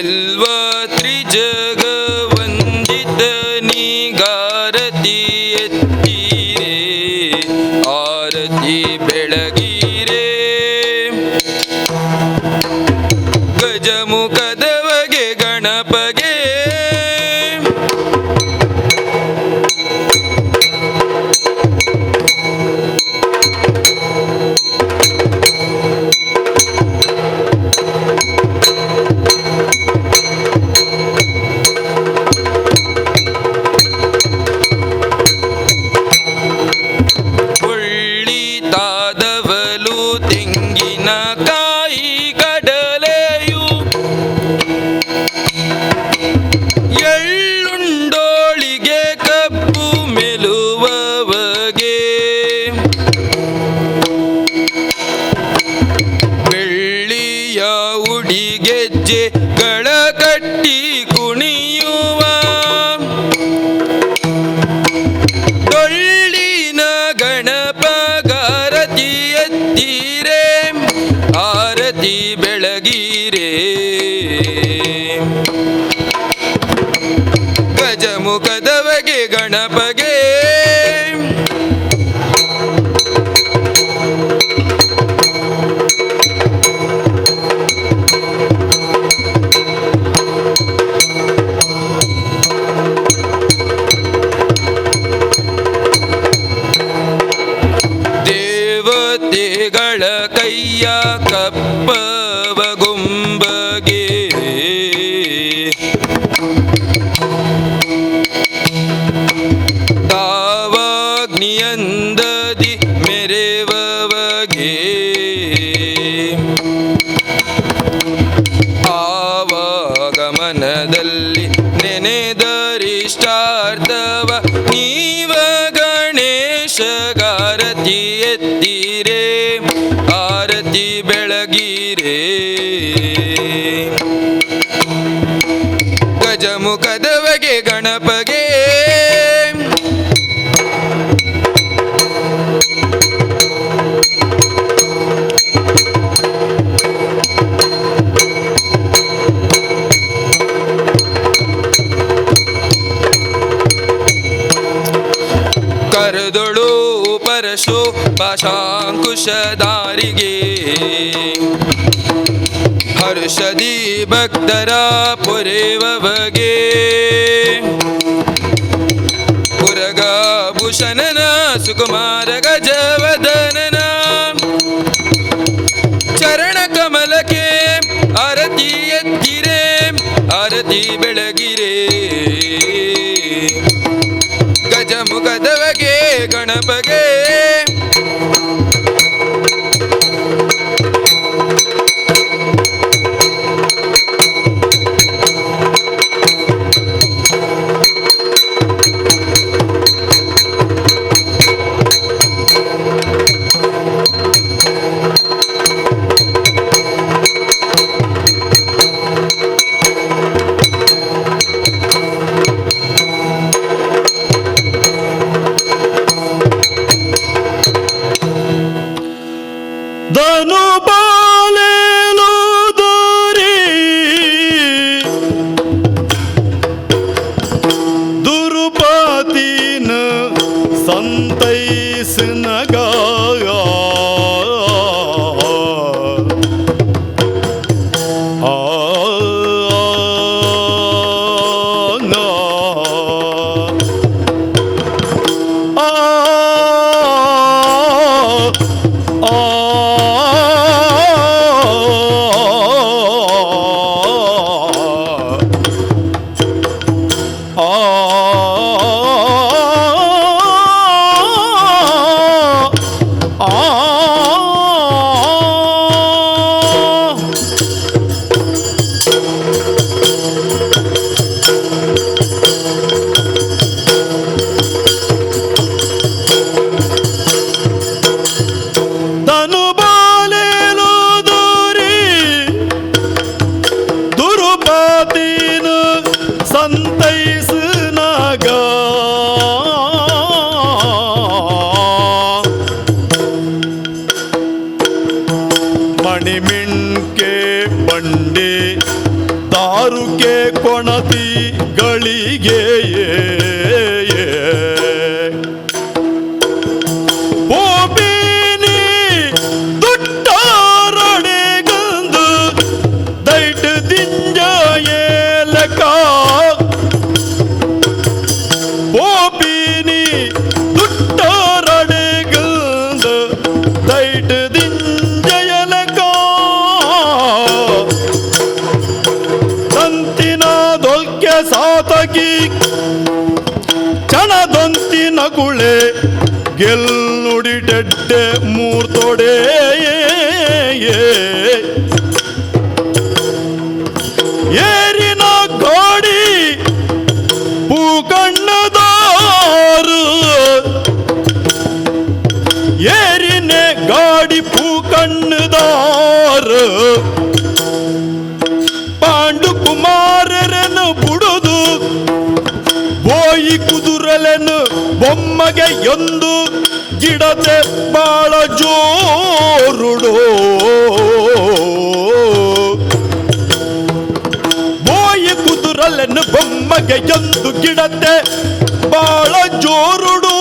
ಗೆಲ್ವ ತ್ರಿಜಗವಂದಿತ ನೀಗಾರತಿ ಎತ್ತೀರೆ ಆರತಿ ಬೆಳಗೀರೆ ಗಜಮುಖದವಗೆ ಗಣಪಗೆ ಒಳ್ಳಿತಾದವಲು ತೆಂಗಿನಕಾಯಿ ಕಡಲೆಯು ಎಳ್ಳುಂಡೋಳಿಗೆ ಕಬ್ಬು ಮೆಲುವವಗೆ ಬೆಳ್ಳಿಯ ಉಡಿಗೆಜ್ಜೆಗಳ ಕಟ್ಟಿ ಕುಣಿಯುವ ಡೊಳ್ಳಿನ ಗಣಪಗಾರತಿ ಎತ್ತೀರೆ ಆರತಿ ಬೆಳಗೀರೆ ಗಜಮುಖದವಗೆ ಗಣಪಗೆ ದೇವತೆಗಳ ಕೈಯ ಕಪ್ಪವ ಗೊಂಬಗೆ ತಾವಾಗ್ನಿಯಂದದಿ ಮೆರೆವವಗೆ ಆವಾಗಮನದಲ್ಲಿ ನೆನೆದರಿಷ್ಟಾರ್ಥವ ನೀವ ಗಣೇಶಗಾರತಿ ಎತ್ತೀರೆ ಆರತಿ ಬೆಳಗೀರೆ ಗಜಮುಖದವಗೆ ಗಣಪಗೆ ಕರದೊಳು ಪರಶು ಪಾಶಾಂಕುಶಧಾರಿಗೆ ಹರ್ಷದಿ ಭಕ್ತರ ಪೊರೆವವಗೆ ಪುರಗಭೂಷಣನ ಸುಕುಮಾರ ಗಜವದನನ ಚರಣ ಕಮಲಕ್ಕೆ ಆರತಿ ಎತ್ತಿರೆ ಆರತಿ ಬೆಳಗಿರೆ ಗಜಮುಖದವಗೆ ಗಣಪಗೆ ದಾರುಕೆ ಕೊಣತಿಗಳಿಗೆ ಓಬಿನಿ ದುಟ್ಟಾರಡೆಗಂದು ದೈಟ್ ದಿಂಜಯೇಲಕ ಓಬಿನಿ ದುಟ್ಟಾರಡೆಗಂದು ದೈಟ್ ದಿಂಜಯೇಲಕ ದಂತಿನ ದೊಲ್ಕೆ ಸಾತಕಿ ಚಣದೊಂತಿನ ಗುಳೆ ಗೆಲ್ಲುಡಿಡೆಡ್ಡೆ ಮೂರ್ತೊಡೆ ಏರಿನ ಗಾಡಿ ಪೂಕಣ್ಣದಾರು ಏರಿನೆ ಗಾಡಿ ಪೂಕಣ್ಣದಾರು ಪಾಂಡು ಕುಮಾರರನ್ನು ಬುಡುದು ಬೋಯಿ ಕುದುರಲೆನು ಬೊಮ್ಮಗೆ ಎಂದು ಗಿಡತೆ ಬಾಳ ಜೋರುಡು ಬೋಯಿ ಕುದುರಲೆನು ಬೊಮ್ಮಗೆ ಎಂದು ಗಿಡತೆ ಬಾಳ ಜೋರುಡು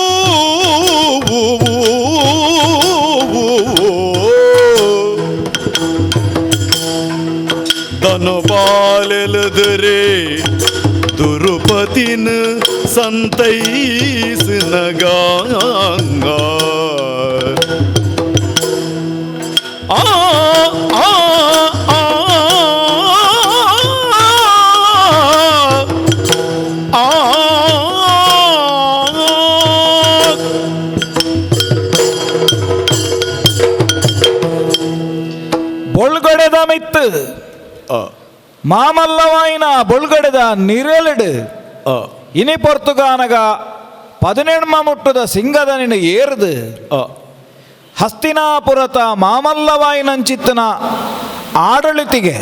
ದನಪಾಲೆಲದರೆ ದುರುಪತಿನ ಸಂತೈಸಿನಗ ಆ ಆ ಆ ಆ ಬೊಳ್ಗಡೆದ ಮಿತ್ತು ಮಾಮಲ್ಲವಾಯಿನ ಬೊಳ್ಗಡೆದ ನಿರೆಲಡು ಇನಿ ಪೊರ್ತುಗಾನಗ 17 ಮುಟ್ಟದ ಸಿಂಗದ ನಿನ್ನ ಏರ್ದು ಹಸ್ತಿನಾಪುರತ ಮಾಮಲ್ಲವಾಯಿನಂಚಿತ್ತನ ಆಡಳಿತಿಗೆ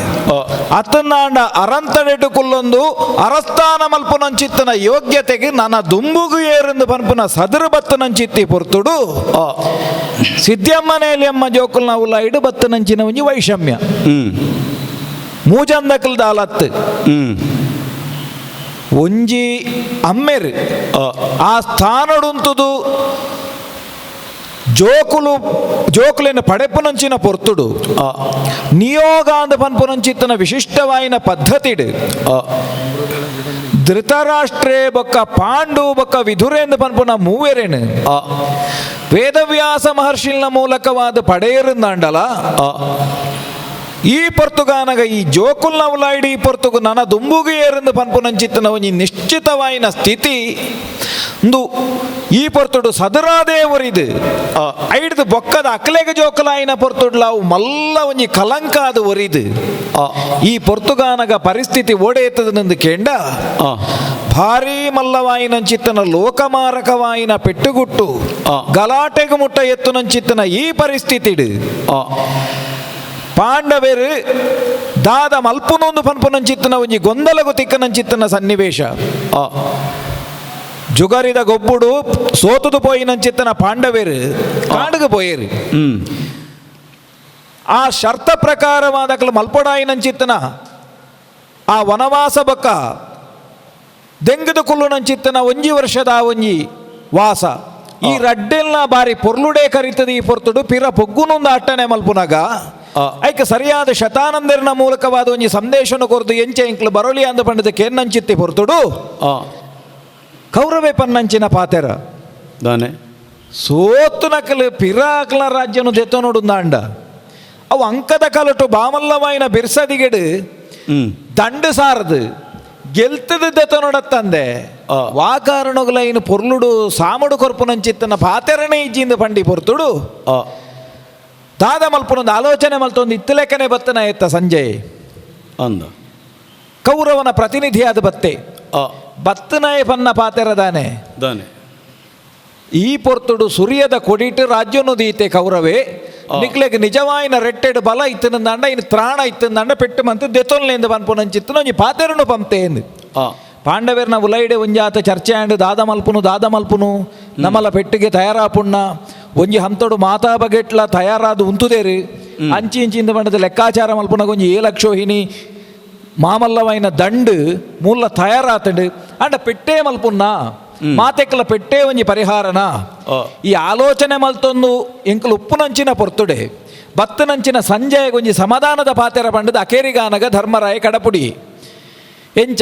ಅತ್ತನಾಂಡ ಅರಂತಡೆಡು ಕುಲ್ಲೊಂದು ಅರಸ್ಥಾನ ಮಲ್ಪುನಂಚಿತ್ತನ ಯೋಗ್ಯತೆಗೆ ನನ್ನ ದುಂಬುಗು ಏರೆಂದು ಪನ್ಪುನ ಸದರು ಬತ್ತನಂಚಿತ್ತಿ ಪೊರ್ತುಡು ಸಿದ್ಧಮ್ಮನೇಲಿ ಅಮ್ಮ ಜೋಕುಲ್ನ ಉಲಾಯಿಡು ಬತ್ತನಂಚಿನ ಒಂಜಿ ವೈಷಮ್ಯ ಮೂಜಂದಕಲ್ ದಾಲತ್ತು ಒಂಜಿ ಅಮ್ಮೆರು ಆ ಸ್ಥಾನಡುಂತುದು ಜೋಕುಲಿನ ಪಡೆಪುನಂಚಿನ ಪೊರ್ತುಡು ನಿಯೋಗ ಅಂದ ಪನ್ಪುನಂಚಿತ್ತನ ವಿಶಿಷ್ಟವಾಯಿನ ಪದ್ಧತಿಡು ಧೃತರಾಷ್ಟ್ರೇ ಬೊಕ್ಕ ಪಾಂಡು ಬೊಕ್ಕ ವಿಧುರೇಂದು ಪನ್ಪುನ ಮೂವೆರೇನು ವೇದವ್ಯಾಸ ಮಹರ್ಷಿಲ್ನ ಮೂಲಕವಾದ ಪಡೆಯರಿಂದಾಂಡಲ ಈ ಪೊರ್ತುಗಾನಗ ಈ ಜೋಕುಲ್ನ ಉಲಾಯಿಡಿ ಈ ಪೊರ್ತುಗು ನನ್ನ ದುಂಬುಗೆ ಏರೆಂದು ಪನ್ಪುನಂಚಿತ್ತನ ಒಂಜಿ ನಿಶ್ಚಿತವಾಯಿನ ಸ್ಥಿತಿ ಒಂದು ಈ ಪೊರ್ತುಡು ಸದರಾದೇವರಿದು ಐಡ್ದು ಬೊಕ್ಕದ ಅಕ್ಲೆಗೆ ಜೋಕುಲಾಯಿನ ಪೊರ್ತುಡ್ಲ ಅವು ಮಲ್ಲ ಒಂಜಿ ಕಲಂಕ ಅದು ಒರಿದು ಈ ಪೊರ್ತುಗಾನಗ ಪರಿಸ್ಥಿತಿ ಓಡೆಯತ್ತದನೆಂದು ಕೇಂಡ ಭಾರೀ ಮಲ್ಲವಾಯಿನಂಚಿತ್ತನ ಲೋಕಮಾರಕವಾಯಿನ ಪೆಟ್ಟುಗುಟ್ಟು ಗಲಾಟೆಗೆ ಮುಟ್ಟ ಎತ್ತುನಂಚಿತ್ತನ ಈ ಪರಿಸ್ಥಿತಿಡು ಪಾಂಡವೇರು ದಾದ ಮಲ್ಪುನೊಂದು ಪನ್ಪುನಂಚಿತ್ತನ ಒಂಜಿ ಗೊಂದಲಗು ತಿಕ್ಕನಂಚಿತ್ತನ ಸನ್ನಿವೇಶ ಜುಗರಿದ ಗೊಬ್ಬುಡು ಸೋತುದು ಪೋಯಿನಂಚಿತ್ತನ ಪಾಂಡವೇರು ಕಾಡುಗು ಪೋಯರು ಆ ಶರ್ತ ಪ್ರಕಾರವಾದಕಲು ಮಲ್ಪೊಡಾಯಿನಂಚಿತ್ತನ ಆ ವನವಾಸ ಬೊಕ್ಕ ದೆಂಗದು ಕುಲ್ಲುನಂಚಿತ್ತನ ಒಂಜಿ ವರ್ಷದ ಒಂಜಿ ವಾಸ ಈ ರಡ್ಡೆಲ್ನ ಬಾರಿ ಪೊರ್ಲುಡೆ ಕರಿತದ ಈ ಪೊರ್ತುಡು ಪಿರ ಪೊಗ್ಗುನೊಂದು ಅಟ್ಟನೆ ಮಲ್ಪುನಗ ಐಕ ಸರಿಯಾದ ಶತಾನಂದರಿನ ಮೂಲಕವಾದ ಒಂಜಿ ಸಂದೇಶನ ಕೊರ್ದು ಎಂಚೆ ಇಂಕ್ಲು ಬರೋಲಿ ಅಂದ ಪಂಡದ ಕೇನ್ನಂಚಿತ್ತಿ ಪೊರ್ತುಡು ಕೌರವೆ ಪನ್ನಂಚಿನ ಪಾತೆರ ದಾನೆ ಸೋತು ನಕಲು ಪಿರಾಕ್ಲ ರಾಜ್ಯನು ದೆತ್ತ ನೋಡುಂದಾಂಡ ಅವು ಅಂಕದ ಕಲಟು ಬಾಮಲ್ಲವಾಯಿನ ಬಿರ್ಸದಿಗೆಡು ದಂಡು ಸಾರದು ಗೆಲ್ತದ ದೆತ್ತ ನೋಡತ್ತಂದೆ ವಾಕಾರಣಗುಲೈನ ಪೊರ್ಲುಡು ಸಾಮಡು ಕೊರ್ಪುನಂಚಿತ್ತನ ಪಾತೆರನೇ ಇಜ್ಜಿಂದ ಪಂಡಿ ಪೊರ್ತುಡು ದಾದ ಮಲ್ಪುನೊಂದು ಆಲೋಚನೆ ಮಲ್ತೊಂದು ಇತ್ತಲೆಕ್ಕನೆ ಬತ್ತನ ಎತ್ತ ಸಂಜೆ ಅಂದ ಕೌರವನ ಪ್ರತಿನಿಧಿಯಾದ ಬತ್ತೆ ಬತ್ತನಾಯ ಪನ್ನ ಪಾತೆರದಾನೆ ದಾನೆ ಈ ಪೊರ್ತುಡು ಸುರಿಯದ ಕೊಡಿಟ್ಟು ರಾಜ್ಯನು ದೀತೆ ಕೌರವೇ ನಿಕ್ಲೆಗ್ ನಿಜವಾಯಿನ ರೆಟ್ಟೆಡು ಬಲ ಇತ್ತನಂದಾಂಡ ಇನ್ನು ತ್ರಾಣ ಇತ್ತಂದಾಂಡ ಪೆಟ್ಟು ಮಂತು ದೆತ್ತೊನ್ಲೆಂದು ಪನ್ಪುನಂಚಿತ್ತನ ಒಂಜಿ ಪಾತೆರನು ಪಂಪೆ ಎಂದು ಪಾಂಡವೇರ್ನ ಉಲೈಡೆ ಒಂಜಾತ ಚರ್ಚೆ ಆಂಡ್ ದಾದ ಮಲ್ಪುನು ನಮ್ಮಲ ಪೆಟ್ಟಿಗೆ ತಯಾರಾಪುಣ್ಣ ಒಂಜಿ ಹಂತೋಡು ಮಾತಾ ಬಗೆಟ್ಲ ತಯಾರಾದ ಉಂತುದೇರು ಅಂಚಿ ಇಂಚಿಂದ ಬಂಡದ ಲೆಕ್ಕಾಚಾರ ಮಲ್ಪುನಾಗ ಒಂಜಿ 7 ಲಕ್ಷ ಹಿನಿ మామల్లమైన దండు మూల తయారాతడు అండ పెట్టే మల్పున్నా మాತೆక్కల పెట్టే ಒಂಜಿ ಪರಿಹಾರನ ಈ ಆಲೋಚನೆ ಮಲ್ತೊಂದು ಎಂಕಲು ಉಪ್ಪು ನಂಚಿನ ಪೊರ್ತುಡೆ ಬತ್ತು ನಂಚಿನ ಸಂಜಯ ಒಂಜಿ ಸಮಾಧಾನದ ಪಾತೆರ ಪಂಡದ ಅಕೇರಿಗಾನಗ ಧರ್ಮರಾಯ ಕಡಪುಡಿ ಎಂಚ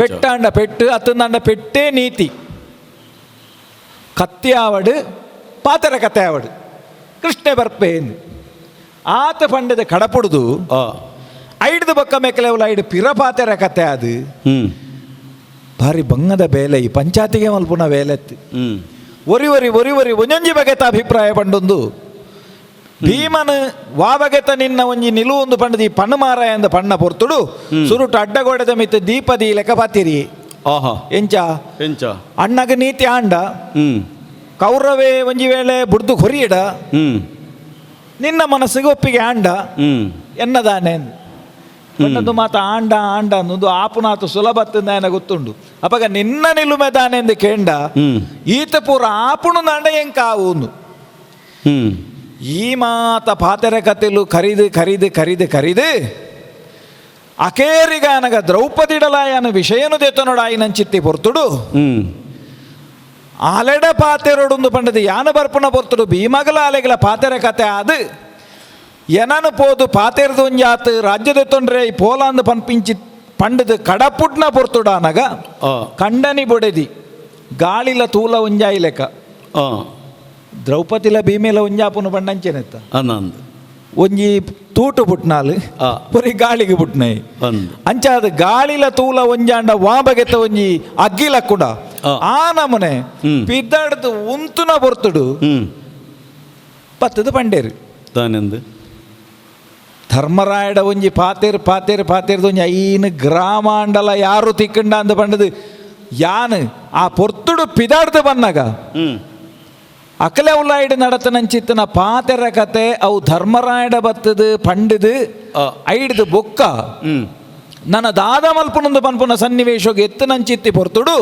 ಪೆಟ್ಟಾಂಡ ಪೆಟ್ಟು ಅತ್ತಂದಾಂಡ ಪೆಟ್ಟೇ ನೀತಿ ಕತ್ತಿ ಆವಡು ಪಾತೆರ ಕತೆ ಆವಡು ಕೃಷ್ಣೆ ಬರ್ಪೇಂದು ಆತ ಪಂಡದ ಕಡಪುಡುದು ಐಡ್ದು ಬಕ್ಕ ಮೆಕ್ಕಲೆವಲ ಐಡು ಪಿರ ಪಾತೆರ ಕತೆ ಅದು ಭಾರಿ ಬಂಗದ ಬೇಲೆ ಈ ಪಂಚಾಯತಿಗೆ ಮಲ್ಪುನ ಬೇಲೆತ್ತು ಒರಿ ಒರಿ ಒರಿ ಒರಿ ಒಂಜೊಂಜಿ ಬಗೆತ ಅಭಿಪ್ರಾಯ ಪಂಡೊಂದು ಭೀಮನು ವಾಬಗೆತ ನಿನ್ನ ಒಂಜಿ ನಿಲುವೊಂದು ಪಂಡದು ಈ ಪಣ್ಣು ಮಾರಾಯ ಎಂದ ಪಣ್ಣ ಪೊರ್ತುಡು ಸುರುಟು ಅಡ್ಡಗೋಡೆದ ಮಿತ್ತು ದೀಪದಿ ಲೆಕ್ಕ ಪಾತಿರಿ ಎಂಚ ಎಂಚ ಅಣ್ಣಗ ನೀತಿ ಆಂಡ ಕೌರವೇ ಒಂಜಿ ವೇಳೆ ಬುಡ್ದು ಹೊರಿಯಡ ನಿನ್ನ ಮನಸ್ಸಿಗೆ ಒಪ್ಪಿಗೆ ಆಂಡ ಎನ್ನದಾನೆ ಪಣ್ಣದು ಮಾತ ಆಂಡ ಆಂಡ ಅನ್ನೋದು ಆಪುನಾತು ಸುಲಭತ್ತಂದ ಗೊತ್ತುಂಡು ಅಪಗ ನಿನ್ನ ನಿಲುಮೆದಾನೆ ಎಂದು ಕೇಂಡ ಈತ ಪೂರ ಆಪುಣು ನಾಂಡ ಎಂಕಾವು ಈ ಮಾತ ಪಾತೆರ ಕತೆಲು ಕರಿದು ಕರಿದು ಕರಿದು ಕರಿದು ಅಕೇರಿಗಾನಗ ದ್ರೌಪದಿಡಲಾಯನ ವಿಷಯನು ದೇತನೋಡ ಆಯ್ನಂಚಿತ್ತಿ ಪೊರ್ತುಡು ಆಲೆಡ ಪಾತೆರೊಡೊಂದು ಪಂಡದು ಯಾನ ಬರ್ಪುನ ಪೊರ್ತುಡು ಭೀಮಗಲ ಆಲೆಗಳ ಪಾತೆರ ಕತೆ ಆದು ಎನನು ಪೋದು ಪಾತೆರದು ಒಂಜಾತು ರಾಜ್ಯದ ತೊಂದ್ರೆ ಈ ಪೋಲಾಂದು ಪನ್ಪಿಂಚಿ ಪಂಡದು ಕಡಪುಟ್ನ ಪೊರ್ತುಡಾನಗ ಕಂಡನಿ ಬೊಡೆದಿ ಗಾಳಿಲ ತೂಲ ಒಂಜಾಯಿ ಲೆಕ್ಕ ದ್ರೌಪದಿಲ ಭೀಮೇಲ ಒಂಜಾಪುನ ಪಂಡಂಚೆನೆತ್ತ ಆನಂದ್ ಒಂಜಿ ತೂಟು ಪುಟ್ನಾಲು ಪೊರಿ ಗಾಳಿಗೆ ಪುಟ್ನಾಯಿ ಅಂಚಾದ ಗಾಳಿಲ ತೂಲ ಒಂಜಾಂಡ ವಾಬಗೆತ ಒಂಜಿ ಅಗ್ಗಿಲ ಕೂಡ ಆ ನಮನೆ ಪಿದ್ದಾಡ್ದು ಉಂತುನ ಬೊರ್ತುಡು ಪತ್ತದು ಪಂಡೇರು ತಾನೆಂದು ಧರ್ಮರಾಯಡ ಒಂಜಿ ಪಾತೇರು ಪಾತೇರು ಪಾತೇರ್ದು ಒಂಜಿ ಐನು ಗ್ರಾಮಾಂಡಲ ಯಾರು ತಿಕ್ಕಂಡ ಅಂದ ಪಂಡದು ಯಾನು ಆ ಪೊರ್ತುಡು ಪಿದಾಡ್ದು ಬನ್ನಾಗ ಅಕಲೆ ಉಳ್ಳಾಯ್ಡು ನಡತನಂಚಿತ್ತನ ಪಾತೆರ ಕತೆ ಅವು ಧರ್ಮರಾಯಡ ಬತ್ತದು ಪಂಡದು ಐಡ್ದು ಬೊಕ್ಕ ನನ್ನ ದಾದ ಮಲ್ಪುನೊಂದು ಪನ್ಪುನ ಸನ್ನಿವೇಶಗೆ ಎತ್ತನಂಚಿತ್ತಿ ಪೊರ್ತುಡು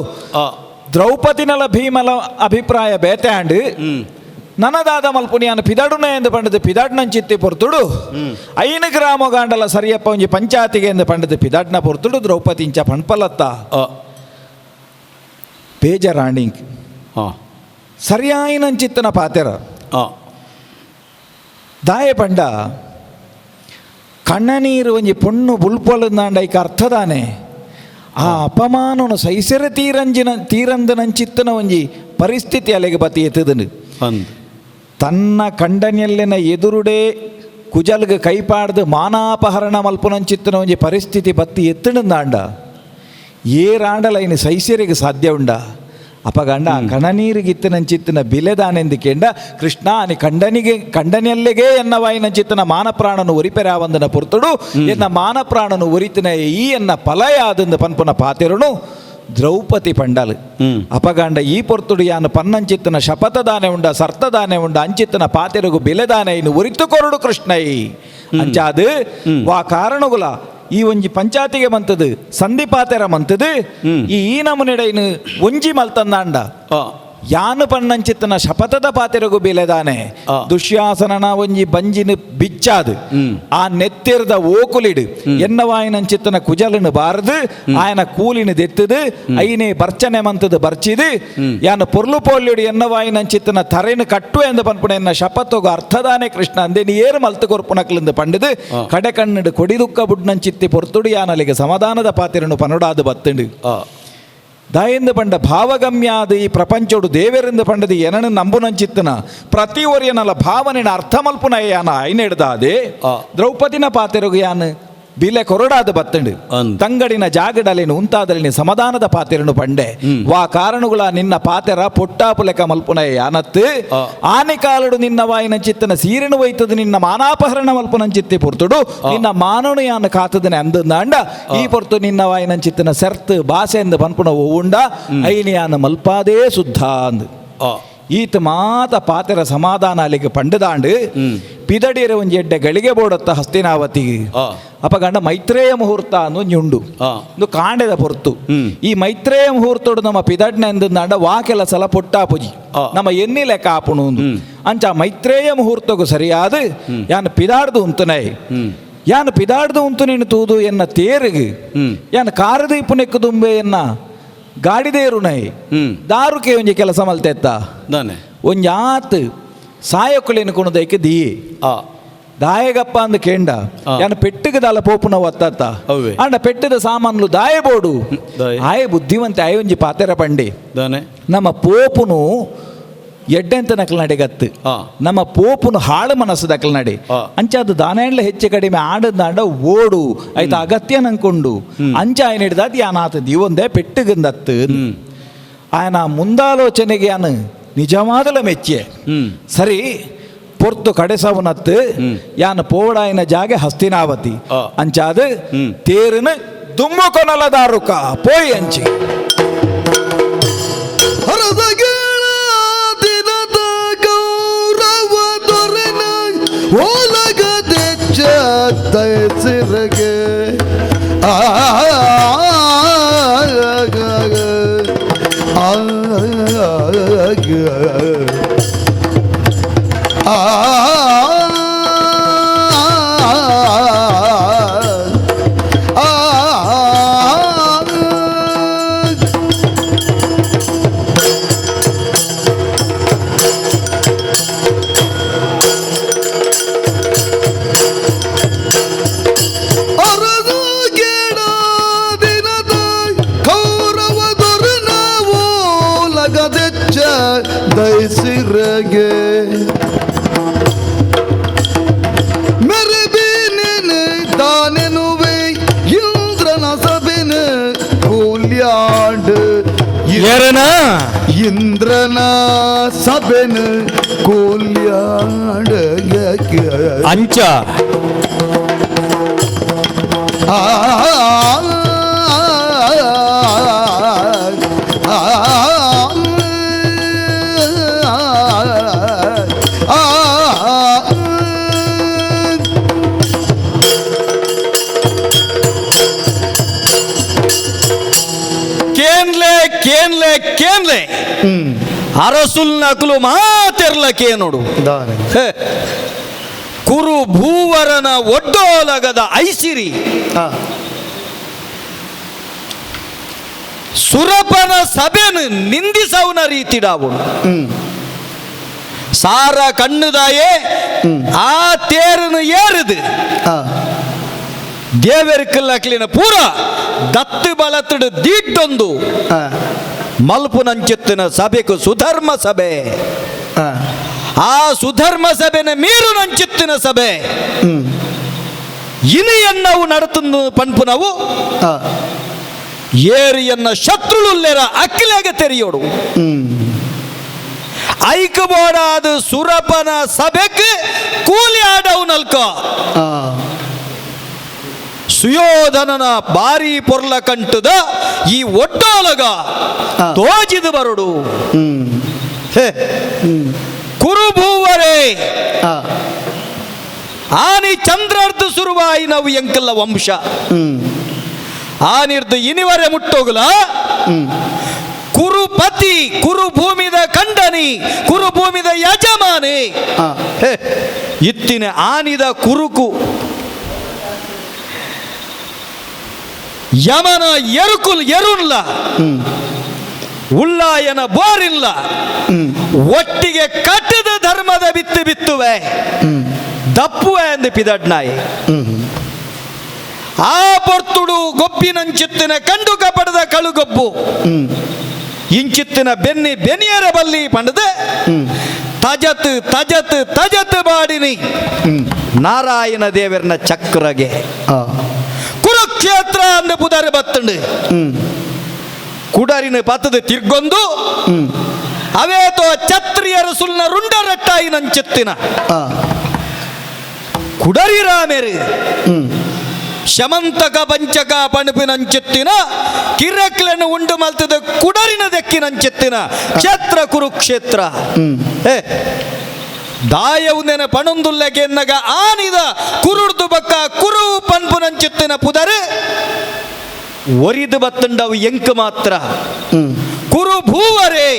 ದ್ರೌಪದಿನಲ ಭೀಮಲ ಅಭಿಪ್ರಾಯ ಬೇತಾಂಡ್ ನನದಾದ ಮಲ್ಪುನಿಯಾನ ಪಿದಾಡುನ ಎಂದು ಪಂಡದು ಪಿದಾಡ್ನಂಚಿತ್ತಿ ಪೊರ್ತುಡು ಐನು ಗ್ರಾಮ ಗಾಂಡಲ ಸರಿಯಪ್ಪ ಒಂಜಿ ಪಂಚಾಯತಿಗೆ ಎಂದು ಪಂಡದು ಪಿದಾಡ್ನ ಪೊರ್ತುಡು ದ್ರೌಪದಿ ಇಂಚ ಪಣ್ಪಲತ್ತ ಬೇಜರಾಣಿಂಗ್ ಸರಿಯಾಯಿನಂಚಿತ್ತನ ಪಾತೆರ ದಾಯ ಪಂಡ ಕಣ್ಣ ನೀರು ಒಂಜಿ ಪೊಣ್ಣು ಬುಲ್ಪೊಲಂದಾಂಡ ಐಕ ಅರ್ಥದಾನೆ ಆ ಅಪಮಾನನು ಸೈಸರ ತೀರಂದನಂಚಿತ್ತನ ಒಂಜಿ ಪರಿಸ್ಥಿತಿ ಅಲೆಗೆ ಬತ್ತಿ ಎತ್ತದನು ತನ್ನ ಕಂಡನೆಲ್ಲಿನ ಎದುರುಡೆ ಕುಜಲ್ಗೆ ಕೈಪಾಡ್ದು ಮಾನಾಪಹರಣ ಮಲ್ಪುನಂಚಿತ್ತನ ಒಂಜಿ ಪರಿಸ್ಥಿತಿ ಬತ್ತಿ ಎತ್ತಣಂದಾಂಡ ಏರಾಂಡಲ ಇನ್ನು ಸೈಸರಿಗೆ ಸಾಧ್ಯ ಉಂಡ ಅಪಗಂಡ ಕಣನೀರಿಗಿತ್ತನಂಚಿತ್ತಿನ ಬಿಲೆದಾನೆಂದಿಕೆಂಡ ಕೃಷ್ಣ ಅನಿ ಕಂಡನೆಲ್ಲಿಗೆ ಎನ್ನವಾಯಿನಂಚಿತ್ತನ ಮಾನಪ್ರಾಣನು ಒರಿಪೆರಾವಂದನ ಪೊರ್ತುಡು ಎನ್ನ ಮಾನಪ್ರಾಣನು ಒರಿತಿನ ಈ ಎನ್ನ ಫಲಯಾದಂದು ಪನ್ಪುನ ಪಾತೆರುನು ದ್ರೌಪದಿ ಪಂಡಲ್ ಅಪಗಂಡ ಈ ಪೊರ್ತುಡು ಯಾನು ಪನ್ನಂಚಿತ್ತನ ಶಪಥದಾನೆ ಉಂಡ ಸರ್ತದಾನೆ ಉಂಡ ಅಂಚಿತ್ತನ ಪಾತೆರುಗು ಬಿಲೆದಾನೆ ಇನ್ನು ಒರಿತು ಕೊರಡು ಕೃಷ್ಣೈ ಅಂಚಾದು ವಾ ಕಾರಣಗುಲ ಈ ಒಂಜಿ ಪಂಚಾಯತಿಗೆ ಮಂತದು ಸಂಧಿಪಾತೆರ ಮಂತದು ಈ ನಮುನೆಡೆನು ಒಂಜಿ ಮಲ್ತಂದಾಂಡ ಯಾನು ಪನ್ನಂಚಿತ್ತನ ಶಪಥದ ಪಾತೆರಗು ಬಿಲೆದಾನೆ ದುಶ್ಯಾಸನನ ಒಂಜಿ ಬಂಜಿನ ಬಿಚ್ಚಾದು ಆ ನೆತ್ತಿರದ ಓಕುಲಿಡು ಎನ್ನವಾಯಿನಂಚಿತ್ತನ ಕುಜಲನು ಬಾರದು ಆಯನ ಕೂಲಿನ ದೆತ್ತದು ಐನೇ ಬರ್ಚನೆ ಮಂತದು ಬರ್ಚಿದು ಯಾನು ಪೊರ್ಲು ಪೋಲ್ಯುಡು ಎನ್ನವಾಯಿನಂಚಿತ್ತನ ತರೆನು ಕಟ್ಟು ಎಂದು ಪನ್ಪುಣ ಎನ್ನ ಶಪಥೋಗ ಅರ್ಥದಾನೆ ಕೃಷ್ಣ ಅಂದೆ ನೀ ಏರು ಮಲ್ತು ಕೊರ್ಪುನಕ್ಲಿಂದ ಪಂಡದು ಕಡೆ ಕಣ್ಣಡು ಕೊಡಿದುಕ್ಕ ಬುಡ್ನಂಚಿತ್ತಿ ಪೊರ್ತುಡು ಯಾನಲಿಗೆ ಸಮಾಧಾನದ ಪಾತೆರನು ಪನೊಡಾದು ಬತ್ತಂಡು ದಾಯಂದು ಪಂಡ ಭಾವಗಮ್ಯಾದ ಈ ಪ್ರಪಂಚೋಡು ದೇವರಿಂದ ಪಂಡದು ಏನನ್ನು ನಂಬುನಂಚಿತ್ತನ ಪ್ರತಿ ಒರಿಯನಲ್ಲ ಭಾವನೆನ ಅರ್ಥ ಮಲ್ಪುನ ಯಾನ ಐನೆಡ್ದಾದೆ ದ್ರೌಪದಿನ ಪಾತೆರುಗು ಯಾನು ಬಿಲೆ ಕೊರಡಾದ ಬತ್ತಂಡು ತಂಗಡಿನ ಜಾಗಡಲಿನ ಉಂತಾದಲಿನ ಸಮಾಧಾನದ ಪಾತೆರನು ಪಂಡೆ ವಾ ಕಾರಣಗಳ ನಿನ್ನ ಪಾತೆರ ಪೊಟ್ಟಾಪು ಲೆಕ್ಕ ಮಲ್ಪುನ ಯಾನತ್ತು ಆನೆ ಕಾಲಡು ನಿನ್ನ ವಾಯಿನ ಚಿತ್ತನ ಸೀರೆನು ಒಯ್ತದು ನಿನ್ನ ಮಾನಾಪಹರಣ ಮಲ್ಪುನಂಚಿತ್ತಿ ಪೊರ್ತುಡು ನಿನ್ನ ಮಾನನು ಯಾನ ಕಾತದನೆ ಅಂದಂದಾಂಡ ಈ ಪೊರ್ತು ನಿನ್ನ ವಾಯಿನ ಚಿತ್ತನ ಸೆರ್ತ್ ಭಾಷೆ ಎಂದು ಪನ್ಪುನ ಉಂಡ ಐನಿ ಯಾನ ಮಲ್ಪಾದೇ ಸುದ್ದ ಅಂದು ಈತ ಮಾತ ಪಾತೆರ ಸಮಾಧಾನ ಅಲ್ಲಿಗೆ ಪಂಡದಾಂಡು ಪಿದಡಿಯರ ಒಂಜಿ ಎಡ್ಡೆ ಗಳಿಗೆ ಬೋಡತ್ತ ಹಸ್ತಿನಾವತಿಗೆ ಅಪಗಂಡ ಮೈತ್ರೇಯ ಮುಹೂರ್ತ ಅನ್ನೊಂದುಂಡು ಒಂದು ಕಾಂಡೆದ ಪೊರ್ತು ಈ ಮೈತ್ರೇಯ ಮುಹೂರ್ತೋಡು ನಮ್ಮ ಪಿದಡ್ನ ಎಂದಂದಾಂಡ ವಾಕೆಲ ಸಲ ಪೊಟ್ಟಾಪುಜಿ ನಮ್ಮ ಎನ್ನಿ ಲೆಕ್ಕ ಆಪುಣು ಅಂಚ ಮೈತ್ರೇಯ ಮುಹೂರ್ತಗೂ ಸರಿಯಾದ ಯಾನು ಪಿದಾಡ್ದು ಉಂತನೈ ಯಾನು ಪಿದಾಡ್ದು ಉಂಟು ನೀನು ತೂದು ಎನ್ನ ತೇರಿಗೆ ಯಾನು ಕಾರದೀಪು ನೆಕ್ಕು ದುಂಬೆ ಎನ್ನ ಗಾಡಿದೇರು ನೈ ದಾರುಕೆ ಒಂಜಿ ಕೆಲಸ ಮಲ್ತೆತ್ತ ದಾನೆ ಒಂಜಿ ಆತ್ ಸಾಯಕ್ಕುಲೇನು ಕುಣದೈಕೆ ದಿಯೆ ಆ ದಾಯಗಪ್ಪ ಅಂದ್ ಕೇಂಡ ಯಾನು ಪೆಟ್ಟಿಗೆ ದಾಲ ಪೋಪುನ ಒತ್ತತ್ತ ಅವ್ವೆ. ಅಂಡ ಪೆಟ್ಟದ ಸಾಮಾನ್ಲು ದಾಯಬೋಡು ದಾಯ. ಆಯೆ ಬುದ್ಧಿವಂತೆ ಆಯೆ ಒಂಜಿ ಪಾತೆರ ಪಂಡೆ ದಾನೆ ನಮ್ಮ ಪೋಪುನು ಎಡ್ಡೆಂತ ನಕಲ್ ನಡೆಗತ್ತು ಆ. ನಮ್ಮ ಪೋಪುನು ಹಾಳು ಮನಸ್ಸು ದಕಲ್ ನಡೆ ಆ. ಅಂಚ ಅದು ದಾನೆಂಡ್ಲ ಹೆಚ್ಚು ಕಡಿಮೆ ಆಡದಾಂಡ ಓಡು ಆಯ್ತು ಅಗತ್ಯ ನಂಕೊಂಡು ಅಂಚ ಆಯ್ನ ಹಿಡ್ದು ಅದು ಯಾನಾತ ದೀವೊಂದೇ ಪೆಟ್ಟುಗಂದತ್ತು ಆಯನ ಮುಂದಾಲೋಚನೆಗೆ ಯಾನು ನಿಜವಾದಲ ಮೆಚ್ಚೆ ಸರಿ ಪೊರ್ತು ಕಡೆಸವನತ್ತು ಯಾನು ಪೋಡಾಯಿನ ಜಾಗೆ ಹಸ್ತಿನಾವತಿ ಆ. ಅಂಚಾದು ತೇರಿನ ದುಮ್ಮು ಕೊನಲದಾರುಕ ಪೋಯ್ ಅಂಚಿ ದಿನದ ಗೌರವ ದೊರೆನ ಓಲಗದೆ ಚೈಸಿರಗೆ ದೈಸಿರಗೆ ಮೆರಬೀನ ದಾನೆನುವೆ ಇಂದ್ರನ ಸಬಿನ ಕೂಲ್ಯಾಂಡ್ ಇಂದ್ರನ ಸಬೆನ ಕೂಲ್ಯಾಂಡ್ ಅಂಚ ಕೇನ್ಲೆ ಕೇನ್ಲೆ ಅರಸುಲ್ ನಕಲು ಮಾತೆರ್ಲಕ್ಕೆ ನೋಡು ಹೇ. ಕುರು ಭೂವರನ ಒಡ್ಡೋಲಗದ ಐಸಿರಿ ಸುರಪನ ಸಭೆನು ನಿಂದಿಸವನ ರೀತಿಡಾವು ಸಾರ ಕಣ್ಣುದಾಯೇ ಆ ತೇರನು ಏರುದು ದೇವರಿಕಲ್ಲಕ್ಲಿನ ಪೂರ ದತ್ತು ಬಲತಡು ದೀಟೊಂದು ಮಲ್ಪು ನಂಚೆತ್ತಿನ ಸಭೆಗೂ ಸುಧರ್ಮ ಸಭೆ ಆ ಸುಧರ್ಮ ಸಭೆನ ಮೀರು ನಂಚಿತ್ತಿನ ಸಭೆ ಇನಿಯನ್ನವು ನಡತನ್ನು ಪಂಪು ನಾವು ಏರಿಯನ್ನ ಶತ್ರುಳುಲ್ಲೆರ ಅಕ್ಕಿಲೆಗೆ ತೆರೆಯೋಡು ಐಕಬೋಡಾದ ಸುರಪನ ಸಭೆಗೆ ಕೂಲಿ ಆಡವು ನಲ್ಕ ಸುಯೋಧನನ ಬಾರಿ ಪೊರ್ಲ ಕಂಟದ ಈ ಒಡ್ಡೋಲಗ ತೋಜಿದು ಬರುಡು ಕುರುಭೂವರೇ ಆನಿ ಚಂದ್ರಾರ್ಧ ಸುರುವಾಯಿ ನಾವು ಎಂಕಲ್ಲ ವಂಶ ಆನಿರ್ದು ಇನಿವರೆ ಮುಟ್ಟೋಗಲ ಕುರುಪತಿ ಕುರುಭೂಮಿದ ಕಂಡನಿ ಕುರುಭೂಮಿದ ಯಜಮಾನಿ ಇತ್ತಿನ ಆನಿದ ಕುರುಕು ಯಮನ ಎರುಕುಲ್ ಎರುಲ್ಲ ಉಳ್ಳಾಯನ ಬೋರಿಲ್ಲ ಒಟ್ಟಿಗೆ ಕಟ್ಟದ ಧರ್ಮದ ಬಿತ್ತು ಬಿತ್ತುವೆ ದಪ್ಪುವೆ ಎಂದು ಪಿದಡ್ನಾಯಿ ಆ ಪೊರ್ತುಡು ಗೊಬ್ಬಿನಂಚಿತ್ತಿನ ಕಂಡು ಕಪಡದ ಕಳುಗೊಬ್ಬು ಇಂಚಿತ್ತಿನ ಬೆನ್ನಿ ಬೆನಿಯರ ಬಲ್ಲಿ ಪಂಡದೆ ತಜತ್ ತಜತ್ ತಜತ್ ಬಾಡಿನಿ ನಾರಾಯಣ ದೇವರನ ಚಕ್ರಗೆ ಕುರುಕ್ಷೇತ್ರ ಅಂದ ಪುದರ್ ಬತ್ತಂಡು ಕುಡರಿನ ಪತ್ತದ ತಿರ್ಗೊಂದು ಅವೇತೋ ಛತ್ರಿಯರು ಸುಲ್ನ ರುಂಡರಟ್ಟಾಯಿ ನಂಚೆತ್ತಿನ ಕುಡರಿ ರಾಮೇರು ಶಮಂತಕ ಪಂಚಕ ಪಣಪಿನಂಚೆತ್ತಿನ ಕಿರಕ್ಲೆನ್ನು ಉಂಡು ಮಲ್ತದ ಕುಡರಿನ ದೆಕ್ಕಿನಂಚೆತ್ತಿನ ಕ್ಷೇತ್ರ ಕುರುಕ್ಷೇತ್ರ ದಾಯವುಂದೆನ ಪಣೊಂದುಲ್ಲೆಗೆ ಎನ್ನಗ ಆನಿದ ಕುರುಡ್ದು ಬಕ್ಕ ಕುರು ಪನ್ಪುನಂಚೆತ್ತಿನ ಪುದರೆ ಒರಿದು ಬತ್ತಂಡವು ಎಂಕ ಮಾತ್ರ ಕುರು ಭೂವರೇ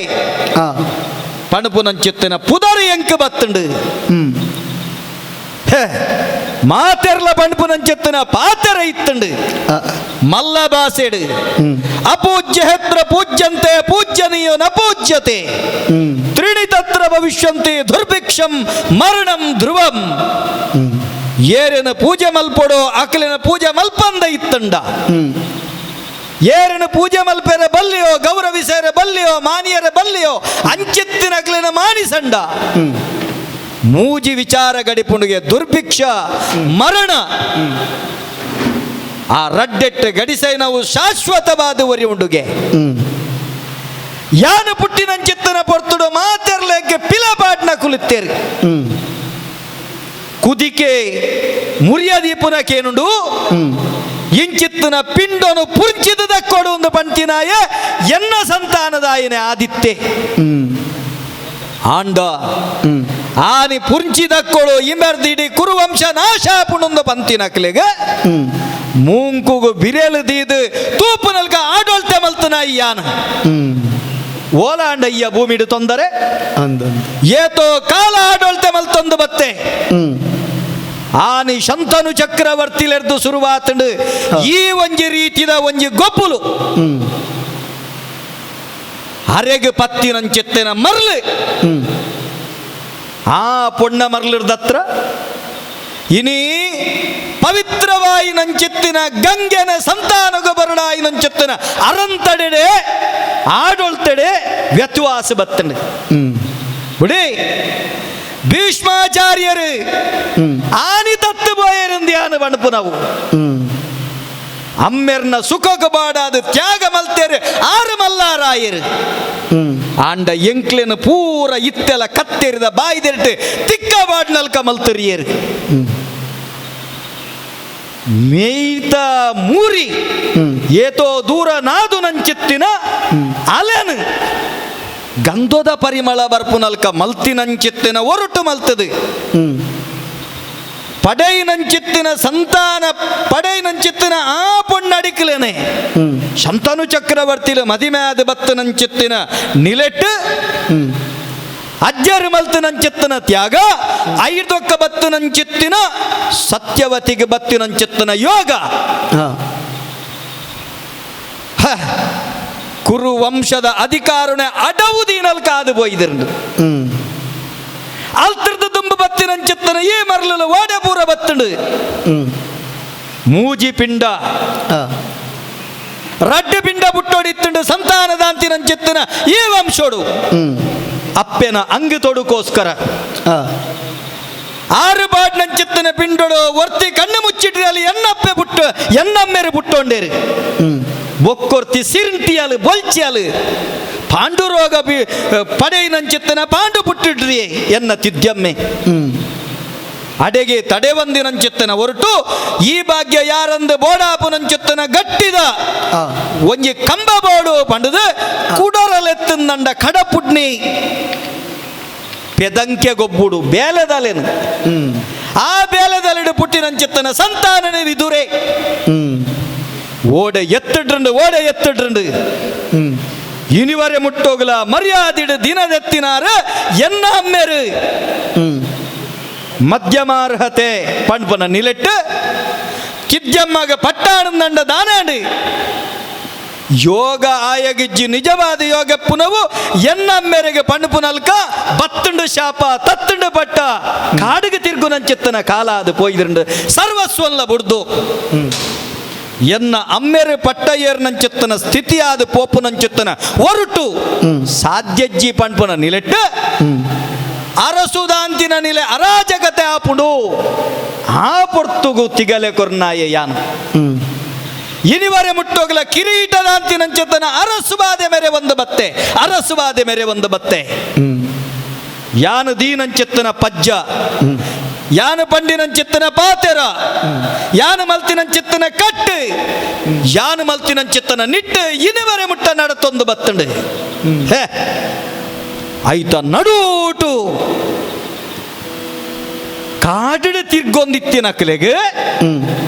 ಪಣಪುನಂಚೆತ್ತಿನ ಪುದರೆ ಎಂಕ ಬತ್ತಂಡು ಮಾತೆರ್ಲ ಬಂಡ್ಪುನಂಚೆತ್ತನ ಪಾತೆರ ಇತ್ತಂಡು ಮಲ್ಲ ಬಾಸೆಡು ಅಪೂಜ್ಯ ಹೆತ್ರ ಪೂಜ್ಯಂತೆ ಪೂಜ್ಯನೀಯೋ ನ ಪೂಜ್ಯತೆ ತ್ರಿಣಿತತ್ರ ಭವಿಷ್ಯಂತೆ ದುರ್ಭಿಕ್ಷಂ ಮರಣಂ ಧ್ರುವಂ ಏರಿನ ಪೂಜೆ ಮಲ್ಪೊಡೋ ಅಕಲಿನ ಪೂಜೆ ಮಲ್ಪಂದ ಇತ್ತಂಡ ಏರನು ಪೂಜೆ ಮಲ್ಪೆರ ಬಲ್ಲಿಯೋ ಗೌರವಿಸೇರ ಬಲ್ಲಿಯೋ ಮಾನಿಯರ ಬಲ್ಲಿಯೋ ಅಂಚಿತ್ತಿನ ಅಕಲಿನ ಮಾನಿಸಂಡ ಮೂಜಿ ವಿಚಾರ ಗಡಿಪುಂಡಿಗೆ ದುರ್ಭಿಕ್ಷ ಮರಣ ಆ ರಡ್ಡೆಟ್ಟು ಗಡಿಸೈ ನಾವು ಶಾಶ್ವತವಾದವರಿ ಉಂಡುಗೆ ಯಾನ ಪುಟ್ಟಿನಂಚಿತ್ತನ ಪೊರ್ತುಡು ಮಾತೆರ್ಲೆಗೆ ಪಿಲಪಾಟ್ನ ಕುಲಿತ್ತೇರಿ ಕುದಿಕೆ ಮುರಿಯದೀಪುನ ಕೇನುಂಡು ಇಂಚಿತ್ತನ ಪಿಂಡನು ಪುಂಚಿದ ಕೊಡು ಒಂದು ಪಂಚಿನಾಯ ಎನ್ನ ಸಂತಾನದಾಯನೆ ಆದಿತ್ಯೆ ಆಂಡ ಆನಿ ಪುಂಚಿದಕ್ಕೊಳು ಇಮೆರ್ದಿಡಿ ಕುರುವಂಶ ನಾಶ ಪುಣೊಂದು ಪಂತಿನಕ್ಲೆಗೆ ಮೂಂಕುಗು ಬಿರೆಲು ದೀದು ತೂಪುನಲ್ಗ ಆಡೋಳ್ತೆ ಮಲ್ತನ ಯಾನ ಓಲಾಂಡ ಅಯ್ಯ ಭೂಮಿಡು ತೊಂದರೆ ಏತೋ ಕಾಲ ಆಡೋಳ್ತೆ ಮಲ್ತೊಂದು ಬತ್ತೆ ಆನಿ ಶಂತನು ಚಕ್ರವರ್ತಿಲೆರ್ದು ಶುರುವಾತಂಡು ಈ ಒಂಜಿ ರೀತಿದ ಒಂಜಿ ಗೊಪ್ಪುಲು ಅರೆಗೆ ಪತ್ತಿನಂಚೆತ್ತನ ಮರ್ಲು ಆ ಪೊಣ್ಣ ಮರ್ಲಿರ್ದತ್ರ ಇನಿ ಪವಿತ್ರವಾಯಿ ನಂಚಿತ್ತಿನ ಗಂಗೆನ ಸಂತಾನಗ ಬರಡಾಯಿ ನಂಚಿತ್ತಿನ ಅರಂತಡೆಡೆ ಆಡೊಳ್ತೆಡೆ ವ್ಯತ್ಯಾಸ ಬತ್ತಂಡು ಬಿಡಿ ಭೀಷ್ಮಾಚಾರ್ಯರು ಆನಿ ತತ್ತು ಬೋಯರಿಂದ್ಯಾನ ಬಣಪು ನಾವು ಅಮ್ಮೆರ್ನ ಸುಖಗ ಬಾಡಾದ ತ್ಯಾಗ ಮಲ್ತೇರು ಆರು ಮಲ್ಲಾರಾಯರು ಆಂಡ ಎಂಕ್ಲೆನ ಪೂರ ಇತ್ತೆಲ ಕತ್ತೆರಿದ ಬಾಯ್ದೆರ್ಟು ತಿಕ್ಕ ಬಾಡ್ನಲ್ಕ ಮಲ್ತರಿಯರು ಮೇಯ್ತ ಮೂರಿ ಏತೋ ದೂರ ನಾದು ನಂಚಿತ್ತಿನ ಅಲೆನು ಗಂಧದ ಪರಿಮಳ ಬರ್ಪುನಲ್ಕ ಮಲ್ತಿನಂಚಿತ್ತಿನ ಒರಟು ಮಲ್ತದು ಪಡೈನಂಚಿತ್ತಿನ ಸಂತಾನ ಪಡೈನಂಚಿತ್ತಿನ ಆ ಪೊಣ್ಣಡಿಕಲೇನೆ ಶಂತನು ಚಕ್ರವರ್ತಿಲು ಮದಿಮ್ಯಾದ ಬತ್ತನಂಚಿತ್ತಿನ ನಿಲೆಟ್ಟು ಅಜ್ಜರು ಮಲ್ತನಂಚಿತ್ತಿನ ತ್ಯಾಗ ಐದೊಕ್ಕ ಬತ್ತನಂಚಿತ್ತಿನ ಸತ್ಯವತಿಗೆ ಬತ್ತಿನಂಚಿತ್ತಿನ ಯೋಗ ಕುರು ವಂಶದ ಅಧಿಕಾರನೆ ಅಡವುದೀನಲ್ ಕಾದು போய்திருந்து ಅಲ್ತಿರ್ದು ದುಂಬು ಬತ್ತಿನಂಚಿತ್ತನ ಈ ಮರ್ಲಲು ಓಡೆಪೂರ ಬತ್ತುಂಡು ಮೂಜಿ ಪಿಂಡ ರಡ್ಡು ಪಿಂಡ ಬುಟ್ಟೋಡಿತ್ತುಂಡು ಸಂತಾನದಾಂತಿನಂಚಿತ್ತನ ಈ ವಂಶೋಡು ಅಪ್ಪೆನ ಅಂಗಿ ತೊಡುಕೋಸ್ಕರ ಆರು ಬಾಡ್ನಂಚಿತ್ತನ ಪಿಂಡೋಡು ಒರ್ತಿ ಕಣ್ಣು ಮುಚ್ಚಿಟ್ರಿ ಅಲ್ಲಿ ಎನ್ನಪ್ಪೆ ಬುಟ್ಟು ಎನ್ನಮ್ಮೆರು ಬುಟ್ಟೊಂಡೇರಿ ಬೊಕ್ಕೊರ್ತಿ ಸಿರಿಂಟಿಯಲು ಬೊಲ್ಚಿಯಲು ಪಾಂಡುರೋಗ ಪಡೆಯಿನಂಚಿತ್ತನ ಪಾಂಡು ಪುಟ್ಟಿಡ್ರಿ ಎನ್ನ ತಿದ್ಯಮ್ಮೆ ಅಡೆಗೆ ತಡೆವಂದಿನಂಚಿತ್ತನ ಹೊರಟು ಈ ಭಾಗ್ಯ ಯಾರಂದು ಬೋಡಾಪುನಂಚಿತ್ತನ ಗಟ್ಟಿದ ಒಂಜಿ ಕಂಬ ಬೋಡು ಪಂಡದು ಕುಡರಲೆತ್ತಂದಂಡ ಕಡಪುಡ್ನಿ ಪೆದಂಕೆ ಗೊಬ್ಬುಡು ಬೇಲೆದಲೆನು ಆ ಬೇಲೆದಲೆಡು ಪುಟ್ಟಿನಂಚಿತ್ತನ ಸಂತಾನನೇ ವಿದುರೆ ಓಡೆ ಎತ್ತಿಡ್ರಂಡು ಇನಿವರೆ ಮುಟ್ಟೋಗಲ ಮರ್ಯಾದಿಡು ದಿನದೆತ್ತಿನಾರ ಎನ್ನ ಅಮ್ಮೆರು ಮಧ್ಯಮಾರ್ಹತೆ ಪಂಪನ ನಿಲೆಟ್ಟು ಕಿದ್ಯಮ್ಮಗ ಪಟ್ಟಾಣಂದಂಡ ದಾನಾಡು ಯೋಗ ಆಯಗಿಜ್ಜಿ ನಿಜವಾದ ಯೋಗ ಪುನವು ಎನ್ನ ಮೇರೆಗೆ ಪಂಪುನಲ್ಕ ಬತ್ತುಂಡು ಶಾಪ ತತ್ತುಂಡು ಪಟ್ಟ ಕಾಡಿಗೆ ತಿರ್ಗುನಂಚಿತ್ತನ ಕಾಲ ಅದು ಪೋಯ್ದುಂಡು ಸರ್ವಸ್ವಲ್ಲ ಬುಡ್ದು ಎನ್ನ ಅಮ್ಮೆರು ಪಟ್ಟ ಏರ್ನಂಚಿತ್ತನ ಸ್ಥಿತಿಯಾದ ಪೋಪುನಂಚಿತ್ತನ ಹೊರಟು ಸಾಧ್ಯಜ್ಜಿ ಪಂಪನ ನಿಲೆಟ್ಟು ಅರಸುದಾಂತಿನ ನಿಲೆ ಅರಾಜಕತೆ ಆಪುಡು ಆ ಪೊರ್ತುಗು ತಿಗಲೆ ಕೊರ್ನಾಯ ಯಾನು ಇನಿವರೆ ಮುಟ್ಟೋಗಲ ಕಿರೀಟದಾಂತಿನಂಚಿತ್ತನ ಅರಸುಬಾದೆ ಮೇರೆ ಒಂದು ಬತ್ತೆ ಯಾನು ದೀನಂಚಿತ್ತನ ಪಜ್ಜ ಯಾನು ಪಂಡಿನಂಚಿತ್ತನ ಪಾತೆರ ಯಾನು ಮಲ್ತಿನಂಚಿತ್ತನ ಕಟ್ಟು ಯಾನು ಮಲ್ತಿನಂಚಿತ್ತನ ನಿಟ್ಟು ಇನಿವರೆ ಮುಟ್ಟ ನಡತೊಂದು ಬತ್ತಂಡು ಆಯ್ತ ನಡೂಟು ಕಾಡಿಡು ತಿರ್ಗೊಂದಿತ್ತಿನಕ್ಲೆಗೆ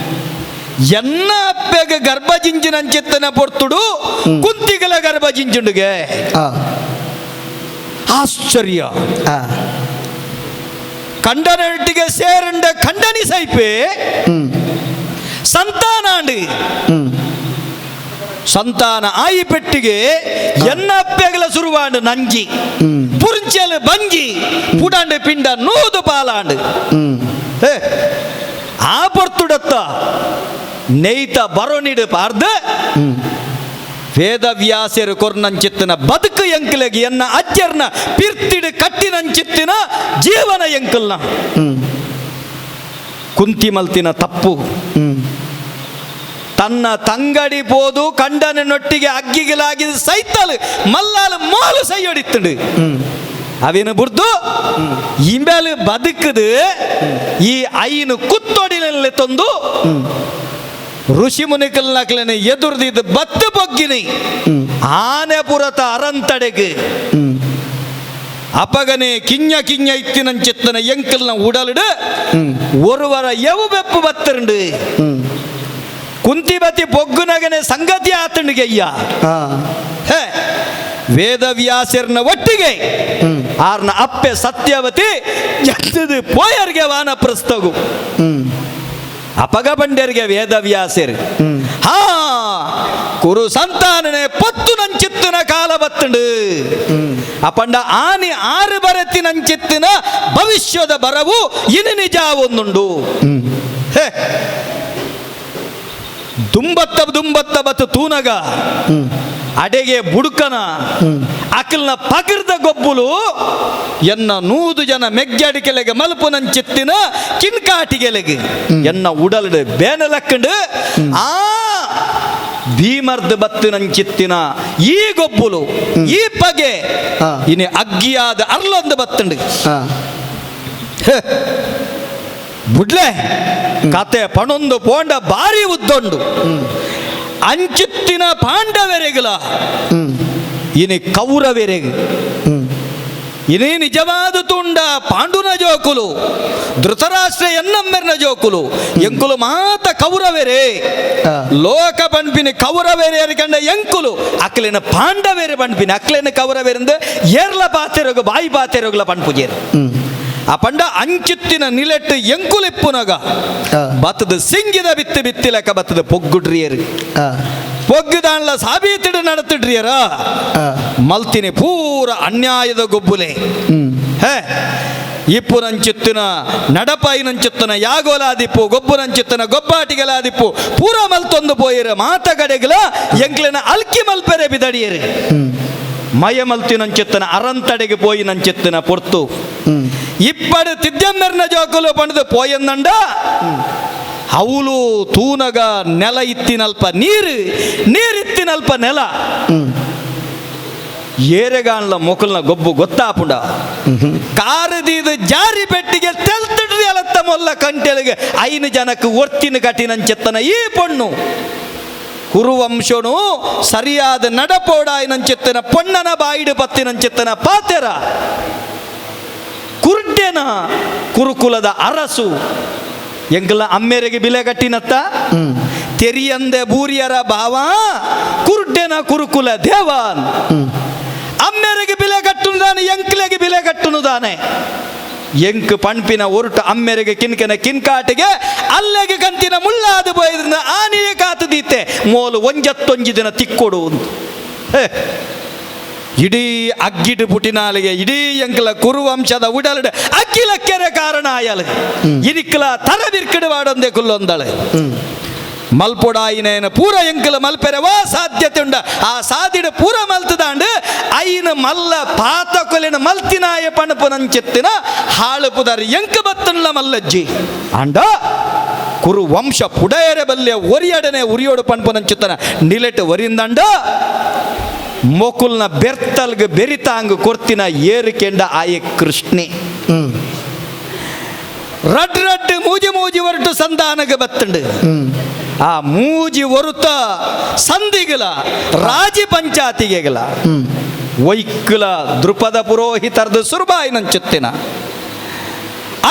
ಎನ್ನ ಅಪ್ಪೆಗೆ ಗರ್ಭಜಿಂಜಿನಂಚಿತ್ತನ ಪೊರ್ತುಡು ಕುಂತಿಗಲ ಗರ್ಭಜಿಂಜುಂಡುಗೆ ಆಶ್ಚರ್ಯ ಕಂಡನೊಟ್ಟಿಗೆ ಸೇರಂಡ ಖಂಡನಿ ಸೈಪೆ ಸಂತಾನಾಂಡು ಸಂತಾನ ಆಯಿ ಪೆಟ್ಟಿಗೆ ಎನ್ನಪ್ಪೆಗಳ ಸುರುವಾಂಡು ನಂಜಿ ಪುರ್ಚಲು ಬಂಜಿ ಪುಡಾಂಡು ಪಿಂಡ ನೂದು ಪಾಲಾಂಡು ಆ ಪೊರ್ತುಡತ್ತ ನೆಯ್ತ ಬರೋನಿಡು ಪಾರ್ದು ವೇದವ್ಯಾಸರು ಕೊರ್ನಂಚಿತ್ತಿನ ಬದುಕು ಎಂಕಲೆಗೆ ಎನ್ನ ಅಜ್ಜರ್ನ ಪಿರ್ತಿಡು ಕಟ್ಟಿನಂಚಿತ್ತಿನ ಜೀವನ ಎಂಕಲ್ನ ಕುಂತಿ ಮಲ್ತಿನ ತಪ್ಪು ತನ್ನ ತಂಗಡಿ ಪೋದು ಕಂಡನೊಟ್ಟಿಗೆ ಅಗ್ಗಿಗಿಲಾಗಿದ ಸೈತಲು ಮಲ್ಲಾಲು ಮೋಲು ಸೈಯೊಡಿತ್ತುಂಡು ಅವೇನು ಬುರ್ದು ಇಂಬೆಲು ಬದುಕದು ಈ ಐನು ಕುತ್ತೊಡಿನಲ್ಲಿ ತಂದು ಋಷಿ ಮುನಿಕಲ್ನಕ್ಲನೆ ಎದುರ್ದಿದ್ದು ಬತ್ತು ಬೊಗ್ಗಿನಿ ಆನೆ ಪುರತ ಅರಂತಡೆಗೆ ಅಪಗನೆ ಕಿಂಜ ಕಿಂಜ ಇತ್ತಿನಂಚಿತ್ತನ ಎಂಕಲ್ನ ಉಡಲಿಡು ಒರುವರ ಎವು ಬೆಪ್ಪು ಬತ್ತರುಂಡು ಕುಂತಿಬತಿ ಬೊಗ್ಗುನಗನೆ ಸಂಗತಿ ಆತಂಡಿಗೆ ಅಯ್ಯ ವೇದವ್ಯಾಸರ್ನ ಒಟ್ಟಿಗೆ ಆರ್ನ ಅಪ್ಪೆ ಸತ್ಯವತಿ ಎತ್ತದು ಪೋಯರ್ಗೆ ವಾನ ಪ್ರಸ್ತಗು ಅಪಗ ಬಂಡರಿಗೆ ವೇದವ್ಯಾಸರು ಹಾ ಕುರು ಸಂತಾನನೆ ಪತ್ತು ನಂಚಿತ್ತಿನ ಕಾಲ ಬತ್ತುಂಡು ಅಪಂಡ ಆನಿ ಆರು ಬರತಿ ನಂಚಿತ್ತಿನ ಭವಿಷ್ಯದ ಬರವು ಇನಿ ನಿಜ ಒಂದುಂಡು ದುಂಬತ್ತ ಬತ್ತು ತೂನಗ ಅಡೆಗೆ ಬುಡುಕನ ಅಕಲ್ನ ಪಗಿರ್ದ ಗೊಬ್ಬುಲು ಎನ್ನ 100 ಜನ ಮೆಗ್ಜಡಿಕೆಲೆಗೆ ಮಲ್ಪು ನಂಚಿತ್ತಿನ ಕಿನ್ಕಾಟಿಗೆಲೆಗೆ ಎನ್ನ ಉಡಲ್ಡು ಬೇನಲಕ್ಕಂಡು ಆ ಭೀಮರ್ದ ಬತ್ತು ನಂಚಿತ್ತಿನ ಈ ಗೊಬ್ಬುಲು ಈ ಪಗೆ ಇನಿ ಅಗ್ಗಿಯಾದ ಅರ್ಲೊಂದು ಬತ್ತಂಡು ಬುಡ್ಲೆ ಕತೆ ಪಣೊಂದು ಪೋಂಡ ಬಾರಿ ಉದ್ದೊಂಡು ಅಂಚಿತ್ತಿನ ಪಾಂಡವರೆಗಲ ಇನಿ ಕೌರವೆರೆಗೆ ಇನಿ ನಿಜವಾದ ತುಂಡ ಪಾಂಡುನ ಜೋಕುಲು ಧೃತರಾಷ್ಟ್ರ ಎನ್ನಮ್ಮೆರ್ನ ಜೋಕುಲು ಎಂಕುಲು ಮಾತ ಕೌರವೆರೆ ಲೋಕ ಪಂಪಿನ ಕೌರವೆರೆ ಕಂಡ ಎಂಕುಲು ಅಕ್ಲಿನ ಪಾಂಡವೆರೆ ಪಂಪಿನ ಅಕ್ಲಿನ ಕೌರವೆರೆಂದು ಏರ್ಲ ಪಾತೆರೋಗ ಬಾಯಿ ಪಾತೆರೋಗಲ ಪಂಪುಜೇರು ಆ ಪಂಡ ಅಂಚಿತ್ತಿನ ನಿಲೆಟ್ಟು ಎಂಕುಲಿಪ್ಪುನಗ ಬತ್ತದ ಸಿಂಗಿದ ಬಿತ್ತಿ ಬಿತ್ತಿಲಕ ಬತ್ತದ ಪೊಗ್ಗುಡ್ರಿಯರು ಪೊಗ್ಗುದಾಣ್ಲ ಸಾಬೀತಿಡು ನಡತಿಡ್ರಿಯರ ಮಲ್ತಿನಿ ಪೂರ ಅನ್ಯಾಯದ ಗೊಬ್ಬುಲೆ ಇಪ್ಪುನಂಚಿತ್ತಿನ ನಡಪಾಯಿನಂಚಿತ್ತಿನ ಯಾಗೋಲಾದಿಪ್ಪು ಗೊಬ್ಬುನಂಚಿತ್ತಿನ ಗೊಬ್ಬಾಟಿಗಲಾದಿಪ್ಪು ಪೂರ ಮಲ್ತೊಂದು ಪೋಯಿರ ಮಾತಗಡೆಗಲ ಎಂಕ್ಲಿನ ಅಲ್ಕಿ ಮಲ್ಪೆರೆ ಬಿದಡಿಯರು ಮಯ ಮಲ್ತಿನಂಚಿತ್ತಿನ ಅರಂತಡೆಗೆ ಪೋಯಿ ನಂಚಿತ್ತಿನ ಪೊರ್ತು ಇಪ್ಪಡು ತಿದ್ದೆಮ್ಮೆರ್ನ ಜೋಕುಲು ಪಣದು ಪೋಯಂದಂಡ ಅವಳು ತೂನಗ ನೆಲ ಇತ್ತಿನಲ್ಪ ನೀರಿತ್ತಿನಲ್ಪ ನೆಲ ಏರೆಗಾಣ್ಲ ಮೊಕಲ್ನ ಗೊಬ್ಬು ಗೊತ್ತಾಪುಂಡ ಕಾರದೀದು ಜಾರಿ ಪೆಟ್ಟಿಗೆ ತೆಲ್ತಿಡ್ರಿ ಅಲತ್ತ ಮೊಲ್ಲ ಕಂಟೆಲಿಗೆ 5 ಜನಕ್ಕೆ ಒರ್ತಿನ ಕಟ್ಟಿನಂಚೆತ್ತನ ಈ ಪೊಣ್ಣು ಕುರುವಂಶನು ಸರಿಯಾದ ನಡಪೋಡಾಯಿನಂಚೆತ್ತನ ಪೊಣ್ಣನ ಬಾಯಿಡು ಪತ್ತಿನಂಚೆತ್ತನ ಪಾತೆರ ಕುರ್ಡೆನ ಕುರುಕುಲದ ಅರಸು ಎಂಕಲ ಅಮ್ಮೆರೆಗೆ ಬಿಲೆ ಕಟ್ಟಿನತ್ತ ತೆರಿಯಂದೆ ಬೂರಿಯರ ಭಾವ ಕುರ್ಡೆನ ಕುರುಕುಲ ದೇವಾನ್ ಅಮ್ಮೆರೆಗೆ ಬಿಲೆ ಕಟ್ಟುನುದಾನೆ ಎಂಕ್ಲೆಗೆ ಬಿಲೆ ಕಟ್ಟುನುದಾನೆ ಎಂಕ್ ಪಂಪಿನ ಒರುಟು ಅಮ್ಮೆರೆಗೆ ಕಿನ್ಕನ ಕಿನ್ಕಾಟಿಗೆ ಅಲ್ಲೆಗೆ ಕಂತಿನ ಮುಳ್ಳಾದು ಬೈದ್ರಿಂದ ಆನೆಯ ಕಾತು ದೀತೆ ಮೋಲು 1 ದಿನ ತಿಕ್ಕೊಡು ಇಡೀ ಅಗ್ಗಿಡು ಪುಟಿನಾಲಿಗೆ ಇಡೀ ಎಂಕಲ ಕುರುವಂಶದ ಉಡಲ್ಡ್ ಅಗ್ಗಿಲಕ್ಕೆರೆ ಕಾರಣ ಆಯಲು ಇದಿಕ್ಕಲ ತರಬಿರ್ಕಿಡು ವಾಡೊಂದೆ ಕುಲ್ಲೊಂದಳೆ ಮಲ್ಪೊಡಾಯಿನೇನ ಪೂರ ಎಂಕಲ ಮಲ್ಪೆರೆವಾ ಸಾಧ್ಯತೆ ಉಂಡ ಆ ಸಾದಿಡ ಪೂರ ಮಲ್ತದಾಂಡು ಐನ ಮಲ್ಲ ಪಾತ ಕೊಲಿನ ಮಲ್ತಿನಾಯ ಪಣಪುನಂಚೆತ್ತಿನ ಹಾಳು ಪುದಾರಿ ಎಂಕ ಬತ್ತನ್ಲ ಮಲ್ಲಜ್ಜಿ ಅಂಡ ಕುರು ವಂಶ ಪುಡಯರೆ ಬಲ್ಲೆ ಒರಿಯಡನೆ ಉರಿಯೋಡು ಪಣಪುನಂಚೆತ್ತನ ನಿಲೆಟ್ ಒರಿಂದಂಡ ಮೊಕುಲ್ನ ಬೆರ್ತಲ್ಗೆ ಬೆರಿತಾಂಗ್ ಕೊರ್ತಿನ ಏರಿಕೆಂಡ ಆಯ ಕೃಷ್ಣೆ ರಡ್ ಮೂಜಿ ಹೊರಟು ಸಂಧಾನಗೆ ಬತ್ತಂಡು ಆ ಮೂಜಿ ಹೊರುತ ಸಂಧಿಗಲ ರಾಜಿ ಪಂಚಾತಿಗೆಗಲ ವೈಕ್ಕಲ ದೃಪದ ಪುರೋಹಿತರ್ದು ಸುರ್ಬಾಯಿನಂಚುತ್ತಿನ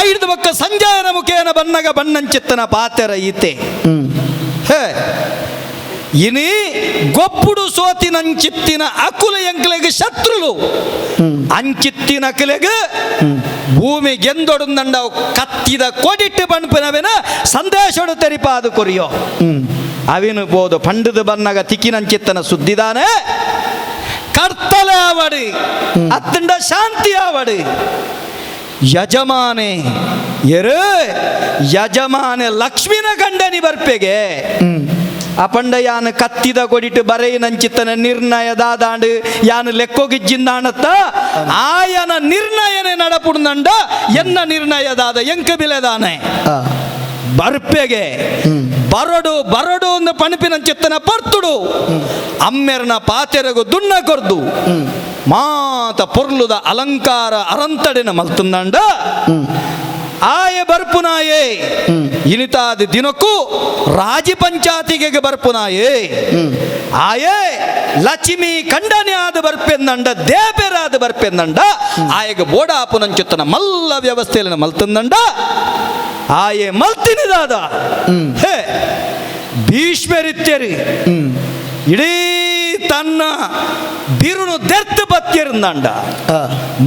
5 ಪಕ್ಕ ಸಂಜಯನ ಮುಖೇನ ಬನ್ನಗ ಬಣ್ಣಂಚಿತ್ತನ ಪಾತೆರ ಈತೆ ఇని గొప్పుడు సోతిన అంచిత్తిన అకుల ఎంకలెగ శత్రులు అంచిత్తిన అకులెగ ಭೂಮಿ ಗೆಂದೊಡುಂದಂಡ ಕತ್ತಿದ ಕೋಡಿಟ್ಟು ಬಣ್ಪಿನವೆನ ಸಂದೇಶಡು ತೆರಿಪಾದು ಕೊರಿಯೋ ಅವಿನು ಬೋದು ಪಂಡದ ಬನ್ನಗ ತಿಕ್ಕಿನಂಚಿತ್ತನ ಸುದ್ದಿದಾನೆ ಕರ್ತಲೆ ಆವಡಿ ಅತ್ತಂಡ ಶಾಂತಿ ಆವಡಿ ಯಜಮಾನೆ ಎರು ಯಜಮಾನೆ ಲಕ್ಷ್ಮಿನ ಗಂಡನಿ ಬರ್ಪೆಗೆ ಅಪಂಡ ಯಾನು ಕತ್ತಿದ ಕೊಡಿಟ್ಟು ಬರೆಯಿನಂಚಿತ್ತನ ನಿರ್ಣಯದಾದಾಂಡು ಯಾನು ಲೆಕ್ಕೋಗಿಜ್ಜಿಂದಾಣತ್ತ ಆಯನ ನಿರ್ಣಯನೇ ನಡಪುಡ್ನಂಡ ಎನ್ನ ನಿರ್ಣಯದಾದ ಎಂಕ ಬಿಲೆದಾನೆ ಬರ್ಪೆಗೆ ಬರಡು ಬರಡು ಒಂದು ಪಣಪಿನಂಚಿತ್ತನ ಪರ್ತುಡು ಅಮ್ಮೆರನ ಪಾತೆರಗು ದುಣ್ಣ ಕೊರ್ದು ಮಾತ ಪೊರ್ಲುದ ಅಲಂಕಾರ ಅರಂತಡೆನ ಮಲ್ತುಂದಂಡ ಆಯ ಬರ್ಪುನಾಯೇ ಇನಿತಾದ ದಿನಕ್ಕೂ ರಾಜಿ ಪಂಚಾಯತಿಗೆ ಬರ್ಪುನಾಯೇ ಆಯೇ ಲಕ್ಷ್ಮಿ ಖಂಡನೆ ಆದ ಬರ್ಪೆಂದಂಡ ದೇಬೇರಾದ ಬರ್ಪೆಂದಂಡ ಆಯಗ ಬೋಡಾಪುನಂಚುತ್ತನ ಮಲ್ಲ ವ್ಯವಸ್ಥೆಯಲ್ಲಿ ಮಲ್ತಂದಂಡ ಆಯೇ ಮಲ್ತಿನಿದಾದ ಹೇ ಭೀಷ್ಮರಿತ್ಯರಿ ಇಡೀ ತನ್ನ ಬಿರುನು ದೆರ್ತು ಬತ್ತಿರಂದಂಡ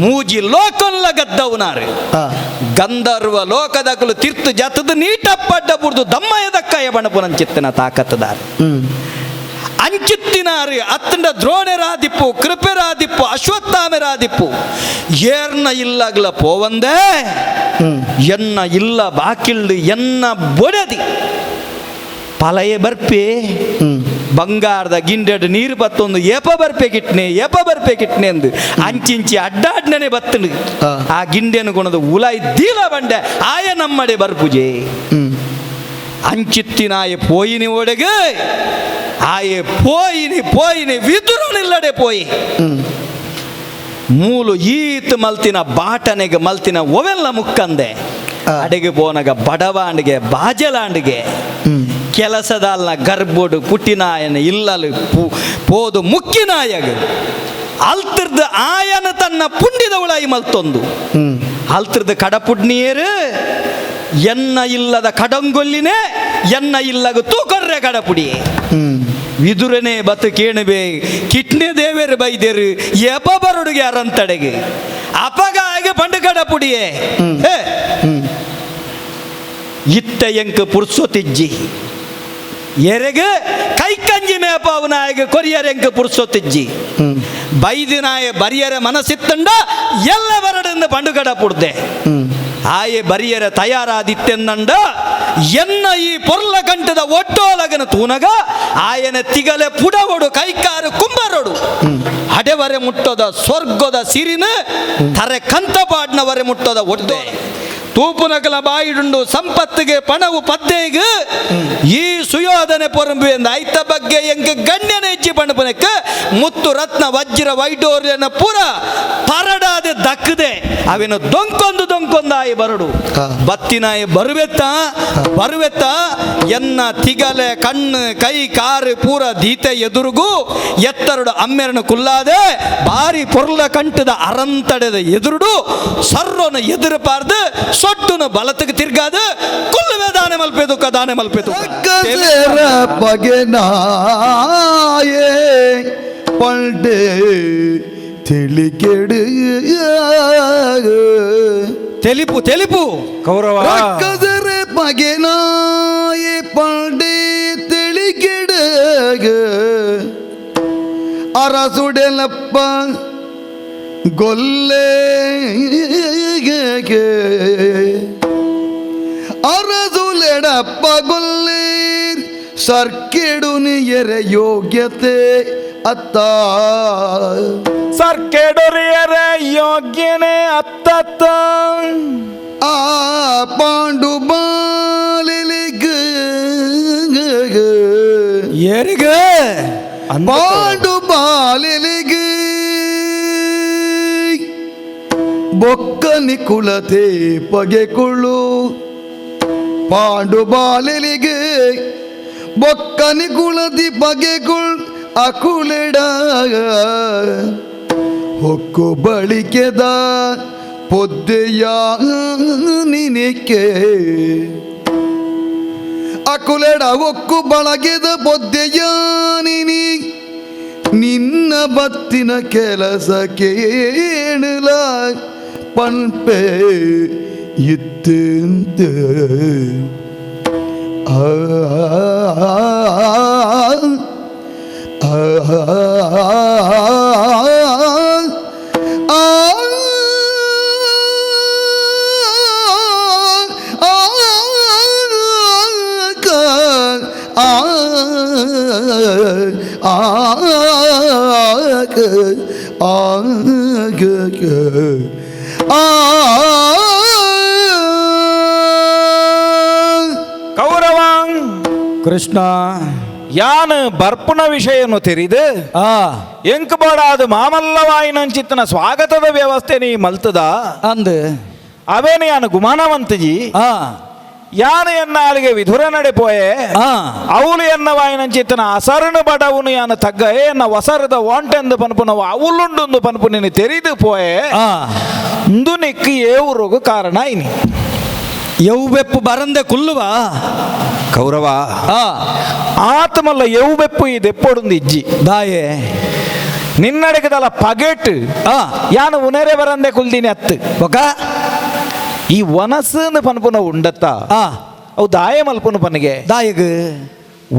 ಮೂಜಿ ಲೋಕಲ್ಲ ಗದ್ದವನಾರು ಗಂಧರ್ವ ಲೋಕದಕಲು ತಿರ್ತು ಜತದ ನೀಟಪ್ಪಡ್ಡ ಬುಡ್ದು ದಮ್ಮಯದಕ್ಕಯ ಬಣಪುನಂಚಿತ್ತನ ತಾಕತ್ತದಾರ ಅಂಚಿತ್ತಿನಾರು ಅತ್ತಂಡ ದ್ರೋಣರಾದಿಪ್ಪು ಕೃಪೆರಾದಿಪ್ಪು ಅಶ್ವತ್ಥಾಮೆರಾದಿಪ್ಪು ಏರ್ನ ಇಲ್ಲಗ್ಲ ಪೋವಂದೇ ಎನ್ನ ಇಲ್ಲ ಬಾಕಿಳ್ಳು ಎನ್ನ ಬೊಡದಿ ಪಲಯ ಬರ್ಪೆ ಬಂಗಾರದ ಗಿಂಡೆಡು ನೀರು ಬತ್ತೊಂದು ಏಪ ಬರ್ಪೆ ಕಿಟ್ನೆ ಅಂದು ಅಂಚಿಂಚಿ ಅಡ್ಡಾಡ್ನೇ ಬತ್ತನು ಆ ಗಿಂಡೆನು ಗುಣದ ಉಲ ಇದ್ದೀಲ ಬಂಡೆ ಆಯ ನಮ್ಮಡೆ ಬರ್ಪುಜೆ ಅಂಚಿತ್ತಿನಾಯ ಪೋಯಿನಿ ಒಡೆಗೆ ಆಯೆ ಪೋಯಿನಿ ವಿದುರನಿಲ್ಲಡೆ ಪೋಯಿ ಮೂಲು ಈತ್ ಮಲ್ತಿನ ಬಾಟನೆಗೆ ಮಲ್ತಿನ ಒವೆಲ್ಲ ಮುಕ್ಕಂದೆ ಅಡೆಗೆ ಬೋನಗ ಬಡವಾಂಡಿಗೆ ಬಾಜಲಾಂಡಿಗೆ ಕೆಲಸದಲ್ನ ಗರ್ಬೋಡು ಪುಟ್ಟಿನಾಯನ ಇಲ್ಲಲು ಪೋದು ಮುಕ್ಕಿನಾಯಗ ಅಲ್ತಿರ್ದ ಆಯನ ತನ್ನ ಪುಂಡಿದ ಉಳಾಯಿ ಮಲ್ತೊಂದು ಅಲ್ತಿರ್ದ ಕಡಪುಡ್ನಿಯರು ಎನ್ನ ಇಲ್ಲದ ಕಡಂಗೊಲ್ಲಿನೇ ಎನ್ನ ಇಲ್ಲಗ ತೂಕೊರ್ರೆ ಕಡಪುಡಿ ವಿದುರನೇ ಬತ್ತು ಕೇಣಬೇ ಕಿಟ್ನೆ ದೇವೇರು ಬೈದೇರು ಎಪ ಬರಡುಗೆ ಅರಂತಡೆಗೆ ಅಪಗ ಆಗ ಪಂಡು ಕಡಪುಡಿಯೇ ಇತ್ತ ಎಂಕ ಪುರ್ಸೊತಿಜ್ಜಿ ಎರೆಗೆ ಕೈಕಂಜಿ ಮೇಪಾವನಾಯಗ ಕೊರಿಯರ್ ಎಂಕ ಪುರ್ಸೊತಿಜ್ಜಿ ಬೈದಿನಾಯ ಬರಿಯರ ಮನಸ್ಸಿತ್ತಂಡ ಎಲ್ಲ ಬರಡೆಂದು ಪಂಡುಗಡ ಪುಡ್ದೆ ಆಯೆ ಬರಿಯರ ತಯಾರಾದಿತ್ತೆಂದಂಡ ಎನ್ನ ಈ ಪೊರ್ಲ ಕಂಠದ ಒಟ್ಟೋಲಗನ ತೂನಗ ಆಯನ ತಿಗಲೆ ಪುಡವೊಡು ಕೈಕಾರು ಕುಂಬರೊಡು ಹಡೆವರೆ ಮುಟ್ಟೋದ ಸ್ವರ್ಗದ ಸಿರಿನ ತರೆ ಕಂತಪಾಡ್ನವರೆ ಮುಟ್ಟೋದ ಒಡ್ಡೆ ತೂಪುನಕಲ ಬಾಯಿಡುಂಡು ಸಂಪತ್ತಿಗೆ ಪಣವು ಪದ್ದೆಗೆ ಈ ಸುಯೋಧನೆ ಪೊರಂಬು ಎಂದ ಐತ ಬಗ್ಗೆ ಎಂಗೆ ಗಣ್ಯನ ಹೆಚ್ಚಿ ಪಣಪನಕ್ಕೆ ಮುತ್ತು ರತ್ನ ವಜ್ರ ವೈಡೂರ್ಯನ ಪುರ ಪರಡಾದೆ ದಕ್ಕದೆ ಅವೇನು ದೊಂಕೊಂದಾಯಿ ಬರಡು ಬತ್ತಿನಾಯಿ ಬರುವೆತ್ತ ಎನ್ನ ತಿಗಲೆ ಕಣ್ಣು ಕೈ ಕಾರು ಪೂರ ದೀತೆ ಎದುರುಗೂ ಎತ್ತರಡು ಅಮ್ಮೆರನು ಕುಲ್ಲಾದೆ ಬಾರಿ ಪೊರ್ಲ ಕಂಠದ ಅರಂತಡೆದ ಎದುರುಡು ಸರ್ರೋನ ಎದುರು ಪಾರ್ದು ಸೊಟ್ಟುನು ಬಲತಿಗೆ ತಿರ್ಗಾದು ಕುಲ್ಲುವೆ ದಾನೆ ಮಲ್ಪೇದು ಕದಾನೆ ಮಲ್ಪೇದು பகனாயே பண்டே தெளிகெடு தெளிப்பு ಕೌರವ கதர பகனாயே பண்டே தெளிகெடு அரசுடலப்ப ಗೊಲ್ಲೆ ಅರಸುಲೆಡಪ್ಪ ಗೊಲ್ಲೆ ಸರ್ಕೆಡುನಿ ಎರೆ ಯೋಗ್ಯತೆ ಅತ್ತ ಸರ್ಕೆಡೊರಿಯರೆ ಯೋಗ್ಯನೆ ಅತ್ತತ್ತ ಆ ಪಾಂಡು ಬಾಲಿಲಿಗ ಏರಿಗ ಪಾಂಡು ಬಾಲಿಲಿಗ ಬೊಕ್ಕನಿ ಕುಲತೆ ಪಗೆಕೊಳ್ಳು ಪಾಂಡು ಬಾಲಿಲಿಗೆ ಬೊಕ್ಕನಿ ಕುಲದಿ ಪಗೆಗೊಳ್ ಅಕುಲೆಡ ಹೊಕ್ಕು ಬಳಿಕೆದ ಪೊದ್ದೆಯ ನಿನಿಕೆ ಅಕುಲೆಡ ಒಕ್ಕು ಬಳಗೆದ ಬೊದ್ದೆಯಾನಿನಿ ನಿನ್ನ ಬತ್ತಿನ ಕೆಲಸ ಕೇಳಲ ಪನ್ಪೆ ಇತ್ತಂತ ಕೌರವಾಂ ಕೃಷ್ಣ ಯಾನ್ ಬರ್ಪುನ ವಿಷಯನು ತೆರಿದು ಆ ಎಂಕ್ ಬೋಡಾದು ಮಾಮಲ್ಲವಾಯಿನಂಚಿತ್ತನ ಸ್ವಾಗತದ ವ್ಯವಸ್ಥೆ ನೀ ಮಲ್ತದ ಅಂದು ಅವೇನು ಯಾನು ಗುಮಾನವಂತಜಿ ಆ ಯಾನು ಎನ್ನಾಳಿಗೆ ವಿಧುರ ನಡೆಪೋಯೆ ಆ ಅವಳು ಎನ್ನವಾಯಿನಂಚಿತ್ತನ ಅಸರನು ಬಡವನು ಯಾನು ತಗ್ಗ ಎನ್ನ ಒಸರದ ವಾಂಟೆಂದು ಪನ್ಪುನವ ಅವಳುಂಡು ಪನ್ಪು ನೀನು ತೆರಿದು ಪೋಯೆ ಆ ಇಂದು ನಿಕ್ಕಿ ಏವು ರೋಗ ಕಾರಣ ಇನಿ ಯವು ಬೆಪ್ಪು ಬರಂದೆ ಕುಲ್ಲುವಾ ಕೌರವ ಆ ಆತಮಲ್ಲ ಎವು ಬೆಪ್ಪು ಈ ದೆಪ್ಪೊಡುಂದು ಇಜ್ಜಿ ದಾಯೆ ನಿನ್ನಡೆಗದಲ್ಲ ಪಗೆಟ್ ಆ ಯಾನು ಉನೆರೆ ಬರಂದೆ ಕುಲ್ದಿನಿ ಅತ್ತು ಒಕ ಈ ಒನಸು ಪನ್ಪುನ ಉಂಡತ್ತ ಆ ಅವು ದಾಯ ಮಲ್ಪುನು ಪನ್ನಿಗೆ ದಾಯಗ್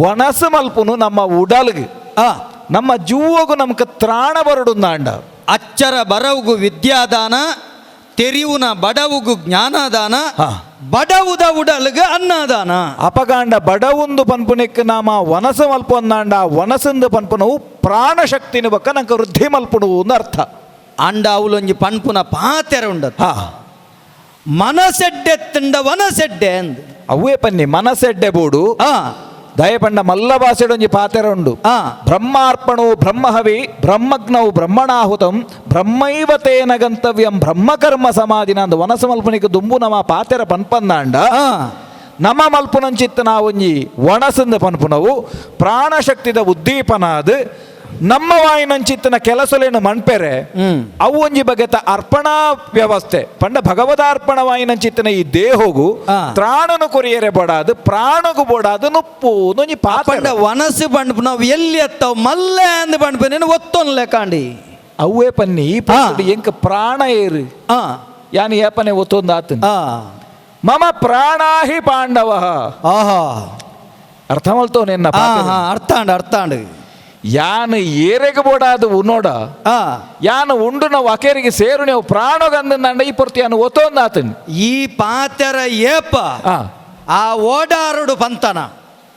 ಒನಸು ಮಲ್ಪುನು ನಮ್ಮ ಉಡಲ್ಗ್ ಆ ನಮ್ಮ ಜೂವಗು ನಮ್ಗೆ ತ್ರಾಣ ಬರಡುಂದಾಂಡ ಅಚ್ಚರ ಬರವುಗು ವಿದ್ಯಾದಾನ ತೆರಿವುನ ಬಡವುಗು ಜ್ಞಾನದಾನ ಹಾ. ಬಡವುದ ಉಡಲ್ಗ ಅನ್ನದಾನ ಅಪಗಾಂಡ ಬಡವುಂದು ಪನ್ಪುನೆಕ್ ನಾಮ ಒನಸು ಮಲ್ಪೊಂದಾಂಡ ಒನಸಂದು ಪನ್ಪುನವು ಪ್ರಾಣ ಶಕ್ತಿನ ಬಕ್ಕ ನಂಗೆ ವೃದ್ಧಿ ಮಲ್ಪುನು ಒಂದು ಅರ್ಥ ಅಂಡ ಅವಲೊಂಜಿ ಪನ್ಪುನ ಪಾತೆರ ಉಂಡತ್ ಹಾ ಮನಸೆಡ್ಡೆ ತಿಂಡ ವನಸೆಡ್ಡೆ ಅಂದ್ ಅವೇ ಪನ್ನಿ ಮನಸ್ಸೆಡ್ಡೆ ಬೋಡು ಆ ದಯಪಂಡ ಮಲ್ಲ ಭಾಷೆಡೊಂಜಿ ಪಾತೆರ ಉಂಡು ಆ ಬ್ರಹ್ಮಾರ್ಪಣವು ಬ್ರಹ್ಮಹವಿ ಬ್ರಹ್ಮಜ್ಞವು ಬ್ರಹ್ಮಣಾಹುತಂ ಬ್ರಹ್ಮೈವ ತೇನ ಗಂತವ್ಯಂ ಬ್ರಹ್ಮಕರ್ಮ ಸಮಾಧಿನ ಅಂದ ವನಸ ಮಲ್ಪನಿಗೆ ದುಂಬು ನಮ್ಮ ಪಾತೆರ ಪನ್ಪಂದಾಂಡ ಆ ನಮ್ಮ ಮಲ್ಪುನಂಚಿತ್ತ ನಾವೊಂಜಿ ಒಣಸಂದ ಪನ್ಪುನವು ಪ್ರಾಣಶಕ್ತಿದ ಉದ್ದೀಪನಾದ ನಮ್ಮ ವಾಯಿನಂಚಿತ್ತನ ಕೆಲಸಲೇನು ಮಣ್ಪೆರೆ ಅವು ಒಂಜಿ ಬಗೆತ ಅರ್ಪಣಾ ವ್ಯವಸ್ಥೆ ಪಂಡ ಭಗವದಾರ್ಪಣ ವಾಯಿನಂಚಿತ್ತನ ಈ ದೇಹಗು ಆ. ತ್ರಾಣನು ಕೊರಿಯರೆ ಬೋಡಾದು ಪ್ರಾಣಗು ಬೋಡಾದು ನುಪ್ಪು ಒಂಜಿ ಪಂಡ ಪಾಪಂಡ ವನಸು ಬಂಡ್ಪು ನಾವು ಎಲ್ಲಿ ಎತ್ತವ್ ಮಲ್ಲೆ ಅಂದ್ ಬಂಡ್ಪು ನೀನು ಒತ್ತೊನ್ಲೆ ಕಾಂಡಿ ಅವೇ ಪನ್ನಿ ಈ ಪಂಡ ಎಂಕ ಪ್ರಾಣ ಏರು ಆ ಯಾನಿ ಏಪನೆ ಒತ್ತೊಂದು ಆತನ್ ಆ ಮಮ ಪ್ರಾಣಾಹಿ ಪಾಂಡವ ಆಹಾ ಅರ್ಥ ಮಲ್ತೋ ನಿನ್ನ ಹಾ ಹಾ ಅರ್ಥಾಂಡ್ ಯಾನು ಏರೆಗೆ ಬೋಡಾದು ಉನ್ನೋಡ ಆ ಯಾನು ಉಂಡು ನಾವು ಅಕೇರಿಗೆ ಸೇರು ನೀವು ಪ್ರಾಣಗಂದಂಡ ಈ ಪೂರ್ತಿ ಯಾನು ಒತ್ತೊಂದು ಆತನ್ ಈ ಪಾತೆರ ಏಪ ಆ ಓಡಾರುಡು ಪಂತನ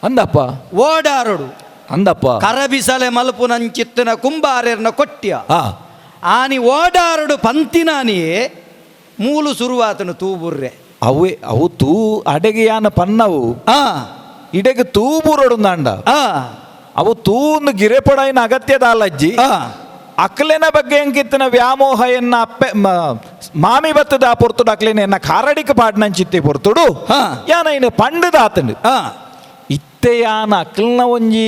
ಅಂದಪ್ಪ ಓಡಾರುಡು ಅಂದಪ್ಪ ಕರಬಿಸಲೆ ಮಲ್ಪು ನಂಚಿತ್ತಿನ ಕುಂಬಾರ್ಯರ್ನ ಕೊಟ್ಟ್ಯ ಆ ಆನಿ ಓಡಾರುಡು ಪಂತಿನಾನಿಯೇ ಮೂಲು ಸುರುವಾತನು ತೂಬುರ್ರೆ ಅವೇ ಅವು ತೂ ಅಡೆಗೆ ಯಾನ ಪನ್ನವು ಆ ಇಡೆಗೆ ತೂಬುರೊಡುಂದಾಂಡ ಆ ಅವು ತೂಂದು ಗಿರೆಪೊಡೈನ ಅಗತ್ಯದ ಅಲ್ಲಜ್ಜಿ ಆ ಅಕ್ಲೆನ ಬಗ್ಗೆ ಎಂಕಿತ್ತಿನ ವ್ಯಾಮೋಹ ಎನ್ನ ಅಪ್ಪೆ ಮಾಮಿ ಬತ್ತದ ಪೊರ್ತುಡು ಅಕ್ಲೆನ ಎನ್ನ ಕಾರಡಿಕ ಪಾಡ್ನಂಚಿತ್ತೆ ಪೊರ್ತುಡು ಹಾ. ಯಾನ ಇನ್ನು ಪಂಡದ ಆತಂಡು ಆ ಇತ್ತೆ ಯಾನ ಅಕ್ಲನ ಒಂಜಿ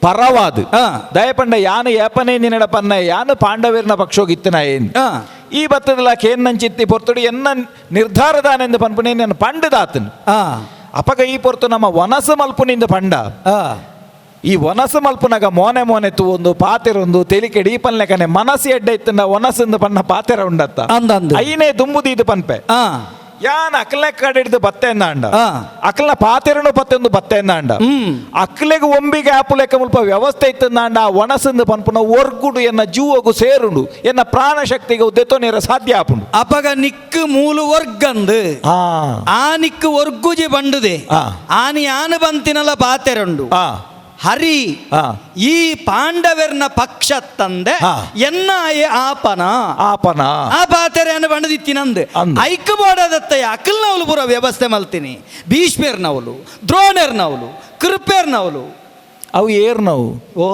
ಪರವಾದು ಆ. ದಯಪಂಡ ಯಾನು ಏಪನೆ ನಿನ್ನಡ ಪನ್ನ ಯಾನು ಪಾಂಡವೀರ್ನ ಪಕ್ಷೋಗಿತ್ತನ ಏನು ಆ ಈ ಬತ್ತದಲ್ಲ ಕೇನ್ನಂಚಿತ್ತಿ ಪೊರ್ತುಡು ಎನ್ನ ನಿರ್ಧಾರದಾನೆಂದು ಪನ್ಪುನೆ ನನ್ನ ಪಂಡದಾತನು ಆ ಅಪಗ ಈ ಪೊರ್ತು ನಮ್ಮ ವನಸ ಮಲ್ಪುನಿಂದ ಪಂಡ ಆ ಈ ವನಸ ಮಲ್ಪುನಾಗ ಮೋನೆ ಒಂದು ಪಾತೆರೊಂದು ತೆಲಿಕೆಡಿ ಈ ಪನ್ಲೆಕನೆ ಮನಸ್ಸು ಎಡ್ಡೆ ಇತ್ತಂದ ವನಸಂದು ಪನ್ನ ಪಾತೆರ ಉಂಡತ್ತ ಅಂದಂದು ಐನೇ ದುಂಬುದು ಇದು ಪನ್ಪೆ ಆ ಯಾನ್ ಅಕ್ಲೆ ಕಡೆ ಹಿಡಿದು ಬತ್ತೆ ಅಂದ ಆ. ಅಕ್ಲನ ಪಾತೆರನು ಪತ್ತೆಂದು ಬತ್ತೆ ಅಂದ ಅಕ್ಲೆಗೆ ಒಂಬಿಗೆ ಆಪು ಲೆಕ್ಕ ಮುಲ್ಪ ವ್ಯವಸ್ಥೆ ಇತ್ತಂದಾಂಡ ಒಣಸಂದು ಪನ್ಪುನ ಒರ್ಗುಡು ಎನ್ನ ಜೀವಗು ಸೇರುಂಡು ಎನ್ನ ಪ್ರಾಣ ಶಕ್ತಿಗೆ ದೆತ್ತೋನೇರ ಸಾಧ್ಯ ಆಪುಂಡು ಅಪಗ ನಿಕ್ಕು ಮೂಲು ವರ್ಗಂದು ಆ ಆ ನಿಕ್ಕು ವರ್ಗುಜಿ ಬಂಡುದೆ ಆ. ಆನಿ ಆನು ಬಂತಿನಲ್ಲ ಪಾತೆರಂಡು ಆ ಹರಿ ಆ. ಈ ಪಾಂಡವರ್ನ ಪಕ್ಷ ತಂದೆ ಆ. ಎನ್ನಾಯೆ ಆಪನ ಆಪನ ಆ ಪಾತೆರೆಯನ್ನು ಬಂಡದಿತ್ತಿನಂದು ಅಂದು. ಐಕ್ಕು ಬೋಡದತ್ತಯ್ಯ ಅಕಲ್ನವಲು ಪುರ ವ್ಯವಸ್ಥೆ ಮಲ್ತೀನಿ ಭೀಷ್ಮೇರ್ನವಲು ದ್ರೋಣರ್ನವಲು ಕೃಪೇರ್ನವಲು ಅವು ಏರ್ ನಾವು ಓ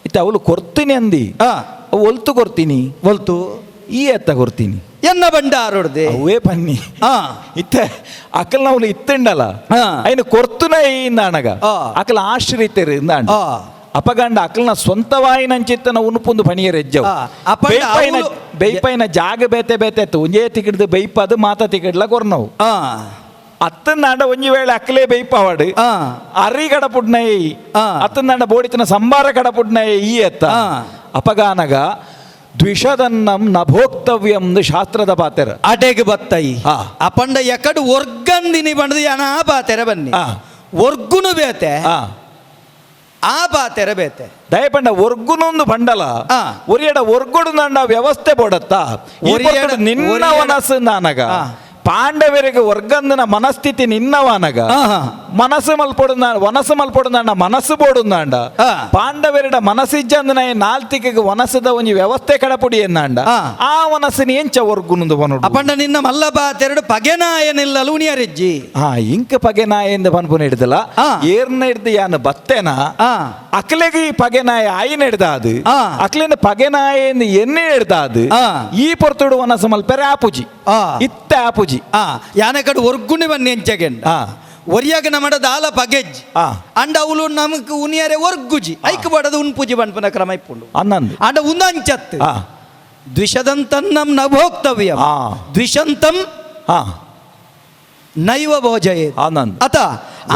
ಇತ್ತ ಅವಳು ಕೊರ್ತೀನಿ ಅಂದಿ ಆ ಅವು ಒಲ್ತು ಕೊರ್ತೀನಿ ಒಲ್ತು ಈ ಎತ್ತ ಕೊರ್ತೀನಿ ಎನ್ನ ಬಂಡ ಆರೋಡ್ದೆ ಅವೇ ಪನ್ನಿ ಆ ಇತ್ತ ಅಕಲ್ ನಾವು ಇತ್ತಂಡಲ್ಲ ಹಾ. ಅಯ್ನ ಕೊರ್ತುನ ಇಂದಾಣಗ ಆ. ಅಕಲ್ ಆಶ್ರಿತರು ಇಂದಾಂಡ ಆ ಅಪಗಂಡ ಅಕಲ್ನ ಸ್ವಂತವಾಯಿನಂಚಿತ್ತನ ಉನುಪುಂದು ಪಣಿಯರೆಜ್ಜವು ಆ, ಅಪಂಡ ಬೈಪೈನ ಜಾಗ ಬೇತೆ ಬೇತೆ ಒಂಜೇ ತಿಕಿಡ್ದು ಬೈಪದು ಮಾತ ತಿಕಿಡ್ಲ ಕೊರ್ನವು ಆ ಅತ್ತನಾಂಡ ಒಂಜಿ ವೇಳೆ ಅಕ್ಕಲೇ ಬೈಪಾವಡು ಆ. ಅರಿ ಕಡಪುಡ್ನೈ ಆ. ಅತ್ತನಾಂಡ ಬೋಡಿತನ ಸಂಬಾರ ಕಡಪುಡ್ನೈ ಈ ಎತ್ತ ಆ. ಅಪಗಾನಗ ದ್ವಿಷದನ್ನಂ ನಭೋಕ್ತವ್ಯಂ ಶಾಸ್ತ್ರದ ಪಾತೆರ ಅಡೆಗ್ ಬತ್ತೈ ಆ. ಅಪಂಡ ಎಕಡು ಒರ್ಗಂದಿನಿ ಬಂಡದು ಯಾನ ಆ ಬಾತೆರ ಬನ್ನಿ ಆ. ಒರ್ಗುನು ಬೇತೆ ಆ ಆ ಬಾತೆರ ಬೇತೆ ದಯಪಂಡ ಒರ್ಗುನೊಂದು ಬಂಡಲ ಆ. ಒರಿಯಡ ಒರ್ಗೊಡು ನಂಡ ವ್ಯವಸ್ಥೆ ಬೋಡತ್ತ ನಿನ್ನ ಒರಿಯಡ- ಮನಸ್ಸು ನಾನಗ ಆ. ಪಾಂಡವರಿಗೆ ವರ್ಗಂದನ ಮನಸ್ಥಿತಿ ನಿನ್ನವಾನಗ ಆಹಾ. ಮನಸ್ಸು ಮಲ್ಪೊಡುಂದಾಂಡ ಮನಸ್ಸು ಬೋಡುಂದಾಂಡ ಆ. ಪಾಂಡವರಿಡ ಮನಸ್ಸಿಜ್ಜಂದನ ನಾಲ್ತಿಗೆ ವನಸದ ಒಂಜಿ ವ್ಯವಸ್ಥೆ ಕಡಪುಡಿ ಎನ್ನಾಂಡ ಆ. ಆ ಮನಸ್ಸಿನ ಎಂಚ ವರ್ಗುನುಂದು ಬನೋಡು ಅಪಂಡ ನಿನ್ನ ಮಲ್ಲ ಬಾತೆರಡು ಪಗೆನಾಯನಿಲ್ಲ ಉಣಿಯರಿಜ್ಜಿ ಹಾ ಇಂಕ ಪಗೆನಾಯ ಎಂದು ಪನ್ಪುನ ಹಿಡ್ದಲ್ಲ ಆ. ಏರ್ನ ಹಿಡ್ದು ಯಾನು ಬತ್ತೇನ ಆ. ಅಕ್ಲೆಗೆ ಈ ಪಗೆನಾಯ ಆಯಿನ ಹಿಡ್ದಾದು ಆ. ಅಕ್ಲಿನ ಪಗೆನಾಯ ಎಂದು ಎಣ್ಣೆ ಹಿಡ್ದಾದು ಆ. ಈ ಪೊರ್ತುಡು ವನಸ ಮಲ್ಪೆರೆ ಆಪುಜಿ ಆ. ಇತ್ತ ಆಪುಜಿ ಆ ಯಾನ ಕಡೆ ಒರ್ಗುಣಿ ಬನ್ನಿ ಎಂಚಗೆಂಡ ಆ. ಒರಿಯಾಗ ನಮ್ಮಡ ದಾಲ ಪಗೆಜ್ ಆ. ಅಂಡ ಅವಳು ನಮಕ್ ಉನಿಯರೆ ಒರ್ಗುಜಿ ಐಕ್ ಬಡದು ಉನ್ಪುಜಿ ಬನ್ಪನ ಕ್ರಮ ಇಪ್ಪುಂಡು ಅನ್ನಂದು ಅಂಡ ಉಂದಂಚತ್ ಆ. ದ್ವಿಷದಂತನ್ನಂ ನಭೋಕ್ತವ್ಯ ಆ. ದ್ವಿಷಂತಂ ಆ. ನೈವ ಭೋಜಯೇ ಅನ್ನಂದು ಅತ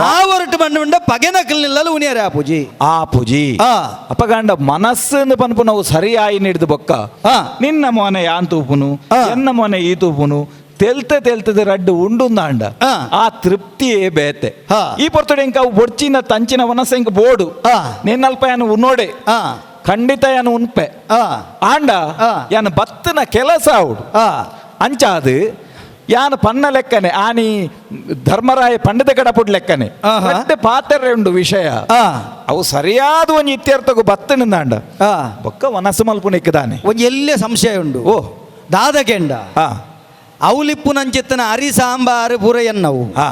ಆ ಹೊರಟು ಬಂಡ ಪಗೆನಕಲ್ನಿಲ್ಲಲು ಉನಿಯರೆ ಆಪುಜಿ ಆಪುಜಿ ಆ. ಅಪಗಂಡ ಮನಸ್ಸನ್ನು ಪನ್ಪು ನಾವು ಸರಿಯಾಗಿ ಹಿಡಿದು ಬೊಕ್ಕ ಆ. ನಿನ್ನ ಮೊನೆ ಯಾನ್ ತೂಪುನು ಆ. ಎನ್ನ ಮೊನೆ ಈ ತೂಪುನು ತೆಲ್ತದ ರಡ್ಡು ಉಂಡುಂದಾಂಡ ಆ. ಆ ತೃಪ್ತಿಯೇ ಬೇತೆ ಆ. ಈ ಪೊರ್ತುಡು ಇಂಕ ಅವು ಬೊಡ್ಚಿನ ತಂಚಿನ ವನಸ ಇಂಕ ಬೋಡು ಆ. ನಿನ್ನಲ್ಪ ಯಾನು ಉನ್ನೋಡೆ ಆ ಖಂಡಿತ ಯಾನು ಉನ್ಪೆ ಆ ಆಂಡ ಆ. ಯಾನು ಬತ್ತನ ಕೆಲಸ ಅವಡು ಆ ಅಂಚಾದು ಯಾನು ಪನ್ನ ಲೆಕ್ಕನೆ ಆನಿ ಧರ್ಮರಾಯ ಪಂಡಿತ ಕಡಪುಡ್ ಲೆಕ್ಕನೆ ಆಹಾ. ಮತ್ತೆ ಪಾತ್ರೆ ಉಂಡು ವಿಷಯ ಆ ಅವು ಸರಿಯಾದ ಒಂದು ಇತ್ಯರ್ಥಗೂ ಬತ್ತನಿಂದಾಂಡ ಆ ಬೊಕ್ಕ ವನಸು ಮಲ್ಪುಣಿಕ್ಕಿದಾನೆ ಒಂದು ಎಲ್ಲೇ ಸಂಶಯ ಉಂಡು ಓ ದಾದಗೆಂಡ ಹಾ ಅವಲಿಪ್ಪು ನಂಚಿತ್ತನ ಅರಿ ಸಾಂಬಾರು ಪೂರ ಎನ್ನವು ಹಾ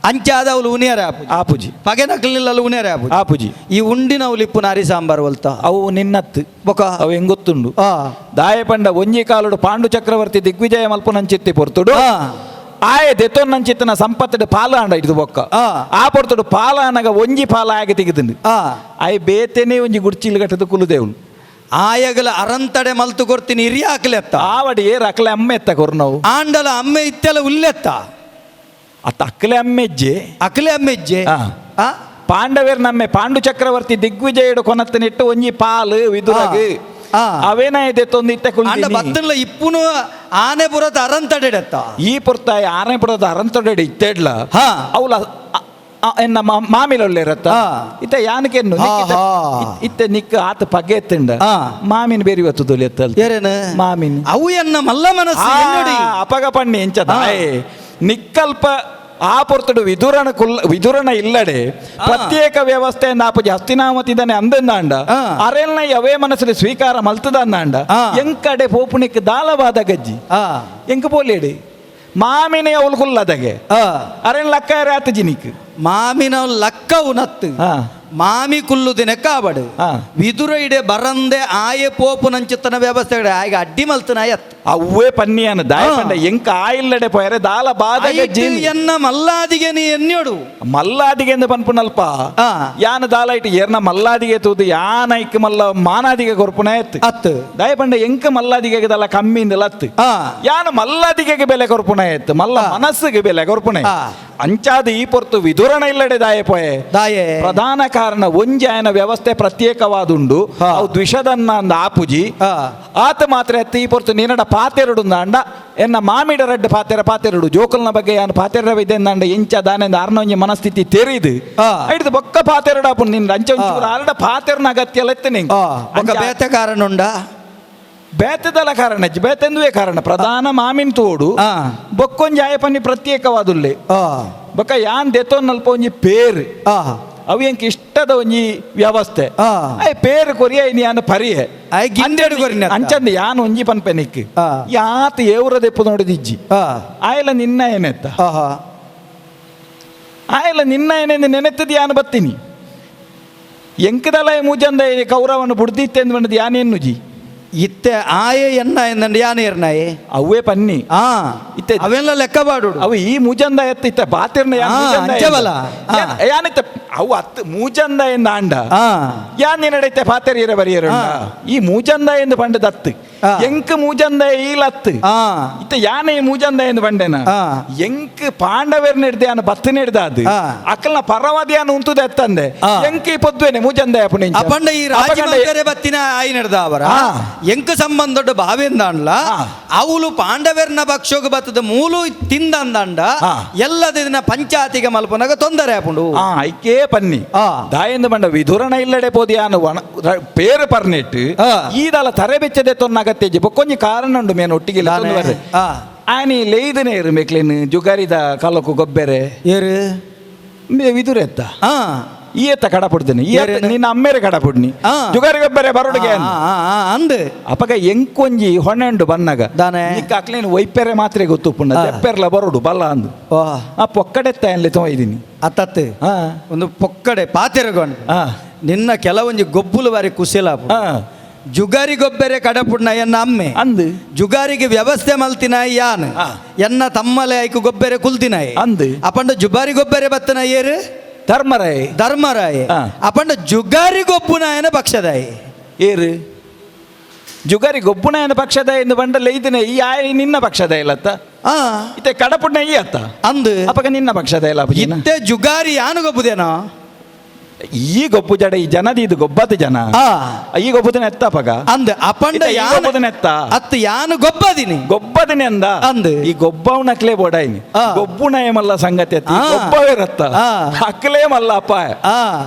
ಅಂಚಾದ ಅವಳು ಉನಿಯರೆ ಆಪುಜಿ ಆಪುಜಿ ಪಗೆನಕಲ್ನಿಲ್ಲಲು ಉನಿಯರೆ ಆಪುಜಿ ಆಪುಜಿ ಈ ಉಂಡಿನ ಅವಲಿಪ್ಪುನ ಅರಿ ಸಾಂಬಾರು ಒಲ್ತ ಅವು ನಿನ್ನತ್ತು ಬೊಕ ಅವು ಹೆಂಗೊತ್ತುಂಡು ಆ ದಾಯಪಂಡ ಒಂಜಿ ಕಾಲುಡು ಪಾಂಡು ಚಕ್ರವರ್ತಿ ದಿಗ್ವಿಜಯ ಮಲ್ಪುನಂಚಿತ್ತಿ ಪೊರ್ತುಡು ಆ ಆಯ ದೆತೊನ್ನಂಚಿತ್ತನ ಸಂಪತ್ತದ ಪಾಲ ಅಂಡ ಇಡ್ದು ಬೊಕ್ಕ ಆ. ಆ ಪೊರ್ತುಡು ಪಾಲ ಅನ್ನಗ ಒಂಜಿ ಪಾಲ ಆಗಿ ತೆಗೆದುಂಡು ಆ ಆಯ್ ಬೇತೆನೆ ಒಂಜಿ ಗುಡ್ಚಿಲ್ ಗಟ್ಟದ ಕುಲುದೇವ್ಳು ಆಯಗಲ ಅರಂತಡೆ ಮಲ್ತು ಕೊಡ್ತೀನಿ ಇರಿ ಹಾಕ್ಲೆತ್ತ ಆವಡಿ ಏರ್ ಅಕ್ಲೆ ಅಮ್ಮೆ ಎತ್ತ ಕೊರ್ನವು ಆಂಡಲ ಅಮ್ಮೆ ಇತ್ತೆಲ್ಲ ಉಲ್ಲೆತ್ತ ಅತ್ತ ಅಕ್ಲೆ ಅಮ್ಮೆಜ್ಜೆ ಅಕಲೆ ಅಮ್ಮೆಜ್ಜೆ ಆ. ಆ ಪಾಂಡವೇರ್ ನಮ್ಮೆ ಪಾಂಡು ಚಕ್ರವರ್ತಿ ದಿಗ್ವಿಜಯುಡು ಕೊನತ್ತನಿಟ್ಟು ಒಂಜಿ ಪಾಲು ವಿದುರಗ್ ಆ. ಅವೇನಾಯ್ದೆ ತೊಂದು ಇತ್ತೆ ಅಂಡ ಕುಲ್ದಿನಿ ಬತ್ತನ್ಲ ಇಪ್ಪುನು ಆನೆ ಬುರತ ಅರಂತಡೆತ್ತ ಈ ಪುರ್ತಾಯ ಆರನೇ ಪುರದ ಅರಂತೊಡೆಡಿ ಇತ್ತೆಡ್ಲ ಹಾ. ಅವಳ ಎನ್ನ ಮಾಮಿಲೊಳ್ಳೆ ಇರತ್ತ ಹಾ. ಇತ್ತ ಯಾನಕೆನ್ನು ಹಾ, ಹಾ. ಇತ್ತೆ ನಿಕ್ಕ ಆತ ಪಗೆ ಎತ್ತಂಡ ಹಾ. ಮಾಮಿನ ಬೇರೆ ಇವತ್ತು ತೊಲಿ ಎತ್ತಲ್ ಏರೇನು ಮಾಮಿನ ಅವು ಎನ್ನ ಮಲ್ಲ ಮನಸ್ಸು ಎನ್ನಡಿ ಅಪಗ ಪಣ್ಣಿ ಎಂಚದ ಹಾ. ನಿಕ್ಕಲ್ಪ ಆ ಪೊರ್ತುಡು ವಿದುರನ ಇಲ್ಲಡೆ ಪ್ರತ್ಯೇಕ ವ್ಯವಸ್ಥೆಯಿಂದ ಆಪುಜಿ ಹಸ್ತಿನಾಮತಿದಾನೆ ಅಂದಂದಾಂಡ ಹಾ. ಅರೆಲ್ನ ಅವೇ ಮನಸ್ಸಲ್ಲಿ ಸ್ವೀಕಾರ ಮಲ್ತದಂದಾಂಡ ಹಾ. ಎಂಕಡೆ ಪೋಪುಣಿಕ್ ದಾಳವಾದ ಗಜ್ಜಿ ಆ ಎಂಕ ಪೋಲೇಡಿ ಮಾಮಿನೇ ಅವಳು ಕುಲ್ಲದಗೆ ಆ ಅರೆನ್ ಲಕ್ಕ ರಾತ ಜಿನಿಕ್ ಮಾಮಿನ ಲಕ್ಕ ಉನತ್ತು ಹಾ ಮಾಮಿ ಕುಲ್ಲು ದಿನ ಕಾಬಡು ಹಾ. ವಿದುರ ಇಡೆ ಬರಂದೆ ಆಯೆ ಪೋಪು ನಂಚಿತ್ತನ ವ್ಯವಸ್ಥೆ ಆಯ್ಗ ಅಡ್ಡಿ ಮಲ್ತನ ಎತ್ ಅವ್ವೇ ಪನ್ನಿಯನ ದಾಯಪಂಡ ಎಂಕ ಆಯಿಲ್ಲಡೆ ಪೋಯರೆ ದಾಲ ಬಾದಗೆ ಜೀನ್ ಎನ್ನ ಮಲ್ಲಾದಿಗೆ ನೀ ಎನ್ಯೋಡು ಮಲ್ಲಾದಿಗೆ ಎಂದು ಪನ್ಪುನಲ್ಪ ಆ. ಯಾನ ದಾಲ ಇಟ್ಟು ಏರ್ನ ಮಲ್ಲಾದಿಗೆ ತೂದು ಯಾನ ಇಕ್ಕ ಮಲ್ಲ ಮಾನಾದಿಗೆ ಕೊರ್ಪುನ ಎತ್ತು ಅತ್ತು ದಯಪಂಡ ಎಂಕ ಮಲ್ಲಾದಿಗೆ ದಲ್ಲ ಕಮ್ಮಿಂದ ಲತ್ತು ಆ ಯಾನ ಮಲ್ಲಾದಿಗೆ ಬೆಲೆ ಕೊರ್ಪುನ ಎತ್ತು ಮಲ್ಲ ಮನಸ್ಸಿಗೆ ಬೆಲೆ ಕೊರ್ಪುನ ಆ. ಅಂಚಾದ ಈ ಪೊರ್ತು ವಿದುರಣ ಇಲ್ಲಡೆ ದಾಯ ಪೋಯೆ ದಾಯೆ ಪ್ರಧಾನ ಕಾರಣ ಒಂಜಾಯನ ವ್ಯವಸ್ಥೆ ಪ್ರತ್ಯೇಕವಾದುಂಡು ಹಾ. ಅವು ದ್ವಿಷದನ್ನ ಅಂದ ಆಪುಜಿ ಆ. ಆತ ಮಾತ್ರ ಎತ್ತ ಈ ಪೊರ್ತು ನಿನ್ನಡ ಪಾತೆರಡು ಅಂಡ ಎನ್ನ ಮಾಮಿಡ ರಡ್ಡು ಪಾತೆರಡು ಜೋಕಲ್ನ ಬಗ್ಗೆ ಯಾನು ಪಾತೆರವಿದೆ ಅಂದ ಎಂಚ ದಾನೆಂದ ಆರ್ನೊಂಜಿ ಮನಸ್ಥಿತಿ ತೆರಿದು ಆ. ಹಿಡಿದು ಬೊಕ್ಕ ಪಾತೆರಡು ಆಪುಂಡು ನಿನ್ನ ಅಂಚ ಒಂಚೂರು ಆರಡ ಪಾತೆರನ ಅಗತ್ಯ ಎತ್ತೆ ఒక ಬೇತೆ ಕಾರಣ ಉಂಡಾ ಬೇತದಲ ಕಾರಣ ಬೇತೆಂದುವೆ ಕಾರಣ ಪ್ರಧಾನ ಮಾಮಿನ ತೋಡು ಆ. ಬೊಕ್ಕೊಂಜಿ ಆಯಪನ್ನಿ ಪ್ರತ್ಯೇಕವಾದುಲ್ಲೆ ಆ ಬೊಕ್ಕ ಯಾನ್ ದೆತೊನ್ನಲ್ಪ ಒಂಜಿ ಪೇರು ಆ ಅವು ಎಂಕ್ ಇಷ್ಟದ ಒಂಜಿ ವ್ಯವಸ್ಥೆ ಆ. ಅಯ್ಯ ಪೇರು ಕೊರಿಯ ಇನಿ ಯಾನು ಪರಿಯೆ ಆಯ್ ಗಿಂಡೆಡು ಕೊರಿನ ಅತ್ತ. ಅಂಚಂದ ಯಾನ್ ಒಂಜಿ ಪನ್ಪೆನಿಕ್ ಆ. ಯಾತ ಏವ್ರ ದೆಪ್ಪು ನೋಡಿದಿಜ್ಜಿ ಆ ಆಯಲ ನಿನ್ನ ಏನೆತ್ತ ಆಹಾ ಆಯಲ ನಿನ್ನ ಏನೆಂದು ನೆನೆತ್ತದ ಯಾನು ಬತ್ತೀನಿ ಎಂಕದಲ ಮೂಜಂದ ಕೌರವನು ಬುಡ್ದಿತ್ತೆಂದು ಬಂದದ್ದು ಯಾನೇನುಜಿ ಇತ್ತೆ ಆಯೆ ಎನ್ನ ಎಂದಂಡು ಯಾನು ಏರ್ನಾಯೆ ಅವೇ ಪನ್ನಿ ಆ ಇತ್ತೆ ಅವೆಲ್ಲ ಲೆಕ್ಕ ಬಾಡುಡು ಅವು ಈ ಮೂಜಂದ ಎತ್ತ ಇತ್ತ ಬಾತಿರ್ನ ಆ, ಅಂಚವಲ್ಲ. ಆ. ಯಾನಿತ್ತ ಅವು ಹತ್ತು ಮೂಜಂದ ಎಂದ ಆಂಡ ಆ ಯಾನ್ ನಡೆಯುತ್ತೆ ಪಾತೆರಿಯರ ಬರಿಯರ ಈ ಮೂಜಂದ ಎಂದು ಪಂಡ ದತ್ತು ಆ. ಎಂಕ್ ಮೂಜಂದ ಈಲತ್ತು ಆ ಇತ್ತ ಯಾನೆ ಮೂಜಂದ ಎಂದು ಬಂಡೆನ ಆ. ಎಂಕ್ ಪಾಂಡವರ್ ನೆಡ್ದೆ ಅನ್ನ ಬತ್ತ ನೆಡ್ದಾದು ಆ. ಅಕ್ಕಲ್ನ ಪರವಾದಿ ಅನ್ನ ಉಂತುದ ಎತ್ತಂದೆ ಆ. ಎಂಕಿ ಪೊದ್ವೇನೆ ಮೂಜಂದ ಅಪಂಡ ಈ ರಾಜಮಂದಿರ ಬತ್ತಿನ ಆಯಿ ನಡೆದ ಅವರ ಆ. ಎಂಕ ಸಂಬಂಧ ದೊಡ್ಡ ಭಾವೆಂದ ಅನ್ಲ ಆ. ಅವಳು ಪಾಂಡವರ್ನ ಭಕ್ಷೋಗ ಬತ್ತದ ಮೂಲು ತಿಂದಂದಂಡ ಆ. ಎಲ್ಲದಿನ ಪಂಚಾಯತಿಗೆ ಮಲ್ಪನಾಗ ತೊಂದರೆ ಆಪುಂಡು ಐಕೇ ಪನ್ನಿ ಆ. ದಾಯಂದು ಬಂಡ ವಿಧುರಣ ಇಲ್ಲಡೆ ಪೋದಿಯಾನು ಪೇರು ಪರ್ನೆಟ್ ಆ. ಈದಲ ತರೆ ಬೆಚ್ಚದೆ ತೊನ್ನ ಅಗತ್ಯ ಬೊಕ್ಕೊಂಜಿ ಕಾರಣ ಉಂಡು ಮೇನು ಒಟ್ಟಿಗೆ ಆ. ಆನಿ ಲೇದನೆ ಇರು ಮೇಕ್ಲೇನು ಜುಗಾರಿದ ಕಾಲಕ್ಕೂ ಗೊಬ್ಬೆರೆ ಏರು ವಿದುರ ಎತ್ತ ಆ ಈ ಎತ್ತ ಕಡಪುಡ್ತೀನಿ ಈ ಎತ್ತ ನಿನ್ನ ಅಮ್ಮೇರೆ ಕಡಪುಡ್ನಿ ಆ. ಜುಗಾರಿ ಗೊಬ್ಬರೆ ಬರೋಡಿಗೆ ಅಂದ್ ಅಪಗ ಎಂಕೊಂಜಿ ಹೊಣ್ಣೆಂಡು ಬನ್ನಗ ದಾನೆ. ನಿಕ್ಕ ಅಕ್ಲೇನು ವೈಪೆರೆ ಮಾತ್ರೆ ಗೊತ್ತು ಪುಣ್ಣ ಆ. ತೆಪ್ಪೆರ್ಲ ಬರೋಡು ಬಲ್ಲ ಅಂದು ಓ ಆ ಪೊಕ್ಕಡೆತ್ತ ಎಲ್ಲಿ ತೊಯ್ದೀನಿ ಅತ್ತತ್ತು ಹಾ ಒಂದು ಪೊಕ್ಕಡೆ ಪಾತೆರಗೊಂಡು ಹಾ ನಿನ್ನ ಕೆಲವೊಂದು ಗೊಬ್ಬುಲು ಬಾರಿ ಕುಶಲ ಹಾ ಜುಗಾರಿ ಗೊಬ್ಬರೆ ಕಡಪುಡ್ನ ಎನ್ನ ಅಮ್ಮೆ ಅಂದು ಜುಗಾರಿಗೆ ವ್ಯವಸ್ಥೆ ಮಲ್ತಿನ ಯಾನ್ ಆ. ಎನ್ನ ತಮ್ಮಲೆ ಐಕು ಗೊಬ್ಬರೆ ಕುಲ್ತಿನಾಯ್ ಅಂದು ಅಪಂಡ ಜುಬಾರಿ ಗೊಬ್ಬರೆ ಬತ್ತನ ಏರು ಧರ್ಮರಾಯ್ ಧರ್ಮರಾಯ ಆ. ಅಪಂಡ ಜುಗಾರಿ ಗೊಬ್ಬುನಾಯನ ಪಕ್ಷದಾಯ ಏರು ಜುಗಾರಿ ಗೊಬ್ಬುನ ಪಕ್ಷದ ಎಂದು ಬಂಡಲ್ಲ ಇದನ್ನೇ ಈ ಆಯ್ ನಿನ್ನ ಪಕ್ಷದ ಇಲ್ಲತ್ತ ಆ ಇತ್ತೆ ಕಡಪುಣ್ಣ ಈ ಅತ್ತ ಅಂದು ಅಪಗ ನಿನ್ನ ಪಕ್ಷದ ಇಲ್ಲ ಅಪ್ಪಜಿನ. ಇತ್ತೆ ಜುಗಾರಿ ಯಾನು ಗೊಬ್ಬುದೇನೋ ಈ ಗೊಬ್ಬು ಜಡ ಈ ಜನದ ಇದು ಗೊಬ್ಬದ ಜನ ಆ ಈ ಗೊಬ್ಬದನ ಎತ್ತ ಅಪಗ ಅಂದ ಅಪಂಡ ಇತ್ತೆ ಈ ಯಾನು ಗೊಬ್ಬದನ ಎತ್ತ ಅತ್ತು ಯಾನು ಗೊಬ್ಬದಿನಿ ಗೊಬ್ಬದನೆ ಅಂದ ಅಂದು. ಈ ಗೊಬ್ಬವನಕ್ಲೇ ಬೋಡಾಯಿನಿ ಆ. ಗೊಬ್ಬುಣ ಮಲ್ಲ ಸಂಗತಿ ಅತ್ತಿ ಆ. ಗೊಬ್ಬವೇ ರತ್ತ ಆ. ಅಕ್ಲೇ ಮಲ್ಲ ಅಪ್ಪ ಆ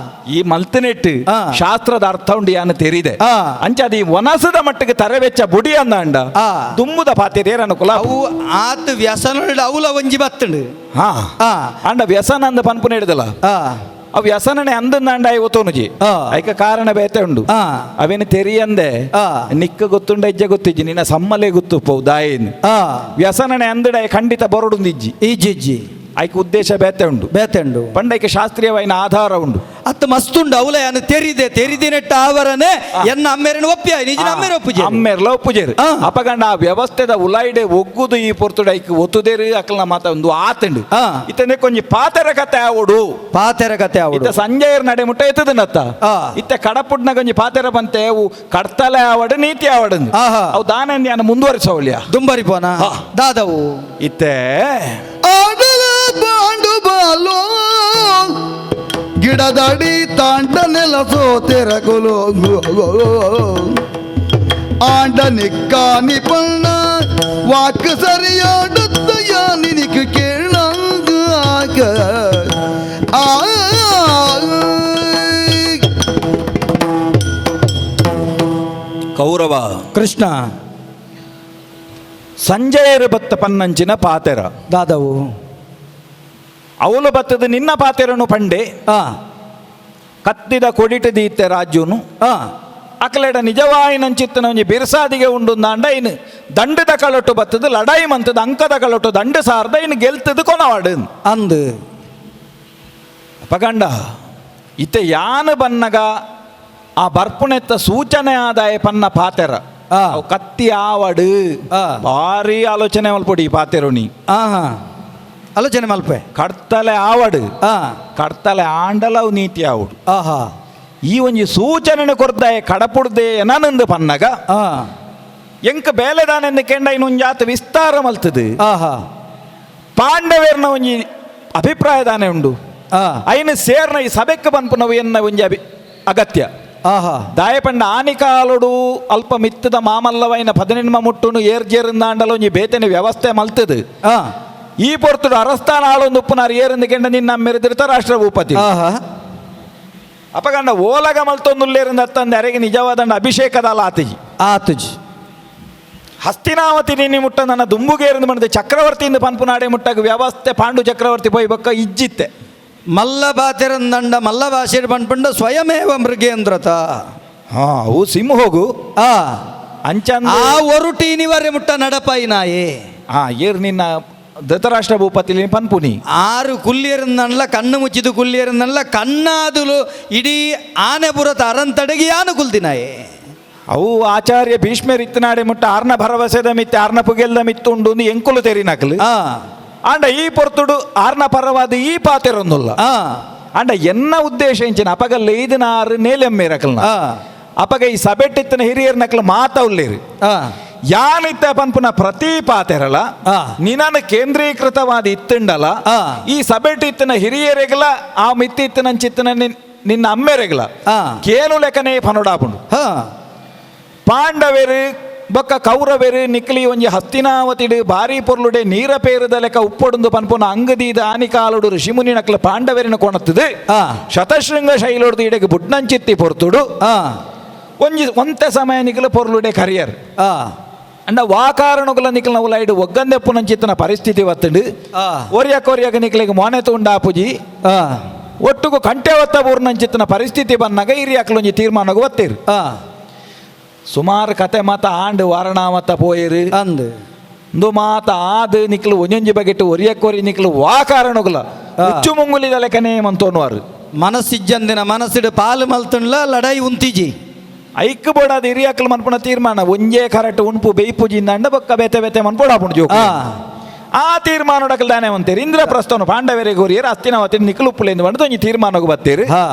ಈ ಮಲ್ತನೆಟ್ಟು ಆ. ಶಾಸ್ತ್ರದ ಅರ್ಥ ಉಂಡು ಯಾನು ತೆರಿದೆ ಆ. ಅಂಚದ ಈ ಒನಸದ ಮಟ್ಟಿಗೆ ತರವೆಚ್ಚ ಬುಡಿ ಅಂದ ಅಂಡ ಆ. ದುಂಬುದ ಪಾತೆ ಅನುಕೂಲ ಅವು ಆತ ವ್ಯಸನ ಅವಲ ಒಂಜಿ ಬತ್ತಂಡು ಹಾ ಆ ಅಂಡ ವ್ಯಸನ ಅಂದ ಪನ್ಪುನ ಹಿಡಿದಲ್ಲ ಆ ಆ ವ್ಯಸನನೆ ಅಂದಂದ ಇವತ್ತೋನುಜಿ ಆ. ಐಕ ಕಾರಣ ಬೇತೆ ಉಂಡು ಆ. ಅವೇನು ತೆರಿಯಂದೆ ಆ. ನಿಕ್ಕ ಗೊತ್ತುಂಡ ಇಜ್ಜೆ ಗೊತ್ತಿಜ್ಜಿ ನಿನ್ನ ಸಮ್ಮಲೆ ಗೊತ್ತು ಪೌ ದಾಯೇನು ಆ ವ್ಯಸನನೆ ಅಂದಡ ಖಂಡಿತ ಬರೋಡುಂದಿಜ್ಜಿ ಈಜಿಜ್ಜಿ ಐಕ ಉದ್ದೇಶ ಬೇತೆ ಉಂಡು ಬೇತೆಂಡು ಪಂಡೈಕ ಶಾಸ್ತ್ರೀಯವಾಯಿನ ಆಧಾರ ಉಂಡು ಅತ್ತ ಮಸ್ತುಂಡು ಅವಲ ಯಾನು ತೆರಿದಿನೆಟ್ಟ ಆವರನೆ ಎನ್ನ ಅಮ್ಮೇರನ ಒಪ್ಪಿಯ ನಿಜನ ಅಮ್ಮೇರ ಒಪ್ಪುಜಿ ಅಮ್ಮೇರ್ಲ ಒಪ್ಪುಜೇರು ಆ. ಅಪಗಂಡ ಆ ವ್ಯವಸ್ಥೆದ ಉಲಾಯ್ಡೆ ಒಗ್ಗುದು ಈ ಪೊರ್ತುಡೈಕ್ ಒತ್ತುದೇರು ಅಕ್ಕಲ್ನ ಮಾತ ಒಂದು ಆತಂಡು ಆ. ಇತ್ತನೆ ಕೊಂಚ ಪಾತರ ಕತೆ ಆವಡು ಪಾತೆರ ಕತೆ ಇತ್ತ ಅವಡು ಸಂಜೆಯರ್ ನಡೆ ಮುಟ್ಟ ಎತ್ತದನತ್ತ ಆ. ಇತ್ತ ಕಡಪುಡ್ನ ಕೊಂಚ ಪಾತೆರ ಬಂತೆ ಅವು ಕಡ್ತಲೆ ಆವಡು ನೀತಿ ಆವಡು ಆಹಾ. ಅವು ದಾನಂದ್ಯಾನ ಮುಂದುವರಿಸವಲ್ಯ ದುಂಬರಿ ಪೋನ ಹಾ. ದಾದವು ಇತ್ತೆ ಆಡಲ ಬಾಂಡು ಬಾಲೋ ಗಿಡದಡಿ ತಾಂಡ ನೆಲಸೋ ತೆರಗುಲು ಆಂಡ ನಿಕ್ಕಾನಿ ಪಣ್ಣ ವಾಕ್ ಸರಿಯಾಡುತ್ತಯ ನಿನಗೆ ಕೇಳಂಗ ಆ ಕೌರವ ಕೃಷ್ಣ ಸಂಜೆಯರು ಬತ್ತ ಪನ್ನಂಚಿನ ಪಾತೆರ ದಾದವು ಅವಳು ಬತ್ತದ ನಿನ್ನ ಪಾತೆರನು ಪಂಡೆ ಆ ಕತ್ತಿದ ಕೊಡಿಟ ದೀತೆ ರಾಜ್ಯನು ಆ ಅಕಲೆಡ ನಿಜವಾಯಿನಂಚಿತ್ತನ ಒಂಜಿ ಬಿರ್ಸಾದಿಗೆ ಉಂಡು ಅಂಡ ಇನ್ನು ದಂಡದ ಕಳಟು ಬತ್ತದ ಲಡಾಯಿ ಮಂತದ ಅಂಕದ ಕಳಟು ದಂಡ ಸಾರ್ದ ಇನ್ನು ಗೆಲ್ತದ ಕೊನವಾಡು ಅಂದು ಪಗಂಡ ಇತ್ತೆ ಯಾನು ಬನ್ನಗ ಆ ಬರ್ಪುಣೆತ್ತ ಸೂಚನೆ ಆದಾಯ ಪನ್ನ ಪಾತೆರ ಆ. ಅವು ಕತ್ತಿ ಆವಡು ಆ. ಭಾರಿ ಆಲೋಚನೆ ಮಲ್ಪೊಡಿ ಪಾತೆರೋನಿ ಆಹಾ ಆಲೋಚನೆ ಮಲ್ಪೆ ಕಡ್ತಲೆ ಆವಡು ಆ ಕಡ್ತಲೆ ಆಂಡಲವು ನೀತಿ ಆವಡು ಆಹಾ ಈ ಒಂಜಿ ಸೂಚನೆ ಕೊರ್ದಾಯ ಕಡಪುಡ್ದೆ ನನಂದು ಪನ್ನಗ ಆ ಎಂಕ ಬೇಲೆದಾನೆಂದು ಕೆಂಡ ಇನ್ನೊಂಜಾತ ವಿಸ್ತಾರ ಮಲ್ತದು ಆಹಾ ಪಾಂಡವೇರ್ನ ಒಂಜಿ ಅಭಿಪ್ರಾಯದಾನೆ ಉಂಡು ಆ ಐನು ಸೇರ್ನ ಈ ಸಭೆಕ್ಕೆ ಬಂಪು ನಾವು ಎನ್ನ ಒಂಜಿ ಅಗತ್ಯ ಆಹಾ ದಾಯಪಂಡ ಆನಿಕಾಲುಡು ಅಲ್ಪ ಮಿತ್ತದ ಮಾಮಲ್ಲವೈನ ಪದಿನೆನ್ಮ ಮುಟ್ಟುನು ಏರ್ಜೇರಿಂದಾಂಡಲ ಒಂಜಿ ಬೇತನೆ ವ್ಯವಸ್ಥೆ ಮಲ್ತದು ಆ ಈ ಪೊರ್ತುಡು ಅರಸ್ಥಾನ ಆಳೊಂದು ಉಪ್ಪುನಾರು ಏರಿಂದ ಕೆಂಡ ನಿನ್ನ ಮೆರೆದಿರ್ತ ರಾಷ್ಟ್ರ ಭೂಪತಿ ಆಹಾ ಅಪಗಂಡ ಓಲಗ ಮಲ್ತೊಂದುಲ್ಲೇರಿಂದ ಅತ್ತಂದ ಅರೆಗೆ ನಿಜವಾದಂಡ ಅಭಿಷೇಕದ ಆತಿಜಿ ಆತುಜಿ ಹಸ್ತಿನಾವತಿ ನಿನ್ನೆ ಮುಟ್ಟ ನನ್ನ ದುಂಬುಗೇರಿಂದ ಮಾಡಿದ ಚಕ್ರವರ್ತಿಯಿಂದ ಪನ್ಪು ನಾಡೆ ಮುಟ್ಟಾಗ ವ್ಯವಸ್ಥೆ ಪಾಂಡು ಚಕ್ರವರ್ತಿ ಪೋಯ್ ಬಕ್ಕ ಇಜ್ಜಿತ್ತೆ ಮಲ್ಲ ಬಾತೆರಂದಂಡ ಮಲ್ಲ ಭಾಷೆ ಪಂಪಂಡ ಸ್ವಯಮೇವ ಮೃಗೇಂದ್ರತ ಹಾ ಅವು ಸಿಮ್ ಹೋಗು ಆ ಅಂಚಂದ ಆ ಒರುಟೀನಿವರೆ ಮುಟ್ಟ ನಡಪಾಯಿ ನಾಯೇ ಹಾ ಏರ್ ನಿನ್ನ ಧೃತರಾಷ್ಟ್ರ ಭೂಪತಿ ಪನ್ಪುನಿ ಆರು ಕುಲ್ಲಿಯರಂದಲ್ಲ ಕಣ್ಣು ಮುಚ್ಚಿದು ಕುಲ್ಲಿಯರಂದಲ್ಲ ಕಣ್ಣಾದುಲು ಇಡೀ ಆನೆ ಪುರತ ಅರಂತಡೆಗೆ ಯಾನು ಕುಲ್ದಿನಾಯೇ ಅವು ಆಚಾರ್ಯ ಭೀಷ್ಮರ್ ಇತ್ತನಾಡೆ ಮುಟ್ಟ ಆರ್ನ ಭರವಸೆದ ಮಿತ್ತೆ ಆರ್ನ ಪುಗೆಲ್ದ ಮಿತ್ತುಂಡು ಎಂಕುಲು ತೆರಿ ನಕಲು ಆ ಆಂಡ ಈ ಪೊರ್ತುಡು ಆರ್ನ ಪರವಾದ ಈ ಪಾತೆರೊಂದುಲ್ಲ ಆ ಅಂಡ ಎನ್ನ ಉದ್ದೇಶ ಇಂಚಿನ ಅಪಗಲ್ಲ ಇದನಾರು ನೇಲೆಮ್ಮೇರಕಲ್ನ ಆ ಅಪಗ ಈ ಸಭೆಟ್ಟಿತ್ತಿನ ಹಿರಿಯರ್ ನಕ್ಲು ಮಾತವ್ಲೇರು ಆ ಯಾನಿತ್ತ ಪನ್ಪುನ ಪ್ರತಿ ಪಾತೆರಲ ಆ. ನಿನ್ನ ಕೇಂದ್ರೀಕೃತವಾದ ಇತ್ತುಂಡಲ ಆ. ಈ ಸಭೆಟ್ಟಿತ್ತಿನ ಹಿರಿಯರೆಗಲ ಆ ಮಿತ್ತಿತ್ತಿನ ಚಿತ್ತನ ನಿನ್ನ ಅಮ್ಮೆರೆಗಲ ಆ. ಕೇನು ಲೆಕ್ಕನೇ ಪನೋಡಾಪುಂಡು ಹಾ ಪಾಂಡವೇರು ಬೊಕ್ಕ ಕೌರವೇರು ನಿಕ್ಲಿ ಒಂಜಿ ಹಸ್ತಿನಾವತಿಡು ಭಾರಿ ಪೊರ್ಲುಡೆ ನೀರ ಪೇರದ ಲೆಕ್ಕ ಉಪ್ಪೊಡುಂದು ಪನ್ಪುನ ಅಂಗದೀದ ಆನಿಕಾಲುಡು ಋಷಿಮುನಿ ನಕ್ಲ ಪಾಂಡವೇರಿನ ಕೊಣತ್ತದು ಆ. ಶತಶೃಂಗ ಶೈಲೋಡ್ದು ಇಡೆಗೆ ಬುಡ್ನಂಚಿತ್ತಿ ಪೊರ್ತುಡು ಆ ಒಂಜಿ ಒಂತೆ ಸಮಯ ನಿಕ್ಲ ಪೊರ್ಲುಡೆ ಕರಿಯರ್ ಆ ಅಂಡ ವಾಕಾರಣಗಳ ನಿಕ್ಲ ನಾವು ಲೈಡು ಒಗ್ಗಂದೆಪ್ಪು ನಂಚಿತ್ತಿನ ಪರಿಸ್ಥಿತಿ ಒತ್ತುಂಡು ಆ. ಒರಿಯಕೊರಿಯಗ ನಿಕ್ಲಿಗೆ ಮೊನೆ ತುಂಡಾಪುಜಿ ಆ ಒಟ್ಟುಗು ಕಂಟೆ ಒತ್ತ ನಂಚಿತ್ತಿನ ಪರಿಸ್ಥಿತಿ ಬಂದಾಗ ಹಿರಿಯಕ್ಲೊಂಜಿ ತೀರ್ಮಾನಗ ಒತ್ತಿರು ಆ ಸುಮಾರು ಕತೆ ಮಾತ ಆಂಡು ವಾರಣಾವತ ಪೋಯಿರು ಅಂದು ಇಂದು ಮಾತ ಆದು ನಿಕ್ಲು ಒಂಜೊಂಜಿ ಬಗೆಟ್ಟು ಒರಿಯಕೊರಿ ನಿಕ್ಲು ವಾಕಾರಣಗಳ ಹುಚ್ಚು ಮುಂಗುಲಿದ ಲೆಕ್ಕನೇ ಮಂತೋನ್ವಾರು ಮನಸ್ಸಿಜ್ಜಂದಿನ ಮನಸ್ಸಿಡು ಪಾಲು ಮಲ್ತುಂಡ್ಲ ಲಡಾಯಿ ಉಂತಿಜಿ ಐಕ್ ಬೋಡಾದ ಹಿರಿಯಕ್ಲು ಮನ್ಪುಣ ತೀರ್ಮಾನ ಒಂಜೇ ಕರೆಕ್ಟ್ ಉಣ್ಪು ಬೇಯ್ಪುಜಿಂದ ಅಂಡ ಬೊಕ್ಕ ಬೇತೆ ಬೇತೆ ಮನ್ಪೋಡಾಪುಂಡು ಜೋಕು ಆ ಆ ತೀರ್ಮಾನಡಕಲ್ ದಾನೆ ಅಂತೀರಿ ಇಂದ್ರಪ್ರಸ್ಥನು ಪಾಂಡವರಿಗೆ ಗೋರಿಯರು ಅಸ್ತಿನಾವತಿ ನಿಕ್ಲು ಉಪ್ಪುಲೆಂದು ಬಂದು ಒಂಜಿ ತೀರ್ಮಾನಕ್ಕೆ ಬತ್ತೀರಿ ಹಾ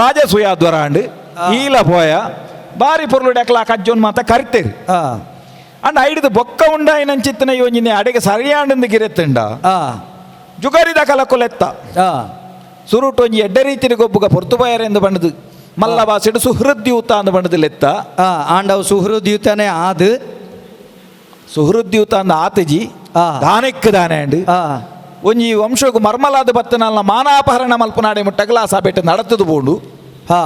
ರಾಜಸೂಯಾದ್ವರ ಅಂಡು ಈಲ ಪೋಯ ಬಾರಿ ಪೊರ್ಲುಡಕ್ಲ ಕಜ್ಜೋನ್ ಮಾತ ಕರಿತೇರಿ ಆ ಅಂಡ ಐಡಿದು ಬೊಕ್ಕ ಉಂಡಾಯಿನಂಚಿತ್ತಿನ ಯೋಂಜಿನ ಅಡೆಗೆ ಸರಿಯಾಂಡಿಂದ ಗಿರೆತ್ತುಂಡ ಆ ಜುಗರಿದ ಕಲಕೊಲೆತ್ತ ಆ ಸುರುಟು ಒಂಜಿ ಎಡ್ಡೆ ರೀತಿಯ ಗೊಬ್ಬುಗ ಪೊರ್ತುಬಾಯರೆಂದು ಬಂಡದು ಮಲ್ಲವಾಸಿಡು ಸುಹೃದ್ಯೂತ ಅಂದು ಬಂಡದು ಲೆತ್ತ ಆ ಆಂಡವ್ ಸುಹೃದ್ಯೂತನೇ ಆದು ಸುಹೃದ್ಯೂತ ಅಂದ ಆತಜಿ ಆ. ದಾನೆಕ್ ದಾನೆ ಅಂಡು ಆ ಒಂಜಿ ವಂಶಗೂ ಮರ್ಮಲಾದ ಬತ್ತನಲ್ಲ ಮಾನಾಪಹರಣ ಮಲ್ಪನಾಡೆ ಮುಟ್ಟಗಲ ಆ ಸಭೆಟ್ ನಡತದು ಬೋಂಡು ಹಾ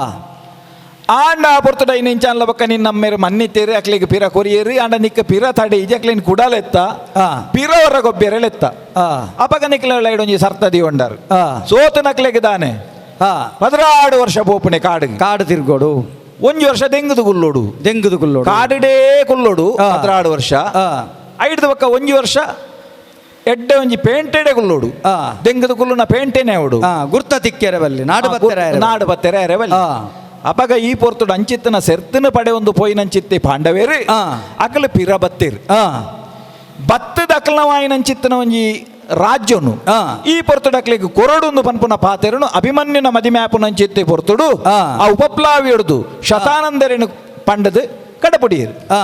ಆಂಡ ಪೊರ್ತುಡ ಇನ್ನಿಂಚಾನ್ಲ ಬಕ್ಕ ನಿನ್ನ ಅಮ್ಮೇರು ಮನ್ನಿತ್ತೇರಿ ಅಕ್ಲಿಗೆ ಪಿರ ಕೊರಿಯೇರಿ ಆಂಡ ನಿಕ್ಕ ಪಿರ ತಡೆ ಇಜಕ್ಲಿನ್ ಕುಡಲೆತ್ತ ಆ. ಪಿರ ಹೊರ ಗೊಬ್ಬೆರೆಲೆತ್ತ ಆ ಅಪಗ ನಿಕ್ಲ ಒಂಜಿ ಸರ್ತದಿ ಒಂಡಾರು ಆ ಸೋತು ನಕ್ಲೆಗೆ ದಾನೆ ಹಾ 16 ವರ್ಷ ಪೋಪುಣೆ ಕಾಡಿಗೆ ಕಾಡು ತಿರ್ಗೋಡು ಒಂಜಿ ವರ್ಷ ದೆಂಗುದು ಗುಲ್ಲೋಡು ದೆಂಗುದು ಕುಲ್ಲೋಡು ಕಾಡಿಡೇ ಕುಲ್ಲೋಡು ಆ. 16 ವರ್ಷ ಆ ಐಡ್ದು ಬಕ್ಕ ಒಂಜಿ ವರ್ಷ ಎಡ್ಡೆ ಒಂಜಿ ಪೇಂಟೆಡೆ ಕುಲ್ಲೋಡು ಆ. ದೆಂಗುದು ಕುಲ್ಲುನ ಪೇಂಟೆನೆ ಅವಡು ಆ ಗುರ್ತ ತಿಕ್ಕೆರೆ ಬಲ್ಲಿ ನಾಡು ಬತ್ತೆರೆ ನಾಡು ಬತ್ತೆರೆ ಅರೆವಲ್ಲಿ ಆ ಅಪಗ ಈ ಪೊರ್ತುಡು ಅಂಚಿತ್ತನ ಸೆರ್ತಿನ ಪಡೆ ಒಂದು ಪೋಯಿನಂಚಿತ್ತಿ ಪಾಂಡವೇರು ಆ. ಅಕಲು ಪಿರ ಬತ್ತೇರು ಆ ಬತ್ತದ ಅಕಲವಾಯಿನಂಚಿತ್ತನ ಒಂಜಿ ರಾಜ್ಯನು ಆ. ಈ ಪೊರ್ತುಡು ಅಕ್ಲಿಗೆ ಕೊರಡೊಂದು ಪನ್ಪುನ ಪಾತೆರನು ಅಭಿಮನ್ಯುನ ಮದಿಮ್ಯಾಪುನಂಚಿತ್ತಿ ಪೊರ್ತುಡು ಆ. ಆ ಉಪಪ್ಲಾವಿ ಹಿಡ್ದು ಶತಾನಂದರೇನು ಪಂಡದು ಕಡಪುಡಿಯರು ಆ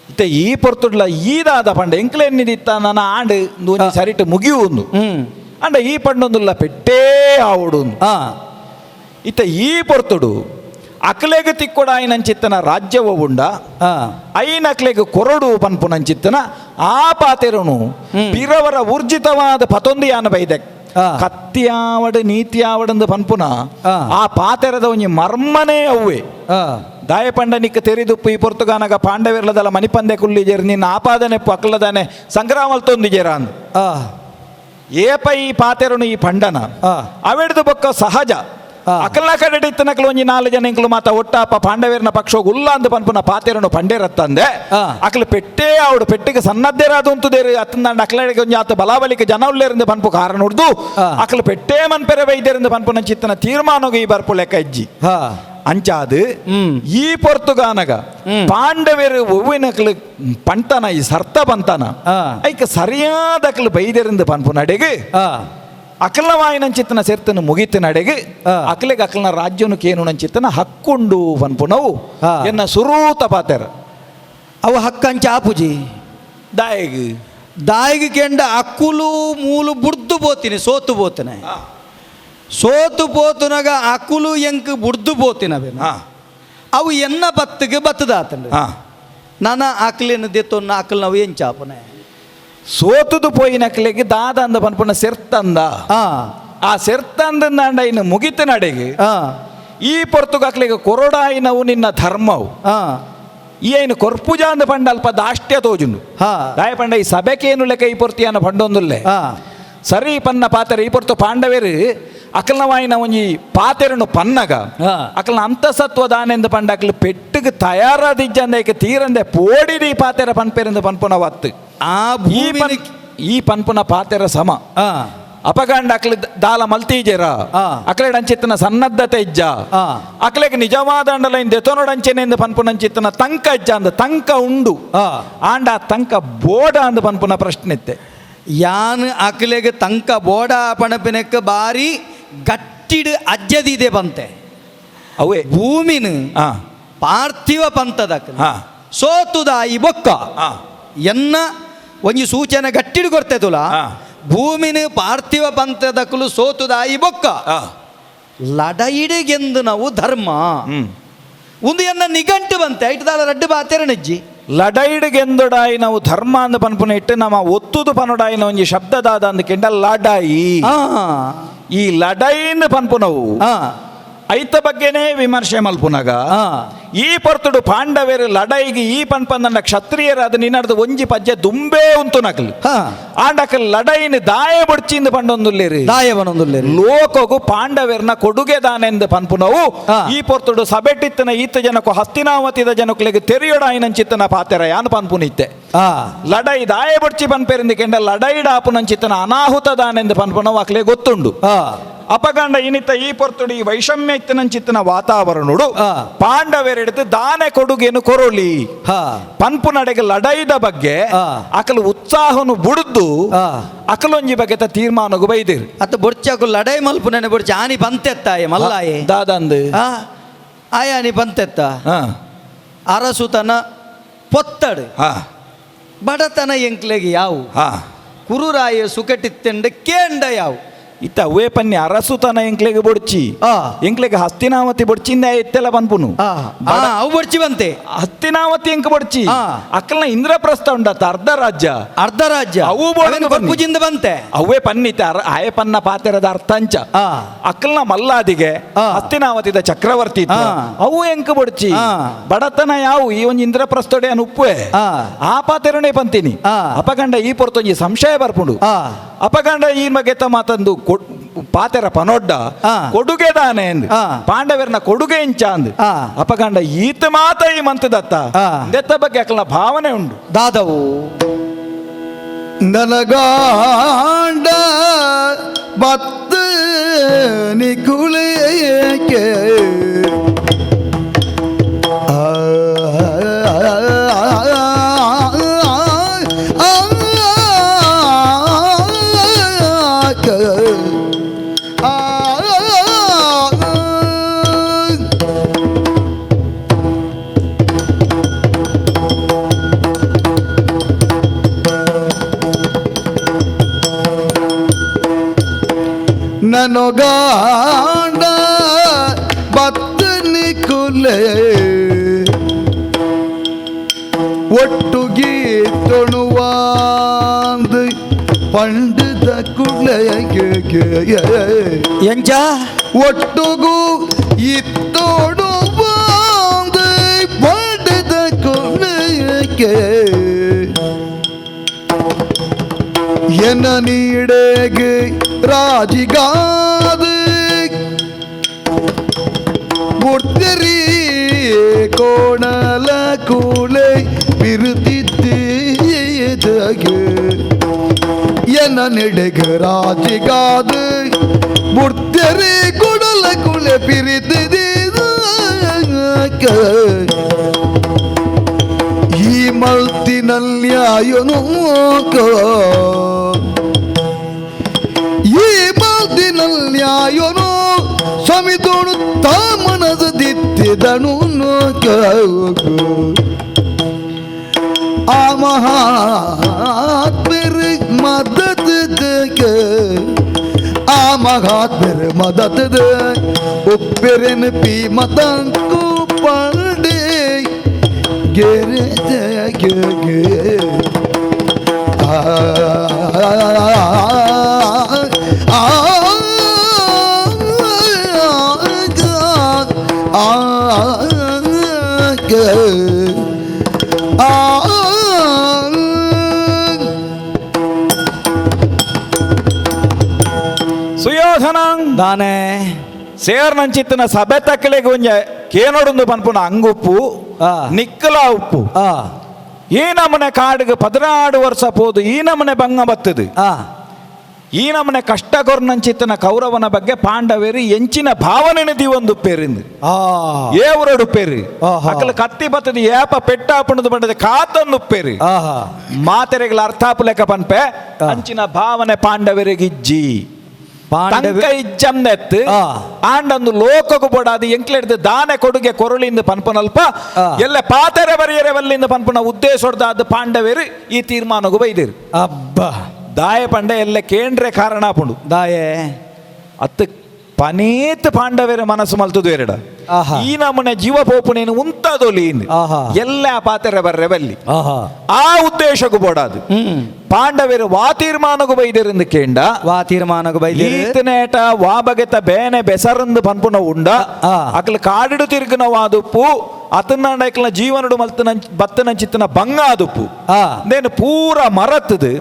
ಇತ್ತ ಈ ಪೊರ್ತುಡ್ಲ ಈದಾದ ಪಂಡ ಎಂಕ್ಲೆನ್ನಿದಿತ್ತ ನನ್ನ ಆಂಡ್ ಒಂಜಿ ಸರಿಟ್ ಮುಗಿಯುವುದು ಅಂಡ ಈ ಪಂಡೊಂದುಲ್ಲ ಪೆಟ್ಟೇ ಆವಡು ಆ ಇತ್ತ ಈ ಪೊರ್ತುಡು ಅಕ್ಲೆಗೆ ತಿಕ್ಕೊಡಾಯಿನಂಚಿತ್ತನ ರಾಜ್ಯವ ಉಂಡ ಆ ಐನಕ್ಲೆಗೆ ಕೊರಡು ಪನ್ಪುನಂಚಿತ್ತನ ಆ ಪಾತೆರನು ಪಿರವರ ಊರ್ಜಿತವಾದ ಪತೊಂದು ಯಾನ ಬೈದೆ ಆ. ಕತ್ತಿಯಾವಡು ನೀತಿಯಾವಡಂದು ಪನ್ಪುನ ಆ. ಆ ಪಾತೆರದ ಒಂಜಿ ಮರ್ಮನೇ ಅವ್ವೆ ಆ ದಾಯಪಂಡ ನಿಕ್ಕ ತೆರಿದುಪ್ಪು ಈ ಪೊರ್ತುಗಾನಗ ಪಾಂಡವಿರ್ಲದಲ್ಲ ಮಣಿಪಂದೆ ಕುಲ್ಲಿಜೇರು ನಿನ್ನ ಆಪಾದನೆಪ್ಪು ಅಕ್ಲದಾನೆ ಸಂಗ್ರಾಮಲ್ತೊಂದಿಜೇರ ಅಂದು ಆ ಏಪ ಈ ಪಾತೆರನು ಈ ಪಂಡನ ಆ. ಅವೆಡ್ದು ಬೊಕ್ಕ ಸಹಜ ಆ. ಅಕಲ್ನ ಕಡೆ ಇತ್ತನಕ್ಲು ಒಂಜಿ 4 ಜನ ಇಂಕ್ಲು ಮಾತ ಒಟ್ಟಾಪ ಪಾಂಡವೇರ್ನ ಪಕ್ಷ ಉಲ್ಲ ಅಂದು ಪನ್ಪುನ ಪಾತೆರನು ಪಂಡೇರತ್ತಂದೆ ಆ. ಅಕ್ಲು ಪೆಟ್ಟೇ ಅವಡು ಪೆಟ್ಟಿಗೆ ಸನ್ನದ್ದೇರಾದ ಉಂತುದೇರು ಅತ್ತಂದ ಅಕ್ಲಡಿಗೆ ಒಂಜಿ ಆತ ಬಲಾಬಲಿಕೆ ಜನ ಉಳ್ಳೇರಿಂದ ಪನ್ಪು ಕಾರಣ ಉಡ್ದು ಆ. ಅಕ್ಲು ಪೆಟ್ಟೇ ಮನ್ಪೆರೆ ವೈದ್ಯರಿಂದ ಪನ್ಪುನ ಚಿತ್ತನ ತೀರ್ಮಾನಗ ಈ ಬರ್ಪು ಲೆಕ್ಕ ಇಜ್ಜಿ ಹಾ ಅಂಚಾದು ಹ್ಮ್. ಈ ಪೊರ್ತುಗಾನಗ ಪಾಂಡವೇರು ಒವ್ವಿನಕ್ಲು ಪಂತನ ಈ ಸರ್ತ ಪಂತನ ಆ. ಐಕ ಸರಿಯಾದ ಅಕ್ಲು ಬೈದ್ಯರಿಂದ ಪನ್ಪು ನಡೆಗೆ ಆ ಅಕಲವಾಯಿನಂಚಿತ್ತನ ಸೇರ್ತನ ಮುಗಿತು ನಡೆಗೆ ಆ. ಅಕ್ಲೆಗೆ ಅಕಲ್ನ ರಾಜ್ಯನು ಕೇನು ನಂಚಿತ್ತನ ಹಕ್ಕೊಂಡು ಪನ್ಪುನವು ಆ. ಎನ್ನ ಸುರೂತ ಪಾತೆರ ಅವು ಹಕ್ಕಂಚ ಆಪುಜಿ ದಾಯಿಗೆ ದಾಯಿಗೆ ಕೆಂಡ ಅಕ್ಕುಲು ಮೂಲು ಬುಡ್ದು ಬೋತಿನಿ ಸೋತು ಬೋತನೆ ಸೋತು ಪೋತುನಗ ಅಕ್ಕುಲು ಎಂಕ್ ಬುಡ್ದು ಬೋತಿನವೆ ಅವು ಎನ್ನ ಬತ್ತಿಗೆ ಬತ್ತದಾತಂಡ ನನ್ನ ಆಕಲಿನ ದೆತ್ತೊನ್ನ ಆಕಲ್ ನಾವು ಏನ್ ಚಾಪನೆ ಸೋತುದು ಪೋಯಿನ ಅಕ್ಲೆಗೆ ದಾದ ಅಂದ ಪನ್ಪುನ ಸೆರ್ತಂದ ಆ ಆ ಸೆರ್ತಂದ ಇನ್ನು ಮುಗಿತು ನಡೆಗೆ ಆ ಈ ಪೊರ್ತುಗಾಕ್ಲಿಗೆ ಕೊರಡಾಯಿನವು ನಿನ್ನ ಧರ್ಮವು ಆ ಏನು ಕೊರ್ಪುಜ ಅಂದ ಪಂಡ ಅಲ್ಪ ದಾಷ್ಟ್ಯ ತೋಜುಂಡು ಹಾ ದಾಯ ಪಂಡ ಈ ಸಭೆಕೇನು ಲೆಕ್ಕ ಈ ಪೊರ್ತಿಯನ್ನ ಪಂಡೊಂದುಲ್ಲೆ ಆ ಸರಿ ಪನ್ನ ಪಾತೆರ ಈ ಪೊರ್ತು ಪಾಂಡವೇರು ಅಕಲ್ನವಾಯಿನ ಒಂಜಿ ಪಾತೆರನು ಪನ್ನಗ ಹಾ. ಅಕಲ್ನ ಅಂತಸತ್ವ ದಾನೆಂದು ಪಂಡ ಅಕ್ಲು ಪೆಟ್ಟಿಗೆ ತಯಾರಾದಿಜ್ಜಂದಕ್ಕೆ ತೀರಂದೆ ಪೋಡಿದ ಈ ಪಾತೆರ ಪನ್ಪೇರಿಂದ ಪನ್ಪುನ ವತ್ತು ಆ ಈ ಭೂಮಿ ಈ ಪನ್ಪುನ ಪಾತೆರ ಸಮ ಆ ಅಪಗಂಡ ಅಕ್ಲ ದಾಲ ಮಲ್ತೀಜೆರ ಆ. ಅಕ್ಲೆಡ್ ಅಂಚಿತ್ತನ ಸನ್ನದ್ಧತೆ ಇಜ್ಜ ಆ. ಅಕ್ಲೆಗೆ ನಿಜವಾದ ಅಂಡಲೈನ್ ದೆತೊನೊಡಂಚೆನೆಂದು ಪನ್ಪುನಂಚಿತ್ತನ ತಂಕ ಇಜ್ಜ ಅಂದ ತಂಕ ಉಂಡು ಆ ಆಂಡ ತಂಕ ಬೋಡ ಅಂದು ಪನ್ಪುನ ಪ್ರಶ್ನೆ ಇತ್ತೆ ಯಾನ್ ಅಕ್ಲೆಗೆ ತಂಕ ಬೋಡ ಪಣಪಿನಕ್ಕೆ ಬಾರಿ ಗಟ್ಟಿಡು ಅಜ್ಜದಿದೆ ಬಂತೆ ಅವೇ ಭೂಮಿನ ಆ ಪಾರ್ಥಿವ ಪಂಥದಕ್ಕಲು ಹಾ ಸೋತುದಾಯಿ ಬೊಕ್ಕ ಹಾ ಎನ್ನ ಒಂಜಿ ಸೂಚನೆ ಗಟ್ಟಿಡು ಕೊಡ್ತೇತುಲ ಹಾ. ಭೂಮಿನ ಪಾರ್ಥಿವ ಪಂಥದಕ್ಕಲು ಸೋತುದಾಯಿ ಬೊಕ್ಕ ಹಾ ಲಡಯಿಡೆಗೆಂದು ನಾವು ಧರ್ಮ ಒಂದು ಎನ್ನ ನಿಘಂಟು ಬಂತೆ ಐಟದಾಲ ರಡ್ಡು ಬಾತೆರ ನೆಜ್ಜಿ ಲಡೈಡ್ಗೆಂದೊಡಾಯಿ ನಾವು ಧರ್ಮ ಅಂದ ಪನ್ಪುನ ಇಟ್ಟು ನಮ್ಮ ಒತ್ತುದು ಪನೊಡಾಯಿನ ಒಂಜಿ ಶಬ್ದದಾದ ಅಂದಕೆಂಡ ಲಡಾಯಿ ಆ ಈ ಲಡೈನ್ ಪನ್ಪುನವು ಆ ಐತ ಬಗ್ಗೆನೇ ವಿಮರ್ಶೆ ಮಲ್ಪುನಗ ಆ ಈ ಪೊರ್ತುಡು ಪಾಂಡವೇರು ಲಡೈಗೆ ಈ ಪನ್ಪಂದ ಕ್ಷತ್ರಿಯರಾದ ನಿನ್ನಡ್ದು ಒಂಜಿ ಪಜ್ಜೆ ದುಂಬೇ ಉಂತು ನಕಲು ಹಾ ಆಂಡಕಲ್ ಲಡೈನ್ ದಾಯ ಬಡ್ಚಿಂದ ಪಂಡೊಂದುಲ್ಲೇರಿ ದಾಯವನೊಂದುಲ್ಲೆ ಲೋಕಗು ಪಾಂಡವೇರ್ನ ಕೊಡುಗೆ ದಾನೆಂದು ಪನ್ಪುನವು ಹಾ. ಈ ಪೊರ್ತುಡು ಸಬೆಟ್ಟಿತ್ತನ ಈತ ಜನಕ್ಕೂ ಹಸ್ತಿನಾವತಿದ ಜನಕ್ಕಲಿಗೆ ತೆರೆಯೊಡಾಯಿನಂಚಿತ್ತನ ಪಾತೆರ ಯಾನ್ ಪನ್ಪುನಿತ್ತೆ ಆ ಲಡೈ ದಾಯ ಬಡ್ಚಿ ಪನ್ಪೇರಿಂದಿಕೆಂಡ ಲಡೈಡ ಆಪುನಂಚಿತ್ತನ ಅನಾಹುತ ದಾನೆಂದು ಪನ್ಪುನವು ಅಕ್ಲೆ ಗೊತ್ತುಂಡು ಆ ಅಪಗಂಡ ಇನಿತ ಈ ಪೊರ್ತುಡು ಈ ವೈಷಮ್ಯ ಇತ್ತನಂಚಿತ್ತನ ವಾತಾವರಣುಡು ಆ. ಪಾಂಡವೇರೆಡ್ದು ದಾನೆ ಕೊಡುಗೆನು ಕೊರೊಲಿ ಹಾ ಪನ್ಪು ನಡೆಗೆ ಲಡೈದ ಬಗ್ಗೆ ಆ. ಅಕಲು ಉತ್ಸಾಹನು ಬುಡ್ದು ಆ ಅಕಲೊಂಜಿ ಬಗ್ಗೆ ತೀರ್ಮಾನಗು ಬೈದಿರು ಅತ್ತ ಬೊಡ್ಚಾಕು ಲಡೈ ಮಲ್ಪು ನೆನೆ ಬೊಡ್ಚ ಆನಿ ಬಂತೆತ್ತಾಯ ಮಲ್ಲಾಯೆ ದಾದಂದು ಆ ಆಯಾನಿ ಬಂತೆತ್ತ ಹಾ ಅರಸುತನ ಪೊತ್ತಡು ಹಾ ಬಡತನ ಎಂಕ್ಲೆಗೆ ಯಾವು ಹಾ ಕುರುರಾಯ ಸುಕಟಿತ್ತೆಂಡ ಕೇಂಡ ಯಾವು ಇತ್ತ ಅವೇ ಪನ್ನಿ ಅರಸುತನ ಎಂಕ್ಲೆಗೆ ಬೊಡ್ಚಿ ಆ ಎಂಕ್ಲೆಗೆ ಹಸ್ತಿನಾವತಿ ಬೊಡ್ಚಿಂದ ಎತ್ತೆಲ್ಲ ಪನ್ಪುನು ಆ ಅವು ಬೊಡ್ಚಿ ಬಂತೆ ಹಸ್ತಿನಾವತಿ ಎಂಕ್ ಬೊಡ್ಚಿ ಆ. ಅಕ್ಕಲ್ನ ಇಂದ್ರಪ್ರಸ್ಥ ಉಂಡತ್ತ ಅರ್ಧ ರಾಜ್ಯ ಅರ್ಧ ರಾಜ್ಯ ಅವು ಬೋಡನ್ನು ಬನ್ನಿ. ಬರ್ಪುಜಿಂದ ಬಂತೆ ಅವೇ ಪನ್ನಿತ ಆಯ ಪನ್ನ ಪಾತೆರದ ಅರ್ಥಂಚ ಆ ಅಕ್ಕಲ್ನ ಮಲ್ಲಾದಿಗೆ ಆ. ಹಸ್ತಿನಾವತಿದ ಚಕ್ರವರ್ತಿ ಇದ್ದ. ಆ. ಅವು ಎಂಕ ಬೊಡ್ಚಿ ಆ. ಬಡತನ ಯಾವು ಈ ಒಂಜಿ ಇಂದ್ರಪ್ರಸ್ಥೊಡೆ ಅನ್ ಉಪ್ಪುವೆ ಆ. ಆ ಪಾತೆರನೇ ಪಂತೀನಿ ಆ. ಅಪಗಂಡ ಈ ಪೊರ್ತೊಂಜಿ ಸಂಶಯ ಬರ್ಪುಂಡು ಆ ಅಪಗಂಡ ಈ ಮಗೆತ ಮಾತಂದು ಪಾತೆರ ಪನೊಡ್ಡ ಆ. ಕೊಡುಗೆ ದಾನೆ ಅಂದ್ ಆ. ಪಾಂಡವರನ ಕೊಡುಗೆ ಇಂಚ ಅಂದ್ ಆ. ಅಪಗಂಡ ಈತ ಮಾತ ಈ ಮಂತದತ್ತ ಆ. ದೆತ್ತ ಬಗ್ಗೆ ಅಕಲ್ನ ಭಾವನೆ ಉಂಡು ದಾದವು ನನಗಾಂಡ ಬತ್ತ ನಿಕುಲೇಕೆ ನನಗಾಂಡ ಬತ್ತನಿ ಕುಲೆ ಒಟ್ಟುಗಿ ತೊಣುವಾಂದು ಪಂಡಿತ ಕುಲೆಗೆ ಎಂಚ ಒಟ್ಟುಗು ಇತ್ತೋಡುವಾಂದು ಪಂಡಿತ ಕುಲೆಗೆ ಎನ್ನ ನೀಡೆಗೆ ರಾಜಿಗಾದ ಮುರ್ತರಿ ಕೋಣಲ ಕೂಲೆ ಬಿರುತ್ತಿದ್ದೇಗೆ ಎನ್ನ ನೆಡೆಗೆ ರಾಜಿಗಾದ ಮುರ್ತರಿ ಕೊಡಲ ಕೂಲೆ ಪಿರಿತಿದ್ದ ಈ ಮಲ್ತಿನಲ್ಯಾಯನು ಈ ಮಲ್ತಿನಲ್ಯಾಯನು ಸಮಿತೋಡು ತಾ ಮನದ ದಿತ್ತಿದನು ಆ ಮಹಾತ್ಮರ ಮದದ ಆ ಮಹಾತ್ಮರ ಮದದ ಉಪ್ಪೆರನ ಪಿ ಮತಂಕು ಪಂಡೆ ಗೆರೆ ಗೆ ಸುಯೋಧನ ದಾನೆ ಸೇರ್ನಂಚಿತ್ತನ ಸಭೆ ತಕ್ಕಲೆಗೆ ಒಂಜ ಕೇನೋಡೊಂದು ಪನ್ಪುನ ಅಂಗುಪ್ಪು ಆ. ನಿಕ್ಕಲ ಉಪ್ಪು ಆ ಈ ನಮನೆ ಕಾಡಿಗೆ 16 ವರ್ಷ ಪೋದು ಈ ನಮನೆ ಭಂಗ ಬತ್ತದು ಆ ಈ ನಮನೆ ಕಷ್ಟ ಕೊರ್ನಂಚಿತ್ತನ ಕೌರವನ ಬಗ್ಗೆ ಪಾಂಡವೇರು ಎಂಚಿನ ಭಾವನೆ ಒಂದು ಪೇರಿಂದು ಆ ಏವರಡು ಪೇರು ಆಹಾ. ಅಕ್ಕಲ ಕತ್ತಿ ಬತ್ತದ ಏಪ ಪೆಟ್ಟಾಪಣದ ಬಂಡದ ಕಾತೊಂದು ಪೇರು ಆಹಾ ಮಾತೆರೆಗಳ ಅರ್ಥಾಪು ಲೆಕ್ಕ ಪನ್ಪೆ ಅಂಚಿನ ಭಾವನೆ ಪಾಂಡವರಿಗಿಜ್ಜಿ ತಂಕ ಇಜ್ಜಂದೆತ್ತು ಆ. ಆಂಡೊಂದು ಲೋಕಗು ಬೋಡಾದು ಎಂಕ್ಲೆಡ್ದು ದಾನೆ ಕೊಡುಗೆ ಕೊರಳಿಂದ ಪನ್ಪನಲ್ಪ ಆ. ಎಲ್ಲ ಪಾತೆರೆ ಬರಿಯರೆ ಬಲ್ಲಿಂದ ಪನ್ಪನ ಉದ್ದೇಶ ಹೊಡೆದಾದ ಪಾಂಡವೇರು ಈ ತೀರ್ಮಾನಗೂ ಬೈದಿರು ಅಬ್ಬ ದಾಯ ಪಂಡ ಎಲ್ಲ ಕೇಂದ್ರ ಕಾರಣ ಪುಂಡು ದಾಯೆ ಅತ್ತು ಪನೇತ್ ಪಾಂಡವೇರ ಮನಸ್ಸು ಮಲ್ತದು ಎರಡ ಆಹಾ. ಈ ನಮ್ಮನೆ ಜೀವ ಪೋಪುನೇನು ಉಂತಾದೋಲಿ ಆಹಾ. ಎಲ್ಲ ಪಾತೆರೆ ಬರ್ರೆ ಬಲ್ಲಿ ಆಹಾ ಆ ಉದ್ದೇಶಕ್ಕೂ ಬೋಡಾದು ಪಾಂಡವೇರು ವಾ ತೀರ್ಮಾನಗೂ ಬೈದಿರಿಂದ ಕೇಂಡ ವಾ ತೀರ್ಮಾನಕ್ಕೆ ಬೈದಿರು ಈತನೇಟ ವಾ ಬಗೆತ ಬೇನೆ ಬೆಸರಂದು ಪನ್ಪುನ ಉಂಡ ಆ. ಅಕ್ಲ ಕಾಡಿಡು ತಿರುಗಿನ ವಾದುಪ್ಪು ಅತನ್ನ ಐಕ್ಲ ಜೀವನಡು ಮಲ್ತನ ಬತ್ತನ ಚಿತ್ತನ ಬಂಗಾದುಪ್ಪು ಆ. ನೇನು ಪೂರ ಮರತ್ತದು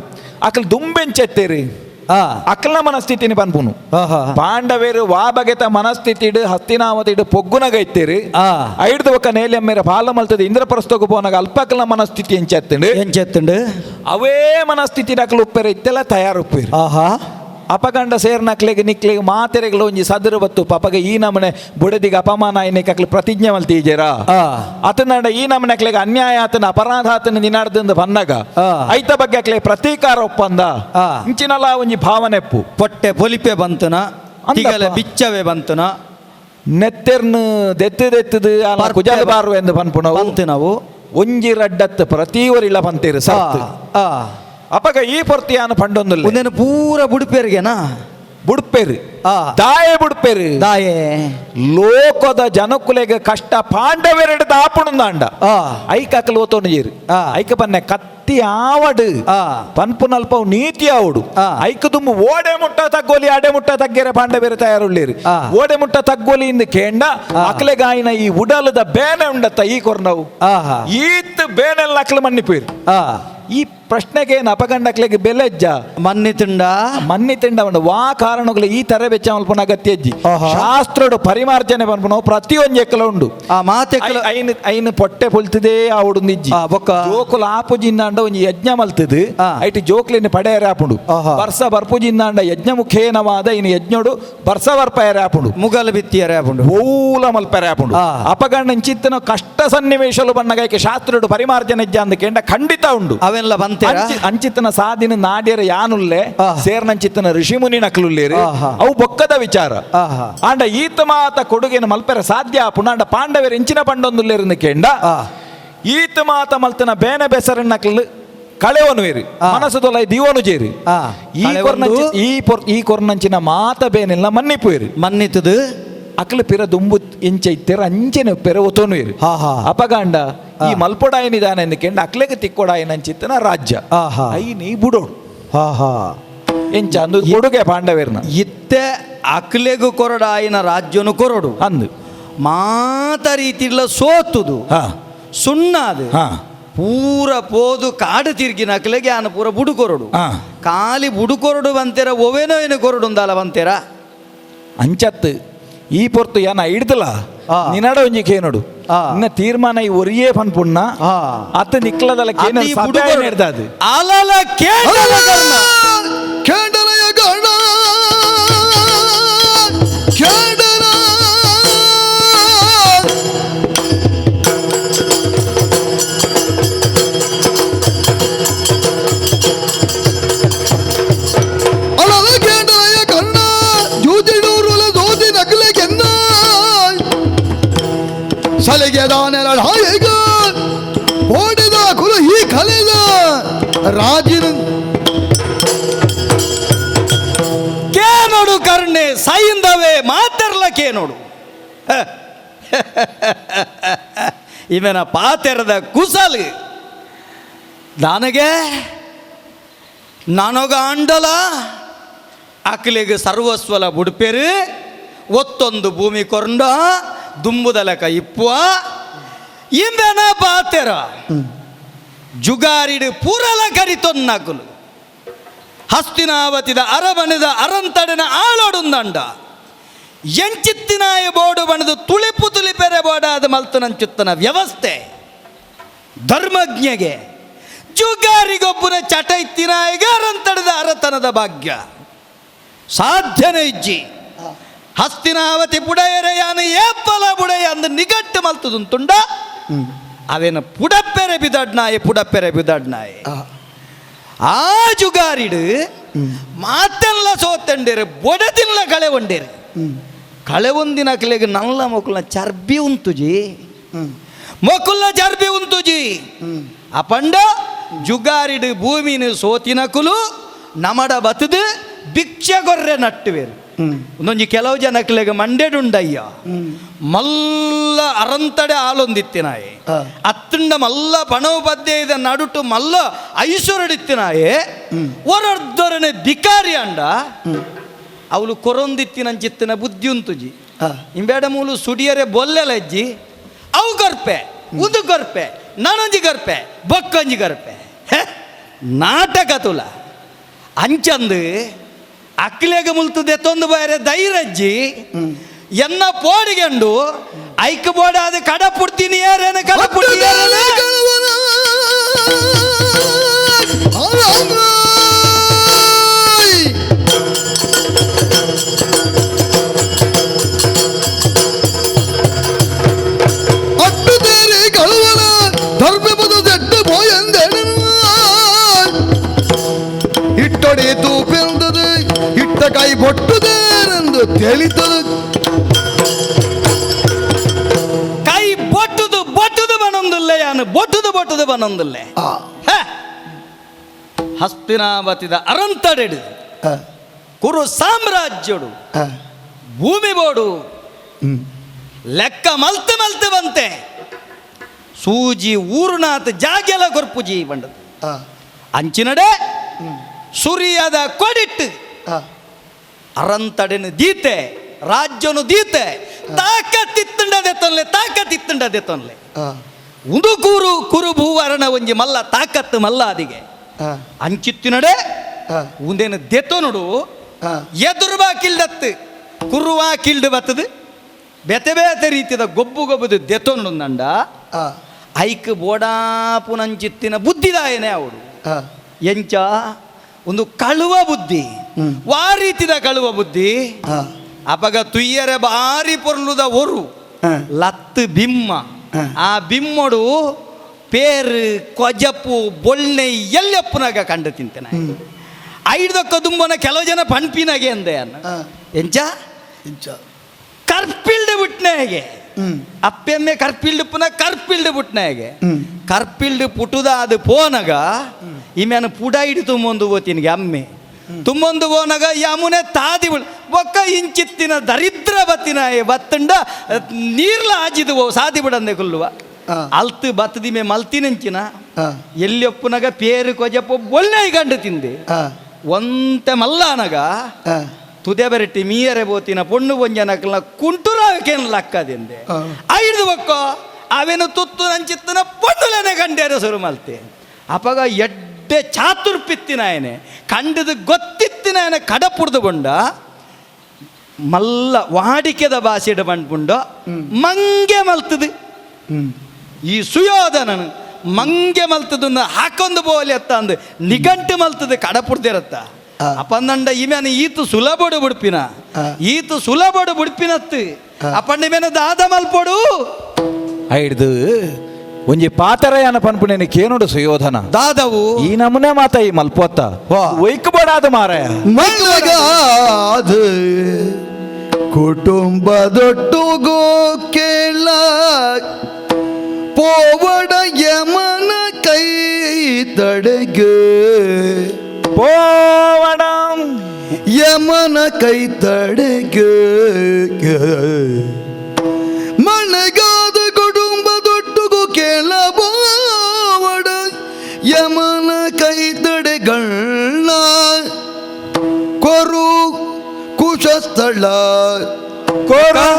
ಅಕ್ಲ ದುಂಬೆಂಚೆತ್ತೇರಿ ಆ ಅಕ್ಲ ಮನಸ್ಥಿತಿನಿ ಪನ್ಪುನು ಆಹಾ ಪಾಂಡವೇರು ವಾ ಬಗೆತ ಮನಸ್ಥಿತಿಡು ಹಸ್ತಿನಾವತಿಡು ಪೊಗ್ಗುನಗೈತ್ತೇರಿ ಆ. ಐಡ್ದು ಒಕ್ಕ ನೇಲೆಮ್ಮೆರ ಪಾಲ ಮಲ್ತದ ಇಂದ್ರಪ್ರಸ್ಥಕ್ಕೆ ಪೋನಾಗ ಅಲ್ಪಕಲ ಮನಸ್ಥಿತಿ ಎಂಚೆತ್ತಂಡು ಎಂಚೆತ್ತುಂಡು ಅವೇ ಮನಸ್ಥಿತಿ ನಕಲು ಉಪ್ಪೆರ ಇತ್ತೆಲ್ಲ ತಯಾರುಪ್ಪೇರು ಆಹಾ ಅಪಗಂಡ ಸೇರ್ನಕ್ಲೆಗೆ ನಿಕ್ಲೆಗೆ ಮಾತೆರೆಗಳು ಒಂಜಿ ಸದರು ಬತ್ತು ಪಾಪಗ ಈ ನಮನೆ ಬುಡದಿಗೆ ಅಪಮಾನ ಆಯ್ನಕ್ಲೆ ಪ್ರತಿಜ್ಞೆ ಮಲ್ತೀಜೇರ ಆ. ಅತನಂಡ ಈ ನಮನೆಕ್ಲೆಗೆ ಅನ್ಯಾಯ ಆತನ ಅಪರಾಧ ಆತನ ದಿನಾಡ್ದಿಂದ ಬಂದಾಗ ಆ. ಐತ ಬಗ್ಗೆ ಅಕ್ಲೆ ಪ್ರತೀಕಾರ ಒಪ್ಪಂದ ಆ. ಇಂಚಿನಲ್ಲ ಒಂಜಿ ಭಾವನೆಪ್ಪು ಪೊಟ್ಟೆ ಪೊಲಿಪೆ ಬಂತುನ ಅಂದಪ್ಪ. ತಿಗಲೆ ಬಿಚ್ಚವೇ ಬಂತುನ ನೆತ್ತೆರ್ನು ದೆತ್ತದು ಅಲ್ಲ ಪರ್ಪೆ ಕುಜಲ್ ಬಾರು ಎಂದು ಪನ್ಪುಣವು ಬಂತು ನಾವು ಒಂಜಿ ರಡ್ಡತ್ ಪ್ರತೀವರಿಲ್ಲ ಪಂತೀರು ಸರ್ತ್ ಆ ಅಪಗ ಈ ಪೊರ್ತಿಯಾನ ಪಂಡೊಂದು ಒಂದೇನು ಪೂರ ಬುಡುಪೇರಿಗೆನಾ ಬುಡ್ಪೇರು ಆ ದಾಯೆ ಬುಡ್ಪೇರು ದಾಯೆ ಲೋಕದ ಜನಕುಲೆಗೆ ಕಷ್ಟ ಪಾಂಡವೆರಡು ದಾಪುಣಂದಾಂಡ ಆ ಐಕಲು ಓತೋನು ಜೇರು ಆ. ಐಕ ಪನ್ನೆ ಕತ್ತಿ ಆವಡು ಆ. ಪನ್ಪುನಲ್ಪ ನೀತಿ ಆವಡು ಆ. ಐಕ ತುಂಬ ಓಡೆ ಮುಟ್ಟ ತಗ್ಗೋಲಿ ಅಡೆ ಮುಟ್ಟ ತಗ್ಗೆರೆ ಪಾಂಡವೇರು ತಯಾರುಳ್ಳೇರು ಆ. ಓಡೆ ಮುಟ್ಟ ತಗ್ಗೋಲಿ ಇಂದ ಕೇಂಡ ಆ. ಅಕ್ಲೆಗಾಯಿನ ಈ ಉಡಲದ ಬೇನೆ ಉಂಡತ್ತ ಈ ಕೊರ್ನವು ಆಹಾ ಈತ್ ಬೇನೆಲ್ಲ ಅಕ್ಲೆ ಮನ್ನಿಪೇರು ಆ ಈ ಪ್ರಶ್ನೆಗೆ ಏನು ಅಪಗಂಡಕ್ಲೆಗೆ ಬೆಲೆಜ್ಜ ಮನ್ನಿ ತುಂಡ ಮನ್ನಿ ತಿಂಡ ಉಂಡು ವಾ ಕಾರಣಗಳು ಈ ತರ ವೆಚ್ಚ ಮಲ್ಪನ ಅಗತ್ಯ ಇಜ್ಜಿ ಆಹಾ. ಶಾಸ್ತ್ರಡು ಪರಿಮಾರ್ಜನೆ ಪನ್ಪುನ ಪ್ರತಿಯೊಂದು ಎಕ್ಕಲ ಉಂಡು ಆ ಮಾತೆಕ್ಕಲ ಐನು ಪೊಟ್ಟೆ ಪೊಲ್ತದೆ ಆ ಉಡುಂದಿಜ್ಜಿ ಆ ಬೊಕ್ಕ ಜೋಕುಲು ಆಪುಜಿಂದಾಂಡ ಒಂಜಿ ಯಜ್ಞ ಮಲ್ತದು ಆ. ಐಟಿ ಜೋಕ್ಲಿನ ಪಡೆಯರೆ ಆಪುಂಡು ಆಹಾ. ಬರ್ಸ ಬರ್ಪುಜಿಂದಾಂಡ ಯಜ್ಞ ಮುಖೇನವಾದ ಇನ್ನು ಯಜ್ಞಡು ಬರ್ಸ ಬರ್ಪಯರೆ ಆಪುಂಡು ಮುಗಲ್ ಬಿತ್ತಿಯರೆ ಆಪುಂಡು ಊಲ ಮಲ್ಪರೆ ಆಪುಂಡು ಆ. ಅಪಗಂಡ ಚಿತ್ತನ ಕಷ್ಟ ಸನ್ನಿವೇಶಲು ಬಣ್ಣಗೈಕೆ ಶಾಸ್ತ್ರಡು ಪರಿಮಾರ್ಜನೆ ಇಜ್ಜ ಅಂದ ಕೇಂಡ ಖಂಡಿತ ಉಂಡು ಅವೆಲ್ಲ ಬಂತೇರ ಅಂಚಿತ್ತನ ಸಾಧಿನ ನಾಡ್ಯರ ಯಾನುಲ್ಲೆ ಆಹಾ. ಸೇರ್ನಂಚಿತ್ತನ ಋಷಿಮುನಿ ನಕಲುಲ್ಲೇರು ಆಹಾ. ಅವು ಬೊಕ್ಕದ ವಿಚಾರ ಆಹಾ. ಆಂಡ ಈತ ಮಾತ ಕೊಡುಗೆನ ಮಲ್ಪೆರ ಸಾಧ್ಯ ಪುನಾಂಡ ಪಾಂಡವೇರು ಇಂಚಿನ ಪಂಡೊಂದುಲ್ಲೇರಿಂದ ಕೇಂಡ ಆ. ಈತ ಮಾತ ಮಲ್ತನ ಬೇನೆ ಬೆಸರನ್ನ ನಕಲು ಕಳೆವನು ಏರಿ ಆ. ಮನಸ್ಸು ತೊಲೈ ದಿವನು ಜೇರಿ ಆ. ಈ ಕಳೆವೊಂದು ಈ ಕೊರ್ನಂಚಿನ ಮಾತ ಬೇನೆಲ್ಲ ಮನ್ನಿಪುಯರಿ ಮನ್ನಿತದು ಅಕ್ಲು ಪಿರ ದುಂಬು ಎಂಚ ಇತ್ತೆರ ಅಂಚೆನ ಪೆರ ಒತೋನು ಇರು ಹಾ, ಹಾ. ಅಪಗಾಂಡ ಈ ಮಲ್ಪೊಡಾಯನಿದಾನ ಎಂದಕೆಂಡ ಅಕ್ಲೆಗೆ ತಿಕ್ಕೊಡಾಯನ ಅಂಚಿತ್ತನ ರಾಜ್ಯ ಆಹಾ. ಐ ನೀ ಬುಡೋಡು ಹಾ ಹಾ ಎಂಚ ಅಂದು ಕೊಡುಗೆ ಪಾಂಡವೇರ್ನ ಇತ್ತೆ ಅಕ್ಲೆಗು ಕೊರಡಾಯಿನ ರಾಜ್ಯನು ಕೊರಡು ಅಂದು ಮಾತ ರೀತಿಲ್ಲ ಸೋತುದು ಹಾ ಸುಣ್ಣಾದು ಹಾ ಪೂರ ಪೋದು ಕಾಡು ತಿರ್ಗಿನ ಅಕ್ಲೆಗೆ ಆನ ಪೂರ ಬುಡುಕೊರಡು ಹಾ ಕಾಲಿ ಬುಡುಕೊರಡು ಬಂತೇರ ಒವೇನೋ ಏನು ಕೊರಡು ಉಂದಲ್ಲ ಬಂತೇರ ಅಂಚತ್ತು ಈ ಪೊರ್ತು ಯಾನ ಹಿಡ್ದಲ್ಲ ಆ. ನಿನ್ನಡ ಒಂಜಿ ಕೇನೋಡು ಆ. ಇನ್ನ ತೀರ್ಮಾನ ಈ ಒರಿಯೇ ಪನ್ಪುಣ್ಣ ಆ. ಅತ್ತ ನಿಕ್ಲದಲ್ಲ ಕೇನ ಅತಿ ಸಭೆ ಬುಡುಕೊರಡು. ಹಿಡ್ದದು ಅಲಲ ಕೇಳಲ ಕರ್ಣ ಕೇಡಲಯ ಗಣ ಕೇಡಲ ಅಲಲ ಕೇಡಲಯ ಕರ್ಣ ಜೂಜಿಡೂರುಲ ದೋದಿ ನಕಲೆ ಕೆನ್ನ ಸಲಿಗೆ ದಾನೆಲ ಹಾಯಿಗ ಓಡಿದ ಕುಲು ಈ ಕಲೆದ ರಾಜಿನ ಕೇನೋಡು ಕರ್ಣೆ ಸೈಂದವೇ ಮಾತೆರ್ಲಕ್ಕೆ ನೋಡು ಇವನ ಪಾತೆರದ ಕುಸಲು ನನಗೆ ನನಗ ಅಂಡಲ ಅಕ್ಲಿಗೆ ಸರ್ವಸ್ವಲ ಬುಡ್ಪೇರು ಒತ್ತೊಂದು ಭೂಮಿ ಕೊಂಡ ದುಂಬುದಲಕ ಇಪ್ಪುವ ಇಂದನ ಪಾತೆರ ಜುಗಾರಿಡು ಪೂರಲ ಕರಿತೊನ್ನಕುಲು ಹಸ್ತಿನಾವತಿದ ಅರಮನೆದ ಅರಂತಡನ ಆಳೋಡುಂದಂಡ ಎಂಚಿತ್ತಿನಾಯ ಬೋಡು ಬಣದು ತುಳಿಪು ತುಳಿಪೆರೆ ಬೋಡಾದ ಮಲ್ತನಂಚುತ್ತನ ವ್ಯವಸ್ಥೆ ಧರ್ಮಜ್ಞೆಗೆ ಜುಗಾರಿಗೊಬ್ಬನ ಚಟ ಇತ್ತಿನಾಯಿಗ ಅರಂತಡದ ಅರತನದ ಭಾಗ್ಯ ಸಾಧ್ಯನೇ ಇಜ್ಜಿ ಹಸ್ತಿನಾವತಿ ಬುಡೆಯರೆಯಾನು ಏಪ್ಪಲ ಬುಡೆಯ ಅಂದು ನಿಗಟ್ಟು ಮಲ್ತದುಂತುಂಡ ಅವೇನ ಪುಡಪ್ಪೆರೆ ಬಿದಡ್ನಾಯಿ ಆ ಜುಗಾರಿಡು ಮಾತೆಲ್ಲ ಸೋತಂಡೇರು ಬೊಡದಿಲ್ಲ ಕಳೆ ಒಂಡೇರು ಕಳೆ ಒಂದಿನ ಕಲೆಗೆ ನಲ್ಲ ಮೊಕ್ಕಲ ಚರ್ಬಿ ಉಂತುಜಿ ಮೊಕ್ಕುಲ್ಲ ಚರ್ಬಿ ಉಂತುಜಿ ಅಪಂಡ ಜುಗಾರಿಡು ಭೂಮಿನ ಸೋತಿನಕುಲು ನಮಡ ಬತ್ತದು ಭಿಕ್ಷೆ ಗೊರ್ರೆ ನಟ್ಟುವೇರು ಒಂದೊಂಜಿ ಕೆಲವು ಜನಕ್ಲೆಗೆ ಮಂಡೆಡುಂಡಯ್ಯ ಮಲ್ಲ ಅರಂತಡೆ ಆಲೊಂದಿತ್ತಿನಾಯೆ ಅತ್ತಂಡ ಮಲ್ಲ ಪಣವು ಪದ್ಯ ಇದ ನಡುಟು ಮಲ್ಲ ಐಶ್ವರ್ಯಡಿತ್ತಿನಾಯೆ ಒರರ್ದೊರನೆ ಧಿಕಾರಿ ಅಂಡ ಅವಳು ಕೊರೊಂದಿತ್ತಿನಂಚಿತ್ತಿನ ಬುದ್ಧಿ ಉಂತುಜಿ ಇಂಬೇಡ ಮೂಲು ಸುಡಿಯರೆ ಬೊಲ್ಲೆಲಜ್ಜಿ ಅವು ಗರ್ಪೆ ಉದು ಗರ್ಪೆ ನಾನೊಂಜಿ ಗರ್ಪೆ ಬೊಕ್ಕೊಂಜಿ ಗರ್ಪೆ ನಾಟಕ ತುಲ ಅಂಚಂದು ಅಕ್ಲೆಗೆ ಮುಲ್ತದೆ ತೊಂದು ಬೇರೆ ಧೈರ್ಯಜ್ಜಿ ಎನ್ನ ಪೋಡಿಗೆಂಡು ಐಕ್ ಬೋಡಾದ ಕಡ ಪುಡ್ತೀನಿ ಯಾರೇನ ಕಡ ಪುಡ್ತೀನಿ ಇಟ್ಟೊಡೆದು ಬೆಂದದು ಇಟ್ಟ ಕೈ ಬೊಟ್ಟುದೇರೆಂದು ತಿಳಿತದು ಕೈ ಬೊಟ್ಟುದು ಬೊಟ್ಟುದು ಬನೊಂದಿಲ್ಲ ಯಾನು ಬೊಟ್ಟುದು ಬನೊಂದಿಲ್ಲ ಹಸ್ತಿನಾವತಿದ ಅರಂತಡೆಡು ಕುರು ಸಾಮ್ರಾಜ್ಯಡು ಭೂಮಿ ಬೋಡು ಲೆಕ್ಕ ಮಲ್ತೆ ಬಂತೆ ಸೂಜಿ ಊರುನಾಥ ಜಾಗೆಲ ಕೊರ್ಪುಜಿ ಬಂಡದು ಅಂಚಿನಡೆ ಸುರಿಯದ ಕೊಡಿಟ್ಟು ಅರಂತಡೆನು ದೀತೆ ರಾಜ್ಯನು ದೀತೆ ತಾಕತ್ತಿತ್ತಂಡದೆ ತೊನ್ಲೆ ಉದು ಕುರು ಭೂವರಣ ಒಂಜಿ ಮಲ್ಲ ತಾಕತ್ತು ಮಲ್ಲ ಅದಿಗೆ ಅಂಚಿತ್ತಿನಡೆ ಉಂದೇನು ದೆತ್ತೋ ನೋಡು ಎದುರುಬಾ ಕಿಲ್ಡತ್ತು ಕುರುವಾ ಕಿಲ್ಡು ಬತ್ತದು ಬೇತೆ ರೀತಿಯ ಗೊಬ್ಬುದು ದೆತ್ತೋನು ನಂಡ ಐಕ್ ಬೋಡಾಪುನಂಚಿತ್ತಿನ ಬುದ್ಧಿದಾಯನೇ ಅವಳು ಎಂಚ ಒಂದು ಕಳುವ ಬುದ್ಧಿ ವಾ ರೀತಿದ ಕಳುವ ಬುದ್ಧಿ ಅಪಗ ತುಯ್ಯರೆ ಬಾರಿ ಪೊರ್ಲುದ ಒರು ಲತ್ತು ಬಿಮ್ಮ ಆ ಬಿಮ್ಮಡು ಪೇರು ಕೊಜಪ್ಪು ಬೊಳ್ಳೆ ಎಲ್ಲಪ್ಪನಾಗ ಕಂಡು ತಿಂತೇನೆ ಐದಕ್ಕ ದುಂಬನ ಕೆಲವು ಜನ ಪಣ್ಪಿನಾಗೆ ಅಂದೆ ಅನ್ನ ಎಂಚ ಕರ್ಪಿಲ್ಡ್ ಬಿಟ್ನೆ ಹೇಗೆ ಅಪ್ಪೆಮ್ಮೆ ಕರ್ಪಿಲ್ಡ್ ಪುನಃ ಕರ್ಪಿಲ್ಡ್ ಬಿಟ್ನೆ ಹೇಗೆ ಕರ್ಪಿಲ್ಡ್ ಪುಟುದ ಅದು ಪೋನಗ ಇಮ್ಯಾನ ಪುಡ ಹಿಡಿ ತುಂಬೊಂದು ಓತಿನಿಗೆ ಅಮ್ಮೆ ತುಂಬೊಂದು ಪೋನಗ ಯಮುನೆ ತಾದಿ ಒಕ್ಕ ಇಂಚಿತ್ತಿನ ದರಿದ್ರ ಬತ್ತಿನ ಬತ್ತಂಡ ನೀರ್ಲ ಆಜಿದು ಸಾದಿ ಬಿಡಂದೆ ಕೊಲ್ಲುವ ಅಲ್ತು ಬತ್ತದಿ ಮೇ ಮಲ್ತಿನಂಚಿನ ಎಲ್ಲಿಯಪ್ಪನಾಗ ಪೇರು ಕೊಜಪ್ಪ ಒಳ್ಳೆ ಗಂಡು ತಿಂದೆ ಒಂತೆ ಮಲ್ಲನಗ ತುದೆ ಬೆರಟಿ ಮೀಯರೆ ಬೋತಿನ ಪೊಣ್ಣು ಒಂಜನಕಲ್ನ ಕುಂಟುರಾಕೇನು ಲಕ್ಕದಿಂದೆ ಐದು ಬಕ್ಕ ಅವೇನು ತುತ್ತು ನಂಚಿತ್ತನ ಪೊಣ್ಣುಲನೆ ಗಂಡೇರ ಸುರು ಮಲ್ತೆ ಅಪಗ ಎಡ್ಡೆ ಚಾತುರ್ಪಿತ್ತಿನಾಯನೆ ಕಂಡದು ಗೊತ್ತಿತ್ತಿನಾಯನ ಕಡಪುಡ್ದು ಬಂಡ ಮಲ್ಲ ವಾಡಿಕೆದ ಭಾಷೆಡ ಬಂಡ್ಪುಂಡ ಮಂಗೆ ಮಲ್ತದು ಈ ಸುಯೋಧನನು ಮಂಗೆ ಮಲ್ತದನ್ನ ಹಾಕೊಂದು ಬೋಲಿ ಅತ್ತ ಅಂದು ನಿಘಂಟು ಮಲ್ತದೆ ಕಡಪುಡ್ದಿರತ್ತ ಅಪ್ಪಂದಂಡ ಇಮ್ಯಾನ ಈತು ಸುಲಭಡು ಬುಡ್ಪಿನ ಈತು ಸುಲಭಡು ಬುಡ್ಪಿನತ್ತು ಅಪ್ಪಂಡ ಮೇನ ದಾದ ಮಲ್ಪೊಡು ಐಡ್ದು ಒಂಜಿ ಪಾತರಯನ ಪನ್ಪುನೇನೆ ಕೇನುಡು ಸುಯೋಧನ ದಾದವು ಈ ನಮೂನೆ ಮಾತ ಈ ಮಲ್ಪೋತ್ತ ಒಯ್ಕ್ ಬಡಾದ ಮಾರಾಯ ಮಲಗಾದ ಕುಟುಂಬದೊಟ್ಟುಗೋ ಕೇಳ ಪೋವಡ ಯಮನ ಕೈ ತಡೆಗೆ ಪೋವಡ ಯಮನ ಕೈ ತಡೆಗೆ ಮಲಗಾದ ಕುಟುಂಬದೊಟ್ಟುಗೋ ಕೇಳ ಪೋವಡ ಯಮನ ಕೈ ತಡೆಗಳ್ಳ ಕೊರು ಕುಶಸ್ಥಳ ಕೊರು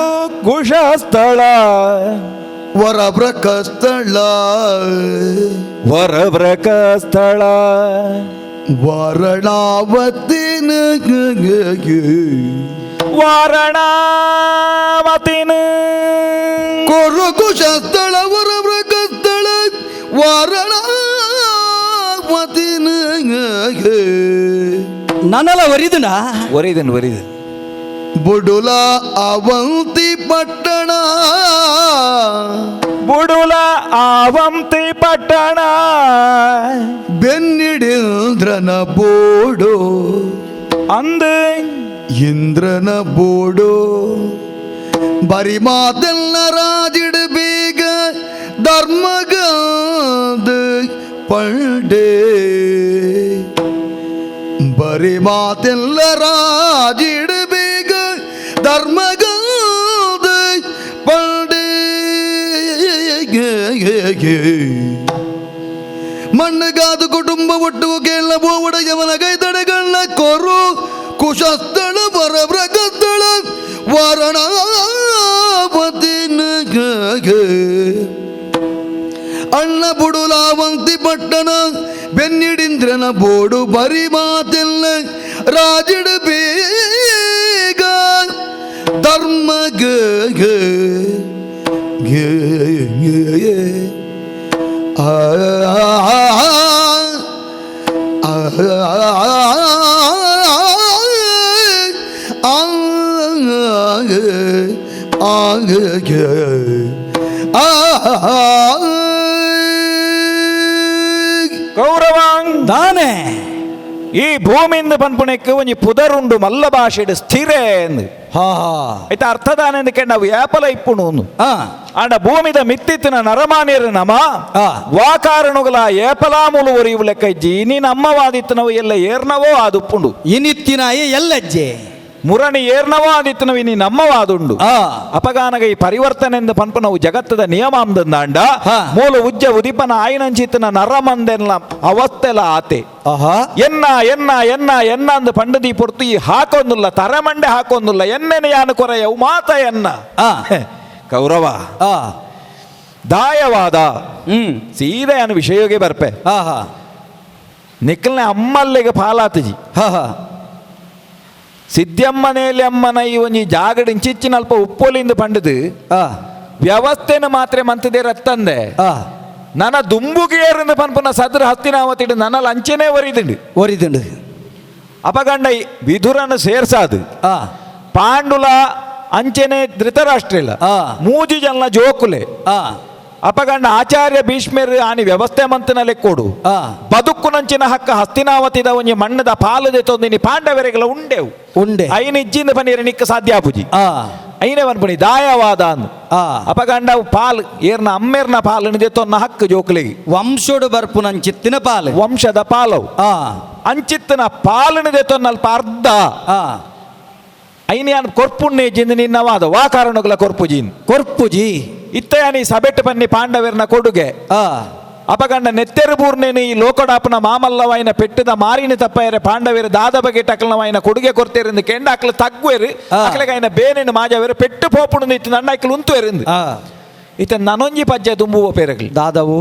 ಕುಶಸ್ಥಳ ವರಬ್ರಕ ಸ್ಥಳ ವರಬ್ರಕ ಸ್ಥಳ ವಾರಣಾವತಿನ ವಾರಣಾವತಿನ ಕೊರು ಕುಶಸ್ಥಳ ವರಬ್ರಕ ಸ್ಥಳ ವಾರಣಾವತಿನ ನನ್ನಲ್ಲ ಒರಿದನ ಒರಿದನ್ ಬುಡುಲ ಅವಂತಿ ಪಟ್ಟಣ ಬುಡುಲ ಅವಂತಿ ಪಟ್ಟಣ ಬೆನ್ನಿಡಿಂದ್ರನ ಬೋಡು ಅಂದು ಇಂದ್ರನ ಬೋಡು ಬರಿ ಮಾತೆಲ್ಲ ರಾಜಿಡು ಬೇಗ ಧರ್ಮಗಾದ ಪಂಡೆ ಬರಿ ಮಾತೆಲ್ಲ ರಾಜಿಡು ಬೇಗ ಧರ್ಮಗಾದ ಪಂಡೆ ಮಣ್ಣಗಾದು ಕುಟುಂಬ ಒಟ್ಟು ಕೇಳ ಬೋವಡೆಯವನ ಕೈತಡೆಗಳ ಕೊರು ಕುಶಸ್ಥಳ ಪರಬ್ರಗಸ್ಥಳ ವಾರಣಾವತಿನ ಅಣ್ಣ ಬುಡುಲಾವಂತಿ ಪಟ್ಟಣ ಬೆನ್ನಿಡಿಂದ್ರನ ಬೋಡು ಬರಿ ಮಾತೆಲ್ಲ ರಾಜಡು ಬೇಗ ಧರ್ಮ ಗೌರವಾಂಗ್ ತಾನೇ ಈ ಭೂಮಿಯಿಂದ ಪನ್ಪುಣಕ್ಕೆ ಒಂಜಿ ಪುದರುಂಡು ಮಲ್ಲ ಭಾಷೆಡ್ ಸ್ಥಿರ ಎಂದು ಹಾ ಹಾ ಐತ ಅರ್ಥದಾನೆಂದಕ್ಕೆ ನಾವು ಏಪಲ ಇಪ್ಪುಣು ಹಾ ಆಂಡ ಭೂಮಿದ ಮಿತ್ತಿತ್ತಿನ ನರಮಾನ್ಯರು ನಮ ಆ. ವಾಕಾರಣುಗಳ ಏಪಲಾಮೂಲು ಒರಿಯುವ ಲೆಕ್ಕ ಇಜ್ಜಿ ನೀ ನಮ್ಮವಾದಿತ್ತನವು ಎಲ್ಲ ಏರ್ನವೋ ಆದುಪ್ಪುಂಡು ಇನಿತ್ತಿನಾಯಿ ಎಲ್ಲಜ್ಜೆ ಮುರಣಿ ಏರ್ನವೋ ಆದಿತ್ತನವು ನೀ ನಮ್ಮವಾದುಂಡು ಆ ಅಪಗಾನಗ ಈ ಪರಿವರ್ತನೆ ಎಂದು ಪನ್ಪು ನಾವು ಜಗತ್ತದ ನಿಯಮ ಅಂದಂದಾಂಡ ಹಾ. ಮೂಲ ಉಜ್ಜ ಉದಿಪನ ಆಯ್ನಂಚಿತ್ತನ ನರಮಂದೆಲ್ಲ ಅವಸ್ಥೆಲ ಆತೆ ಆಹಾ ಎನ್ನ ಎನ್ನ ಎನ್ನ ಎನ್ನ ಅಂದು ಪಂಡದಿ ಪೊರ್ತು ಈ ಹಾಕೊಂದಿಲ್ಲ ತರಮಂಡೆ ಹಾಕೊಂದಿಲ್ಲ ಎನ್ನೆನೆ ಯಾನು ಕೊರೆಯವು ಮಾತ ಎನ್ನ ಆ ಕೌರವ ಆ ದಾಯವಾದ ಸೀದಾ ಯಾನು ವಿಷಯೋಗೆ ಬರ್ಪೆ ಆಹಾ ನಿಖಲ್ನೆ ಅಮ್ಮಲ್ಲಿಗೆ ಪಾಲಾತಜಿ ಹಾ ಹಾ ಸಿದ್ಧಮ್ಮನೇಲಿ ಅಮ್ಮನ ಈ ಒಂಜಿ ಜಾಗಡಿಂಚಿಚ್ಚಿನ ಅಲ್ಪ ಉಪ್ಪೋಲಿಂದ ಪಂಡದು ಆ ವ್ಯವಸ್ಥೆನ ಮಾತ್ರ ಮಂತದೇ ರತ್ತಂದೆ ಆ ನನ್ನ ದುಂಬುಗೇರಿಂದ ಪನ್ಪುನ ಸದ್ರ ಹಸ್ತಿನಾವತಿಡು ನನ್ನ ಲಂಚನೆ ಒರಿದುಂಡು ಒರಿದುಂಡು ಅಪಗಂಡ ವಿಧುರನ್ನು ಸೇರ್ಸಾದು ಆ ಪಾಂಡುಲ ಅಂಚನೆ ಧೃತರಾಷ್ಟ್ರಲ್ಲ ಆ. ಮೂಜಿ ಜನ ಜೋಕುಲೆ ಆ ಅಪಗಂಡ ಆಚಾರ್ಯ ಭೀಷ್ಮರು ಆನಿ ವ್ಯವಸ್ಥೆ ಮಂತನಲೆ ಕೊಡು ಆ ಬದುಕು ನಂಚಿನ ಹಕ್ಕ ಹಸ್ತಿನಾವತಿದ ಒಂಜಿ ಮಣ್ಣದ ಪಾಲದೆ ತೊಂದಿನಿ ಪಾಂಡವರಿಗೆಲ್ಲ ಉಂಡೆವು ಉಂಡೆ ಐನ ಇಜ್ಜಿಂದ ಬನ್ನಿರ ನಿಕ್ಕ ಸಾಧ್ಯ ಆಪುಜಿ ಆ ಐನೇ ಬನ್ಪುಣಿ ದಾಯವಾದ ಅಂದು ಆ ಅಪಗಂಡ ಪಾಲ್ ಏರ್ನ ಅಮ್ಮೇರ್ನ ಪಾಲನಿದೆ ತೊನ್ನ ಹಕ್ಕು ಜೋಕುಲಿಗೆ ವಂಶೋಡು ಬರ್ಪು ನಂಚಿತ್ತಿನ ಪಾಲು ವಂಶದ ಪಾಲವು ಆ ಅಂಚಿತ್ತನ ಪಾಲನಿದೆ ತೊನ್ನಲ್ಪ ಅರ್ಧ ಆ ಐನಿಯಾನ್ ಕೊರ್ಪುಣ್ಣೆ ಜಿಂದ ನಿನ್ನವಾದ ವಾ ಕಾರಣಗಳ ಕೊರ್ಪುಜಿನ್ ಕೊರ್ಪುಜಿ ಇತ್ತಯಾನಿ ಸಬೆಟ್ಟು ಪನ್ನಿ ಪಾಂಡವರ್ನ ಕೊಡುಗೆ ಆ ಅಪಗಂಡ ನೆತ್ತೆರು ಬೂರ್ನೇನು ಈ ಲೋಕಡಾಪನ ಮಾಮಲ್ಲವಾಯಿನ ಪೆಟ್ಟದ ಮಾರಿನ ತಪ್ಪಯರೆ ಪಾಂಡವೇರು ದಾದ ಬಗೆ ಟಕಲ್ನವಾಯಿನ ಕೊಡುಗೆ ಕೊಡ್ತೇರಿಂದ ಕೆಂಡ ಅಕ್ಲ ತಗ್ವೇರು ಆ. ಅಕ್ಲೆಗಾಯಿನ ಬೇನೆನು ಮಾಜವೇರು ಪೆಟ್ಟು ಪೋಪುಣು ಇತ್ತು ನನ್ನ ಅಕ್ಲು ಉಂತುವೆರಿಂದ ಆ ಇತ್ತ ನನೊಂಜಿ ಪಜ್ಜೆ ತುಂಬುವ ಪೇರಗ್ಲಿ ದಾದವು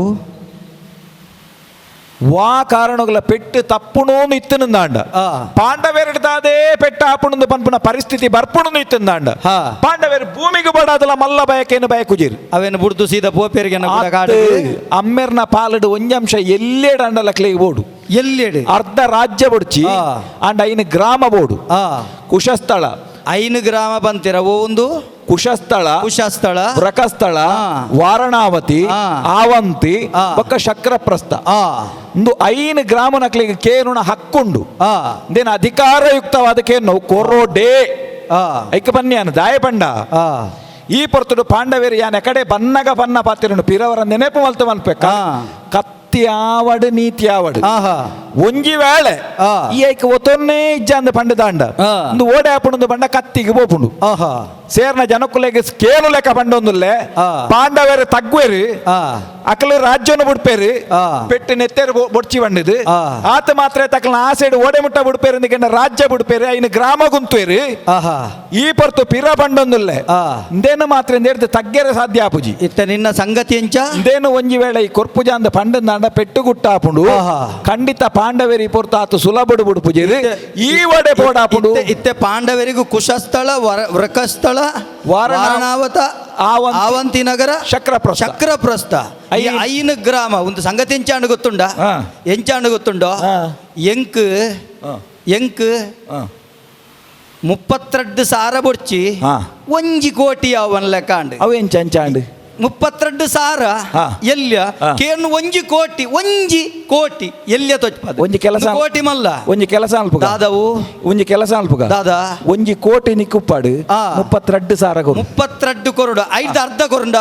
ವಾ ಕಾರಣಗಳ ಪೆಟ್ಟು ತಪ್ಪುಣು ಇತ್ತನಂದಾಂಡ ಆ. ಪಾಂಡವೇರು ದಾದೇ ಪೆಟ್ಟ ಹಾಪುಣು ಪನ್ಪುನ ಪರಿಸ್ಥಿತಿ ಬರ್ಪುಣು ಇತ್ತಂದಾಂಡ ಹಾ. ಪಾಂಡವೇರು ಭೂಮಿಗೆ ಬಡಾದಲ್ಲ ಮಲ್ಲ ಬಯಕೇನು ಬಯಕುಜಿರು ಅವೇನು ಬುಡ್ದು ಸೀದಾ ಪೋಪೇರಿಗೆ ಅಮ್ಮೆರ್ನ ಪಾಲಡು ಒಂಜಂಶ ಎಲ್ಲೇ ಅಂಡಲ ಕ್ಲೇ ಬೋಡು ಎಲ್ಲೆಡು ಅರ್ಧ ರಾಜ್ಯ ಬೊಡ್ಚಿ ಆ. ಅಂಡ್ ಐನು ಗ್ರಾಮ ಬೋಡು ಆ ಕುಶಸ್ಥಳ ಐನು ಗ್ರಾಮ ಬಂತಿರ ಒಂದು ಕುಶಸ್ಥಳ ಕುಶಸ್ಥಳ ವ್ರಕಸ್ಥಳ ಆ. ವಾರಣಾವತಿ ಆ. ಆವಂತಿ ಆ. ಬೊಕ್ಕ ಶಕ್ರಪ್ರಸ್ಥ ಆ ಒಂದು ಐನು ಗ್ರಾಮ ನಕ್ಲಿಗೆ ಕೇನುಣ ಹಕ್ಕುಂಡು ಆ ದೇನ ಅಧಿಕಾರಯುಕ್ತವಾದ ಕೇನು ಕೊರೋಡೆ ಆ ಐಕ ಬನ್ನಿ ದಾಯ ಪಂಡ ಆ ಈ ಪೊರ್ತುಡು ಪಾಂಡವೇರು ಯಾನ ಕಡೆ ಬನ್ನಗ ಬನ್ನ ಪಾತಿರನು ಪಿರವರ ನೆನಪು ಮಲ್ತು ಮಲ್ಪೆಕ್ಕ ಆ. ಕತ್ತಿ ಆವಡು ನೀತಿ ಆವಡು ಆಹಾ ಒಂಜಿ ವೇಳೆ ಆ. ಈ ಐಕ ಒತ್ತೊನ್ನೇ ಇಜ್ಜ ಅಂದ ಪಂಡ ದಾಂಡ ಆ. ಒಂದು ಓಡೆ ಹಾಪುಂಡು ಬಂಡ ಕತ್ತಿಗೆ ಬೋಪುಂಡು ಆಹಾ ಸೇರ್ನ ಜನಕ್ಕುಲೆಗೆ ಸ್ಕೇಲು ಲೆಕ್ಕ ಪಂಡೊಂದುಲ್ಲೆ ಆ. ಪಾಂಡವೇರು ತಗ್ವೇರು ಆ ಅಕಲು ರಾಜ್ಯವನ್ನು ಬಿಡ್ಪೇರು ಆ. ಪೆಟ್ಟು ನೆತ್ತೇರು ಬೊಡ್ಚಿ ಬಂಡಿದು ಆ. ಆತ ಮಾತ್ರ ತಕಲ್ನ ಆ ಸೈಡ್ ಓಡೆ ಮುಟ್ಟ ಬಿಡ್ಪೇರು ಅಂದಿಗೆ ರಾಜ್ಯ ಬಿಡ್ಪೇರು ಐನು ಗ್ರಾಮ ಗುಂತೇರು ಆಹಾ ಈ ಪೊರ್ತು ಪಿರ ಬಂಡೊಂದುಲ್ಲೆ ಆ. ಇಂದೇನು ಮಾತ್ರ ಇಂದೇರ್ದು ತಗ್ಗೆರೆ ಸಾಧ್ಯ ಆಪುಜಿ ಇತ್ತ ನಿನ್ನ ಸಂಗತಿ ಎಂಚ ಇಂದೇನು ಒಂಜಿ ವೇಳೆ ಈ ಕೊರ್ಪುಜ ಅಂದ ಪಂಡಂದಾಂಡ ಪೆಟ್ಟು ಗುಟ್ಟ ಆಪುಂಡು ಆಹಾ. ಖಂಡಿತ ಪಾಂಡವೇರಿ ಪೊರ್ತು ಆತು ಸುಲಭಡು ಬಿಡುಪುಜಿರು ಈ ಒಡೆ ಬೋಡಾಪುಂಡು ಇತ್ತೆ ಪಾಂಡವರಿಗೂ ಕುಶಸ್ಥಳ ವ್ರಕಸ್ಥಳ ವಾರಣಾವತ ಆವಂತಿ, ಆವಂತಿ ನಗರ ಶಕ್ರಪ್ರಸ್ಥ. ಶಕ್ರಪ್ರಸ್ಥ ಈ ಐನು ಗ್ರಾಮ ಒಂದು ಸಂಗತಿ ಎಂಚಾಂಡು ಗೊತ್ತುಂಡ ಹಾ. ಎಂಚಾಂಡು ಗೊತ್ತುಂಡೋ ಹಾ. ಎಂಕ್ ಎಂಕ್ 32 ಸಾರ ಬೊಡ್ಚಿ ಹಾ. 1 ಕೋಟಿ ಅವನ್ ಲೆಕ್ಕಾಂಡು ಅವೇನ್ ಚಂಚಾಂಡು 32,000 ಹಾ. ಎಲ್ಯ ಹಾ. ಕೇನು ಒಂಜಿ ಕೋಟಿ ಎಲ್ಯ ತೊಚ್ಪದ ಒಂಜಿ ಕೆಲಸ ಕೋಟಿ ಮಲ್ಲ ಒಂಜಿ ಕೆಲಸ ಅಲ್ಪುಗ ದಾದವು ಒಂಜಿ ಕೆಲಸ ಅಲ್ಪುಗ ದಾದ ಒಂಜಿ ಕೋಟಿ ನಿಕ್ಕುಪ್ಪಾಡು ಆ. 32,000 ಕೊಡು 32 ಕೊರಡು 5 ಅರ್ಧ ಕೊರಂಡ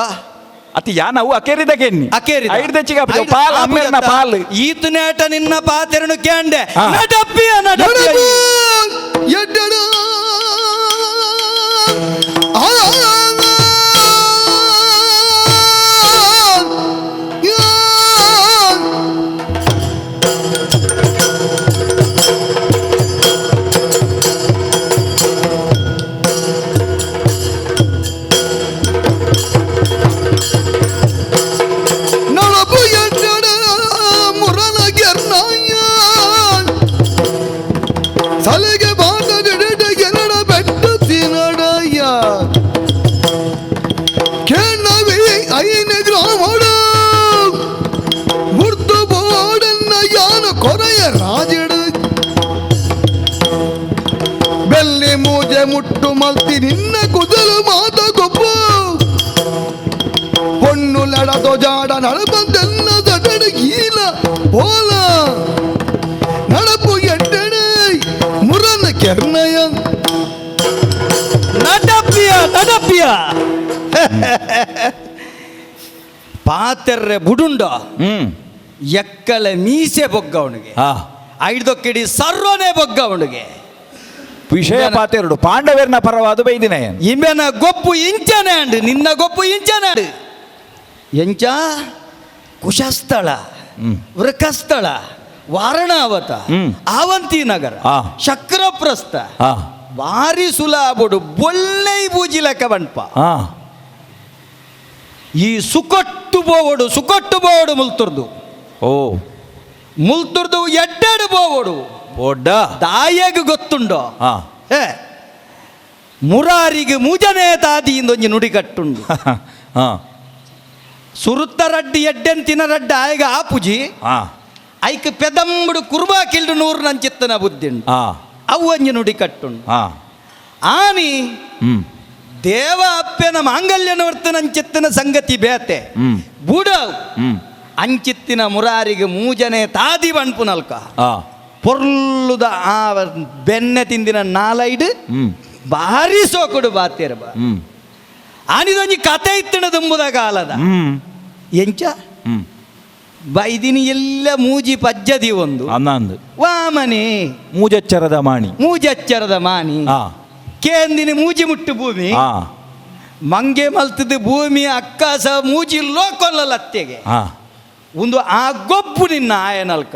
ಅತಿ ಯಾನವು ಅಕೇರಿದ ಕೆನ್ನಿ ಅಕೇರಿದ. ಐದು ದಚ್ಚಿಗೆ ಪಾಲ್ ಅಮ್ಮೇರ್ನ ಪಾಲ್ ಈತು ನೇಟ ನಿನ್ನ ಪಾತೆರನು ಕ್ಯಾಂಡೆ ಹಾ. ನಡಪ್ಪಿಯ ನಡಪು ಎಡ್ಡಡು ಆ ನಡಪು ಎಡ್ಡಡು ಮುರನಗೆರ್ನಾಯ ಸಲಿಗೆ ಬಾಟಗಿಡ ಗೆರಡ ಬೆಟ್ಟು ತಿನ್ನಡಯ್ಯ ಕೆಣ್ಣವಿ 5 ಗ್ರಾಮಡು ಮುರ್ದು ಬೋಡನ್ನ ಯಾನ ಕೊರೆಯ ರಾಜಡು ಬೆಲ್ಲಿ ಮೂಜೆ ಮುಟ್ಟು ಮಲ್ತಿ ನಿನ್ನ ಕುದಲು ಮಾತ ಗೊಬ್ಬು பொண்ணு லடதோ ஜாட நடப்பந்தென்ன தடடு ஈல போல நடப்பு எட்டடு முரண கெர்ணய ನಡಪ್ಪಿಯ ಪಾತೆರ್ರೆ ಬುಡುಂಡ ಎಕ್ಕಲ ಮೀಸೆ ಬೊಗ್ಗ ಅವನಿಗೆ ಹಾ 5 ಕಿಡಿ ಸರ್ವನೇ ಬೊಗ್ಗ ಅವನಿಗೆ ವಿಷಯ ಪಾತೆರಡು ಪಾಂಡವರ್ನ ಪರವಾದ ಬೈದಿನ ಇಮೆನ ಗೊಪ್ಪು ಇಂಚನೆ ಅಂಡು ನಿನ್ನ ಗೊಪ್ಪು ಇಂಚನೆ ಅಂಡು ಎಂಚ ಕುಶಸ್ಥಳ ವೃಕಸ್ಥಳ ವಾರಣಾವತ ಆವಂತಿ ನಗರ ಆ. ಶಕ್ರಪ್ರಸ್ಥ ಹಾ ಭಾರಿ ಸುಲಾಬುಡು ಬೊಲ್ಲೈ ಬೂಜಿ ಲೆಕ್ಕ ಬಣ್ಪ ಹಾ ಈ ಸುಕೊಟ್ಟು ಬೋವಡು ಮುಲ್ತುರ್ದು ಓ ಮುಲ್ತುರ್ದು ಎಡ್ಡೆಡು ಬೋವಡು ದೊಡ್ಡ ದಾಯಗ್ ಗೊತ್ತುಂಡೋ ಹಾ ಏ ಮುರಾರಿಗೆ ಮುಜನೆ ತಾದಿಯಿಂದೊಂಜಿ ನುಡಿ ಕಟ್ಟುಂಡು ಹಾ ಸುರುತ್ತ ರಡ್ಡಿ ಎಡ್ಡೆಂತಿನ ರಡ್ಡ ಆಯ್ಗ ಆಪುಜಿ ಹಾ ಐಕ್ ಪೆದಂಬುಡು ಕುರ್ಬಾ ಕಿಲ್ಡು ನೂರು ನಂಚಿತ್ತನ ಬುದ್ಧಿಂಡು ಹಾ ಅವು ಒಂಜಿ ನುಡಿ ಕಟ್ಟುಂಡು ಹಾ ಆನಿ ಹ್ಮ್ ದೇವ ಅಪ್ಪೆನ ಮಾಂಗಲ್ಯನ ನಂಚಿತ್ತಿನ ಸಂಗತಿ ಬೇತೆ ಬುಡ ಅಂಚಿತ್ತಿನ ಮುರಾರಿಗೆ ಮೂಜನೆ ತಾದಿ ಬಣ್ಪು ನಲ್ಕ ಹಾ ಪೊರ್ಲುದ ಆ ಬೆನ್ನೆ ತಿಂದಿನ ನಾಲೈಡ್ ಭಾರಿ ಸೋಕುಡು ಬಾತೇರ ಬಾ ಆನಿದೊಂಜಿ ಕತೆ ಇತ್ತಿನ ದುಂಬುದ ಕಾಲದ ಎಂಚ ಬೈದಿನಿ ಎಲ್ಲ ಮೂಜಿ ಪಜ್ಜದಿ ಒಂದು ಅನ್ನಂದು ವಾಮನೆ ಮೂಜಚ್ಚರದ ಮಾಣಿ ಮೂಜಚ್ಚರದ ಮಾನಿ ಹಾ ಕೇಂದಿನಿ ಮೂಜಿ ಮುಟ್ಟು ಭೂಮಿ ಹಾ ಮಂಗೆ ಮಲ್ತದ ಭೂಮಿ ಅಕ್ಕಾಸ ಮೂಜಿ ಲೋಕೊಲ್ಲತ್ತೆಗೆ ಹಾ ಒಂದು ಆ ಗೊಬ್ಬು ನಿನ್ನ ಆಯನಲ್ಕ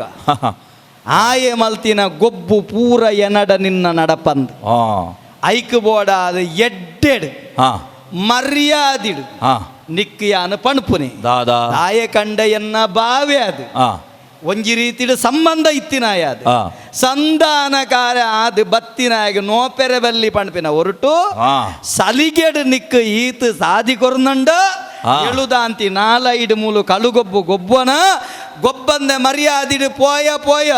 ಆಯೆ ಮಲ್ತಿನ ಗೊಬ್ಬು ಪೂರ ಎನಡ ನಿನ್ನ ನಡಪಂದ್ ಹಾ ಐಕ್ ಬೋಡ ಅದು ಎಡ್ಡೆಡು ಹಾ ಮರ್ಯಾದಿಡು ಹಾ ನಿಕ್ಕಿಯಾನ ಪಣಪುನೆ ದಾದಾ ಆಯ ಕಂಡ ಎನ್ನ ಬಾವೆ ಅದು ಹಾ ಒಂಜಿ ರೀತಿಡು ಸಂಬಂಧ ಇತ್ತಿನಾಯ ಅದು ಹಾ ಸಂಧಾನಕಾರ ಆದು ಬತ್ತಿನಾಗ ನೋಪೆರೆ ಬಲ್ಲಿ ಪಣಪಿನ ಹೊರಟು ಹಾ ಸಲಿಗೆಡು ನಿಕ್ಕು ಈತು ಸಾದಿ ಕೊರ್ನಂಡ ಹಾ. ಎಳುದಾಂತಿ ನಾಲೈಡು ಮೂಲು ಕಳುಗೊಬ್ಬು ಗೊಬ್ಬನ ಗೊಬ್ಬಂದೆ ಮರ್ಯಾದಿಡು ಪೋಯ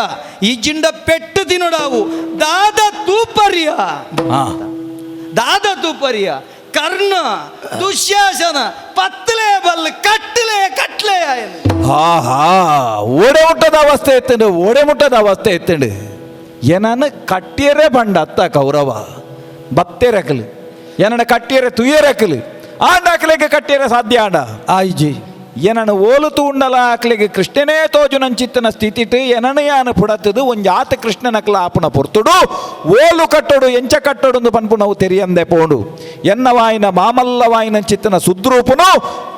ಈ ಜಿಂಡ ಪೆಟ್ಟು ತಿನ್ನೋಡಾವು ದಾದ ತೂಪರ್ಯ ಹಾ ದಾದ ಕರ್ಣ ದುಶ್ಯಾಸನ ಪತ್ತಲೆ ಬಲ್ ಕಟ್ಲೆ ಹಾ ಹಾ ಓಡೆ ಮುಟ್ಟದ ಅವಸ್ಥೆ ಎತ್ತಂಡು ಏನನ್ನ ಕಟ್ಟಿಯರೇ ಬಂಡ ಅತ್ತ ಕೌರವ ಬತ್ತೇರಕಲು ಏನನ್ನ ಕಟ್ಟಿಯರೆ ತುಯ್ಯರಕಲು ಆಂಡಾಕ್ಲೆಗೆ ಕಟ್ಟಿಯರೆ ಸಾಧ್ಯ ಆಂಡ ಆಯ್ಜಿ ಏನನ್ನು ಓಲುತು ಉಂಡಲ ಆಕ್ಲೆಗೆ ಕೃಷ್ಣನೇ ತೋಜು ನಂಚಿತ್ತನ ಸ್ಥಿತಿಟ್ಟು ಏನನೆಯಾನ ಪುಡತ್ತದು ಒಂಜಿ ಆತ ಕೃಷ್ಣನಕ್ಲ ಆಪುಣ ಪೊರ್ತುಡು ಓಲು ಕಟ್ಟೋಡು ಎಂಚ ಕಟ್ಟೋಡು ಪನ್ಪು ನಾವು ತೆರಿಯಂದೆ ಪೋಂಡು ಎನ್ನವಾಯಿನ ಮಾಮಲ್ಲವಾಯಿನ ಚಿತ್ತನ ಸುದ್ರೂಪುನು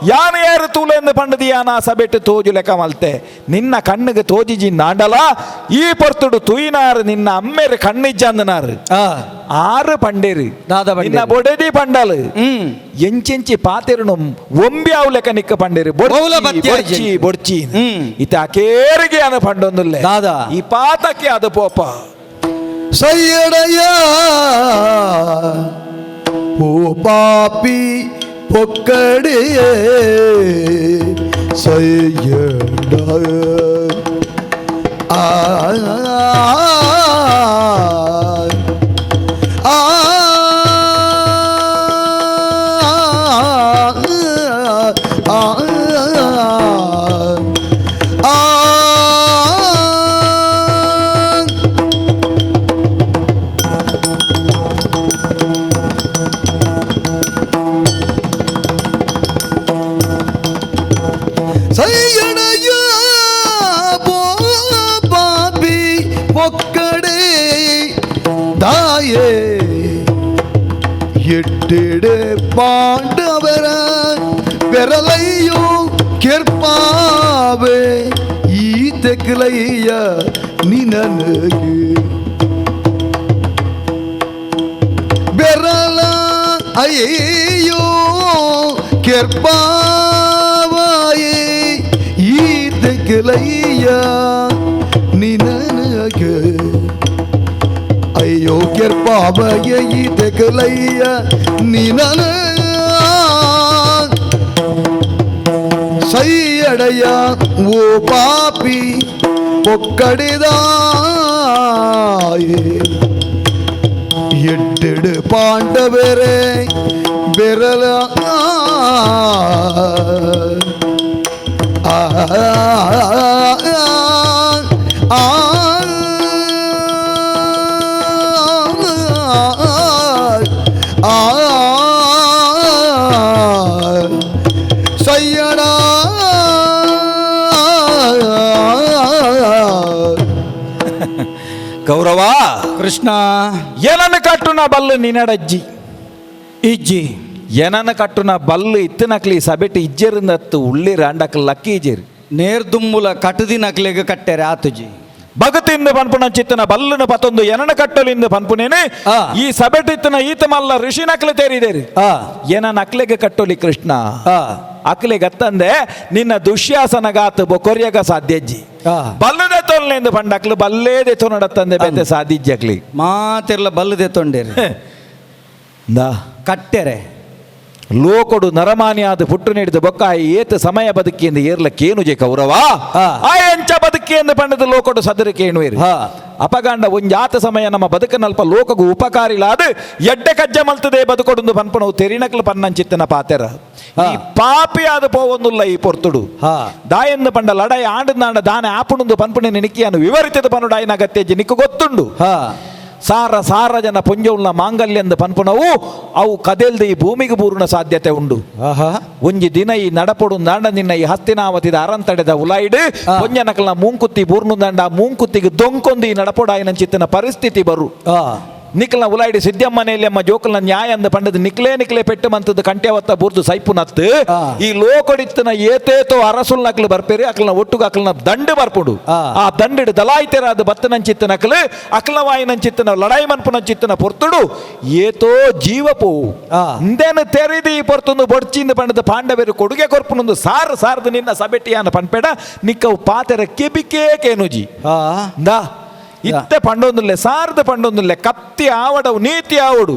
ಯಾನು ಯಾರು ತೂಲೆಂದು ಪಂಡದಿಯಾನ ಸಬೆಟ್ಟು ತೋಜು ಲೆಕ್ಕ ಮಲ್ತೆ ನಿನ್ನ ಕಣ್ಣಿಗೆ ತೋಜಿಜಿ ನಾಂಡಲ ಈ ಪೊರ್ತುಡು ತುಯಿನಾರು ನಿನ್ನ ಅಮ್ಮೆರು ಕಣ್ಣಿಜ್ಜಂದನಾರು ಆರು ಪಂಡೇರು ದಾದ ಪಂಡೇರು. ನಿನ್ನ ಬೊಡೆದಿ ಪಂಡಲು ಎಂಚೆಂಚಿ ಪಾತೆರುನು ಒಂಬ್ಯಾವ್ ಲೆಕ್ಕ ನಿಕ್ಕ ಪಂಡೇರು ಬಹುಲ ಬತ್ತಿ ಬೊಡ್ಚಿ ಇತ ಕೇರಿಗೆ ಅನ ಪಂಡೊಂದುಲ್ಲೆ ದಾದ ಈ ಪಾತಕ್ಕೆ ಅದು ಪೋಪ ಸಯ್ಯಡಯ್ಯ ಓ ಪಾಪಿ ಪೊಕ್ಕಡೆಯೇ ಸಯ್ಯಡ ಆ எட்டெடு பாண்டவர பெறலையோ ಕೆರ್ಪಾವೆ ಈ ತೆಕ್ಕಲಯ್ಯ ನೀ ನನಗೆ ಬೆರಲ ಅಯ್ಯೋ ಕೆರ್ಪಾವಾಯೇ ಈ ತೆಕ್ಕಲಯ್ಯ ನೀ ನನಗೆ ಅಯ್ಯೋ ಕೆರ್ಪಾವಯ್ಯ ಈ ತೆಕ್ಕಲಯ್ಯ ನೀ ನನಗೆ ಸೈಯಡೆಯ ಓ ಪಾಪಿ பொக்கடிதாயே எட்டெடு பாண்டவரே பெறல சையடா ಗೌರವ ಕೃಷ್ಣ ಏನನ್ನು ಕಟ್ಟುನ ಬಲ್ಲು ನಿನ್ನಡಜ್ಜಿ ಇಜ್ಜಿ ಏನನ್ನು ಕಟ್ಟುನ ಬಲ್ಲು ಇತ್ತಿನಕ್ಲಿ ಸಬೆಟ್ಟು ಇಜ್ಜರಿಂದತ್ತು ಉಳ್ಳಿರ ಅಂಡಕ್ಕೆ ಲಕ್ಕಿ ಇಜ್ಜಿರಿ ನೇರ್ದುಂಬುಲ ಕಟದಿ ನಕ್ಲೆಗೆ ಕಟ್ಟೆರೆ ಆತುಜಿ ಭಗತಿಂದ ಪನ್ಪುನ ಚಿತ್ತನ ಬಲ್ಲನ ಪತ್ತೊಂದು ಎನನ ಕಟ್ಟಲಿಂದ ಪನ್ಪುನೇನೆ ಆ. ಈ ಸಬೆಟಿತ್ತನ ಈತ ಮಲ್ಲ ಋಷಿ ನಕ್ಲೆ ತೇರಿದೇರಿ ಏನ ನಕ್ಲೆಗೆ ಕಟ್ಟೋಲಿ ಕೃಷ್ಣ ಅಕ್ಲೆ ಗತ್ತಂದೆ ನಿನ್ನ ದುಶ್ಯಾಸನಗಾತ ಬೊಕೊರಿಯಗ ಸಾಧ್ಯಜ್ಜಿ ಬಲ್ಲದೆ ತೊಲ್ಲೆಂದು ಪಂಡಕ್ಲು ಬಲ್ಲೇದೆ ತೊನಡತ್ತಂದೆ ಬೆತ್ತೆ ಸಾಧಿಜ್ಜಕ್ಲಿ ಮಾತೆರ್ಲ ಬಲ್ಲದೆ ತೊಂಡೇರಿ ದಾ ಕಟ್ಟೆರೆ ಲೋಕೊಡು ನರಮಾನ್ಯಾದ ಪುಟ್ಟು ನೀಡಿದ ಬೊಕ್ಕ ಏತ ಸಮಯ ಬದುಕಿಯಿಂದ ಏರ್ಲಕ್ಕೇನು ಜೆ ಕೌರವ ಆ ಎಂಚ ಬದುಕಿಯಿಂದ ಪಂಡದ ಲೋಕೊಡು ಸದರಕ್ಕೇನು ಏರಿ ಅಪಗಂಡ ಒಂಜಾತ ಸಮಯ ನಮ್ಮ ಬದುಕನಲ್ಪ ಲೋಕಗೂ ಉಪಕಾರಿಲಾದ ಎಡ್ಡೆ ಕಜ್ಜ ಮಲ್ತದೆ ಬದುಕೊಡು ಪನ್ಪನವು ತೆರಿನಕ್ಲು ಪನ್ನಂಚಿತ್ತನ ಪಾತೆರ ಈ ಪಾಪಿ ಆದ ಪೋವೊಂದುಲ್ಲ ಈ ಪೊರ್ತುಡು ದಾಯಂದು ಪಂಡ ಲಡಾಯಿ ಆಂಡದಾಂಡ ದಾನೆ ಆಪುಣಂದು ಪನ್ಪುಣಿನ ನಿಕ್ಕಿಯನ್ನು ವಿವರಿತದ ಪನುಡಾಯಿನ ಅಗತ್ಯಜ್ಜಿ ನಿಕ್ಕು ಗೊತ್ತುಂಡು ಸಾರ ಸಾರ ಜನ ಪುಂಜವುಳ್ಳ ಮಾಂಗಲ್ಯಂದ ಪನ್ಪುನವು ಅವು ಕದೆಲ್ದ ಈ ಭೂಮಿಗೆ ಬೂರ್ಣ ಸಾಧ್ಯತೆ ಉಂಡು ಒಂಜಿ ದಿನ ಈ ನಡಪೊಡು ದಾಂಡ ನಿನ್ನ ಈ ಹಸ್ತಿನಾವತಿದ ಅರಂತಡೆದ ಉಲಾಯಿಡ್ ಪೊಂಜನಕಲ್ನ ಮೂಂಕುತ್ತಿ ಬೂರ್ನು ದಂಡ ಮೂಂಕುತ್ತಿಗೆ ದೊಂಕೊಂದು ಈ ನಡಪೊಡಾಯಿನ ಚಿತ್ತನ ಪರಿಸ್ಥಿತಿ ಬರು ನಿಕ್ಲ ಉಲಾಯಿಡಿ ಸಿದ್ಧಮ್ಮನೆಯಲ್ಲಿ ಅಮ್ಮ ಜೋಕಲ್ನ ನ್ಯಾಯ ಅಂದ ಪಂಡದ ನಿಕ್ಲೆ ಪೆಟ್ಟು ಮಂತದ ಕಂಟ್ಯವತ್ತ ಬೂರ್ದು ಸೈಪುನತ್ ಈ ಲೋಕೊಡಿತ್ತನ ಏತೇತೋ ಅರಸುಲ್ ನಕ್ಲು ಬರ್ಪೇರಿ ಅಕ್ಲನ ಒಟ್ಟುಗ ಅಕ್ಲನ ದಂಡು ಬರ್ಪುಡು ಆ ದಂಡಿಡು ದಲಾಯ್ತೆರ ಅದು ಬತ್ತನಂಚಿತ್ತನ ಅಕ್ಲು ಅಕ್ಲವಾಯಿನಂಚಿತ್ತನ ಲಡಾಯಿ ಮನ್ಪುನಂಚಿತ್ತನ ಪೊರ್ತುಡು ಏತೋ ಜೀವಪು ಇಂದೇನು ತೆರಿದಿ ಪೊರ್ತೊಂದು ಬೊಡ್ಚಿಂದ ಪಂಡದ ಪಾಂಡವರು ಕೊಡುಗೆ ಕೊರ್ಪುನೊಂದು ಸಾರದು ನಿನ್ನ ಸಬೆಟಿಯಾನ ಪನ್ಪೇಡ ನಿಕ್ಕವು ಪಾತೆರ ಕೆಬಿಕೇ ಕೇನುಜಿ ದಾ ಇತ್ತೆ ಪಂಡೊಂದುಲ್ಲೆ ಸಾರದ ಪಂಡೊಂದುಲ್ಲೆ ಕತ್ತಿ ಆವಡವು ನೀತಿ ಆವಡು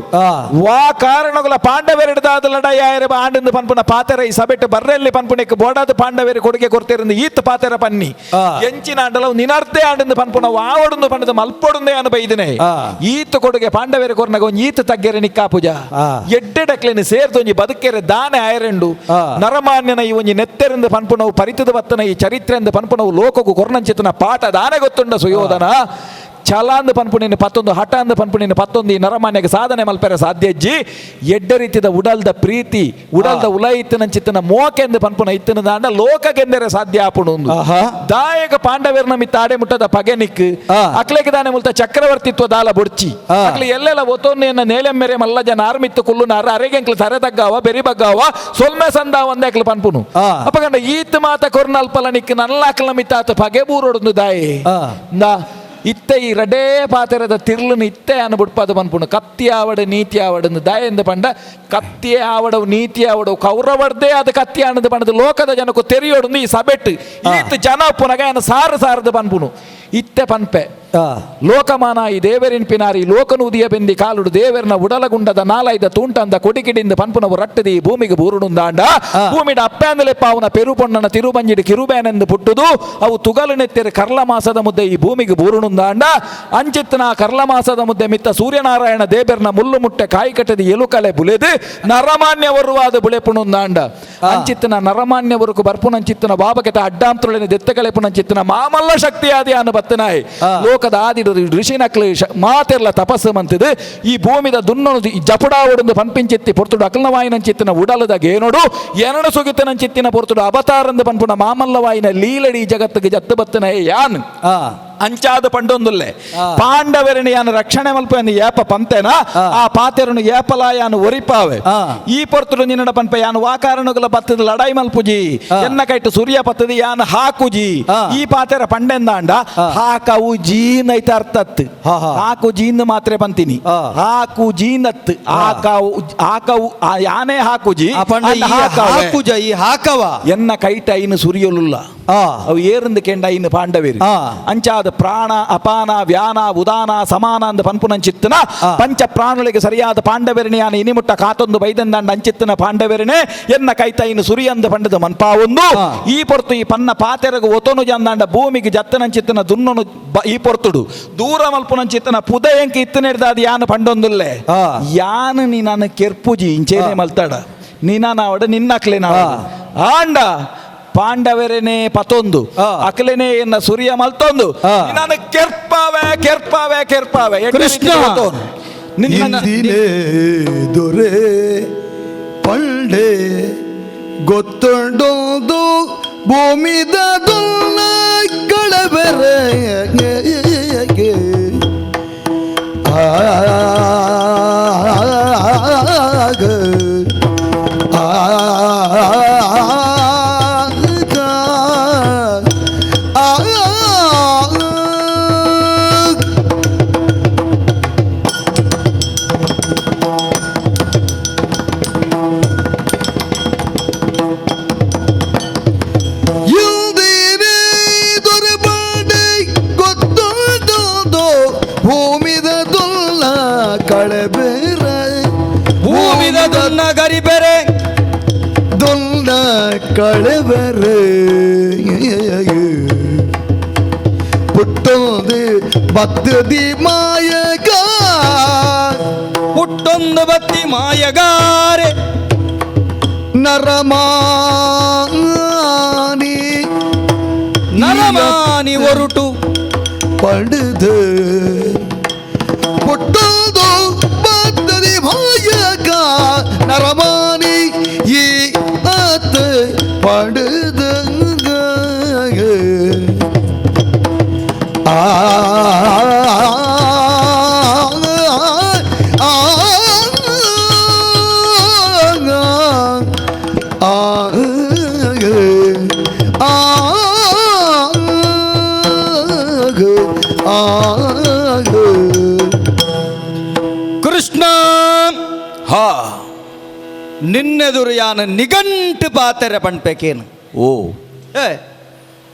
ವಾ ಕಾರಣಗಳ ಪಾಂಡವೆರಡದಾದ ಲಡಾಯಿ ಆಯರ ಆಂಡಿಂದ ಪನ್ಪುನ ಪಾತೆರ ಈ ಸಬೆಟ್ಟು ಬರ್ರೆಲ್ಲಿ ಪನ್ಪುಣಕ್ಕೆ ಬೋಡಾದ ಪಾಂಡವೇರಿ ಕೊಡುಗೆ ಕೊಡ್ತಿರಿಂದ ಈತ್ ಪಾತೆರ ಪನ್ನಿ ಎಂಚಿನ ಆಂಡಲವು ನಿನರ್ದೇ ಆಂಡಿಂದ ಪನ್ಪುನ ಆವಡೊಂದು ಪಂಡದ ಮಲ್ಪೊಡುಂದೇ ಅನುಭವಿದನೆ ಈತ ಕೊಡುಗೆ ಪಾಂಡವೇರಿ ಕೊರ್ನಾಗ ಒಂಜಿ ಈತ ತಗ್ಗೆರೆ ನಿಕ್ಕಾ ಪೂಜ ಎಡ್ಡೆಡಕ್ಲೇನು ಸೇರ್ದೊಂಜಿ ಬದುಕೆರೆ ದಾನೆ ಆಯರೆಂಡು ನರಮಾನ್ಯನ ಈ ಒಂಜಿ ನೆತ್ತೆರಿಂದ ಪನ್ಪುನವು ಪರಿತದ ಬತ್ತನ ಈ ಚರಿತ್ರೆಯಿಂದ ಪನ್ಪುನವು ಲೋಕಗೂ ಕೊರ್ನಂಚಿತನ ಪಾಠ ದಾನೆ ಗೊತ್ತುಂಡ ಸುಯೋಧನ ಛಲಾಂದ ಪನ್ಪುಣಿನ ಪತ್ತೊಂದು ಹಠಾಂದ ಪನ್ಪುಣಿನ ಪತ್ತೊಂದು ಈ ನರಮಾನ್ಯಗೆ ಸಾಧನೆ ಮಲ್ಪೆರ ಸಾಧ್ಯಜ್ಜಿ ಎಡ್ಡ ರೀತಿಯ ಉಡಲ್ದ ಪ್ರೀತಿ ಉಡಲ್ದ ಉಲ ಇತ್ತನಂಚಿತ್ತನ ಮೋಕೆಂದು ಪನ್ಪುನ ಇತ್ತನ ದಾಂಡ ಲೋಕಗೆಂದರೆ ಸಾಧ್ಯ ಆಪುಣು ದಾಯಕ ಪಾಂಡವೇರ್ನ ಮಿತ್ತ ಆಡೆ ಮುಟ್ಟದ ಪಗೆನಿಕ್ ಅಕ್ಲೆಗೆ ದಾನೆ ಮುಲ್ತ ಚಕ್ರವರ್ತಿತ್ವ ದಾಲ ಬೊಡ್ಚಿ ಅಕ್ಲೆ ಎಲ್ಲೆಲ್ಲ ಒತ್ತೊನ್ನೆಯನ್ನ ನೇಲೆಮ್ಮೆರೆ ಮಲ್ಲ ಜನ ಆರ್ಮಿತ್ತು ಕುಲ್ಲುನಾರ ಅರೆಗೆಂಕ್ಲು ತರೆ ತಗ್ಗಾವ ಬೆರಿ ಬಗ್ಗಾವ ಸೊಲ್ಮೆ ಸಂದ ಒಂದೇಕ್ಲು ಪನ್ಪುನು ಅಪಗಂಡ ಈತ್ ಮಾತ ಕೊರ್ನಲ್ಪಲ ನಿಕ್ ನಲ್ಲ ಅಕ್ಲ ಮಿತ್ತ ಆತ ಪಗೆ ಬೂರೊಡೊಂದು ದಾಯಿ ಇತ್ತೆ ಈ ರಡೇ ಪಾತೆರದ ತಿರ್ಲುನು ಇತ್ತೆ ಅನ್ಬಿಡ್ಪದ ಪನ್ಪುಣು ಕತ್ತಿ ಆವಡ ನೀತಿ ಆವಡನ್ನು ದಾಯಂದ ಪಂಡ ಕತ್ತಿ ಆವಡವು ನೀತಿ ಆವಡವು ಕೌರವಡ್ದೇ ಅದು ಕತ್ತಿ ಆನದ ಪಂಡದ ಲೋಕದ ಜನಕ್ಕೂ ತೆರಿಯೋಡು ಈ ಸಬೆಟ್ಟು ಈತ್ ಜನ ಪುನಗ ಸಾರದ ಪನ್ಪುಣು ಇತ್ತೆ ಪನ್ಪೆ ಲೋಕಮಾನ ಈ ದೇವರಿನ ಪಿನಾರಿ ಲೋಕನೂದಿಯ ಬೆಂದಿ ಕಾಲುಡು ದೇವರನ ಉಡಲಗುಂಡದ ನಾಲೈದ ತೂಂಟಂದ ಕೊಡಿಕಿಡಿಂದ ಪನ್ಪುನವು ರಟ್ಟದಿ ಭೂಮಿಗೆ ಬೂರುಡುಂದಾಂಡ ಭೂಮಿಡ ಅಪ್ಪಂದಲೆಪ್ಪ ಅವನ ಪೆರುಪೊಣ್ಣನ ತಿರುಬಂಜಿಡಿ ಕಿರುಬೇನೆಂದು ಪುಟ್ಟುದು ಅವು ತುಗಲು ನೆತ್ತೆರೆ ಕರ್ಲ ಮಾಸದ ಮುದ್ದೆ ಈ ಭೂಮಿಗೆ ಬೂರುಡುಂದಾಂಡ ಅಂಚಿತ್ತನ ಕರ್ಲ ಮಾಸದ ಮುದ್ದೆ ಮಿತ್ತ ಸೂರ್ಯನಾರಾಯಣ ದೇವರನ ಮುಳ್ಳು ಮುಟ್ಟೆ ಕಾಯಿ ಕಟ್ಟದಿ ಎಲುಕಲೆ ಬುಲೆದು ನರಮಾನ್ಯವರು ಆದ ಬುಳೆಪುಣುಂದಾಂಡ ಅಂಚಿತ್ತನ ನರಮಾನ್ಯವರೆಗೂ ಬರ್ಪುನಂಚಿತ್ತನ ಬಾಬಕೆತ ಅಡ್ಡಾಂತರೊಳನೆ ದೆತ್ತಗಳೆ ಪುನಂಚಿತ್ತನ ಮಾಮಲ್ಲ ಶಕ್ತಿ ಆದಿ ಅನ್ನ ಬತ್ತನಾಯ್ ಲೋಕದ ಆದಿ ಋಷಿ ನಕ್ಲು ಮಾತೆರ್ಲ ತಪಸ್ಸು ಮಂತಿದು ಈ ಭೂಮಿದ ದುನ್ನೊಂದು ಜಪುಡಾವಡೊಂದು ಪನ್ಪಿಂಚಿತ್ತಿ ಪೊರ್ತುಡು ಅಕ್ಲವಾಯಿನಂಚಿತ್ತಿನ ಉಡಲದ ಗೇನೋಡು ಎನಡು ಸುಗಿತನಂಚಿತ್ತಿನ ಪೊರ್ತುಡು ಅವತಾರಂದು ಪನ್ಪುಣ ಮಾಮಲ್ಲವಾಯಿನ ಲೀಲಡಿ ಜಗತ್ತಿಗೆ ಜತ್ತು ಬತ್ತನಾಯ್ ಯಾನ್ ಅಂಚಾದ ಪಂಡೊಂದುಲ್ಲೆ ಆ. ಪಾಂಡವರನ್ನು ಯಾನು ರಕ್ಷಣೆ ಮಲ್ಪ ಏಪ ಪಂತೆನ ಆ. ಆ ಪಾತೆರನು ಏಪಲ ಯಾನು ಒರಿಪಾವೆ ಆ. ಈ ಪೊರ್ತುಡು ನಿನ್ನಡ ಪನ್ಪೆ ಯಾನು ವಾಕಾರಣಗಳ ಬತ್ತದ ಲಡಾಯಿ ಮಲ್ಪುಜಿ ಆ. ಎನ್ನ ಕೈಟ್ ಸೂರ್ಯ ಪತ್ತದ ಯಾನು ಹಾಕುಜಿ ಆ. ಈ ಪಾತೆರ ಪಂಡೆಂದಾಂಡ ಆ. ಹಾಕವು ಜೀನ್ ಐತ ಅರ್ಥತ್ ಹಾ, ಹಾ. ಹಾಕು ಜೀನ್ ಮಾತ್ರ ಪಂತೀನಿ ಆ. ಹಾಕು ಜೀನತ್ ಹಾಕವು ಯಾನೇ ಹಾಕುಜಿ ಆ ಪಂಡ ಅಂಡ ಈ ಹಾಕವೆ. ಹಾಕುಜ ಈ ಹಾಕವ ಎನ್ನ ಕೈಟ ಐನು ಸುರಿಯಲುಲ್ಲ ಆ. ಅವು ಏರಂದು ಕೆಂಡ ಐನು ಪಾಂಡವೇರಿ ಆ. ಅಂಚಾದ ಪ್ರಾಣ ಅಪಾನ ವ್ಯಾನ ಉದಾನ ಸಮಾನ ಅಂದ ಪನ್ಪುನಂಚಿತ್ತನ ಆ. ಪಂಚ ಪ್ರಾಣುಗಳಿಗೆ ಸರಿಯಾದ ಪಾಂಡವೆರಣಿಯಾನ ಇನಿಮುಟ್ಟ ಕಾತೊಂದು ಬೈದಂದಾಂಡ ಅಂಚಿತ್ತನ ಪಾಂಡವೆರಣೆ ಎನ್ನ ಕೈತ ಐನು ಸುರಿಯಂದ ಪಂಡದ ಮನ್ಪಾವೊಂದು ಆ. ಈ ಪೊರ್ತು ಈ ಪನ್ನ ಪಾತೆರಗು ಒತೊನು ಜಂದಾಂಡ ಭೂಮಿಗೆ ಜತ್ತನಂಚಿತ್ತನ ದುನ್ನೊನು ಈ ಪೊರ್ತುಡು ದೂರ ಮಲ್ಪುನಂಚಿತ್ತನ ಪುದಯಂಕ ಇತ್ತನೆಡ್ದಾದ ಯಾನು ಪಂಡೊಂದುಲ್ಲೆ ಆ. ಯಾನು ನೀ ನನ್ನ ಕೆರ್ಪುಜಿ ಇಂಚೇನೆ ಮಲ್ತಾಡ ನೀನಾವಡ ನಿನ್ನಕ್ಲೆ ನಾವು ಆಂಡ ಪಾಂಡವರೇನೆ ಪತೊಂದು ಆ. ಅಕಲೇನೆ ಎನ್ನ ಸುರಿಯ ಮಲ್ತೊಂದು ಆ. ನಾನು ಕೆರ್ಪಾವೆ ಕೃಷ್ಣ. ಹಿಂದಿನೇ ದೊರೆ ಪಂಡೆ ಗೊತ್ತೊಂಡೋದು ಭೂಮಿದ ದೊಲ್ಲ ಕಳಬೆರೆ ಭೂಮಿದ ದುನ್ನ ಗರಿಬೆರೆ ದೊಲ್ಲ ಕಳೆಬೆರೆ ಪುಟ್ಟೋದು ಬತ್ತದಿ ಮಾಯಗ ಹುಟ್ಟೊಂದು ಬತ್ತಿ ಮಾಯಗಾರೆ ನರಮಾನಿ ನರಮಾನಿ ಹೊರುಟು ಪಡೆದು ಪುಟ್ಟೋದು ಬತ್ತದಿ ಮಾಯಗ ನರಮಾನಿ ಈ ಆತ ಪಡೆದ ಆ ಕೃಷ್ಣ ಹಾ ನಿನ್ನೆದುರು ಯಾನ ನಿಘಂಟು ಪಾತೆರ ಪಣ್ಪೇಕೇನು ಓ ಏ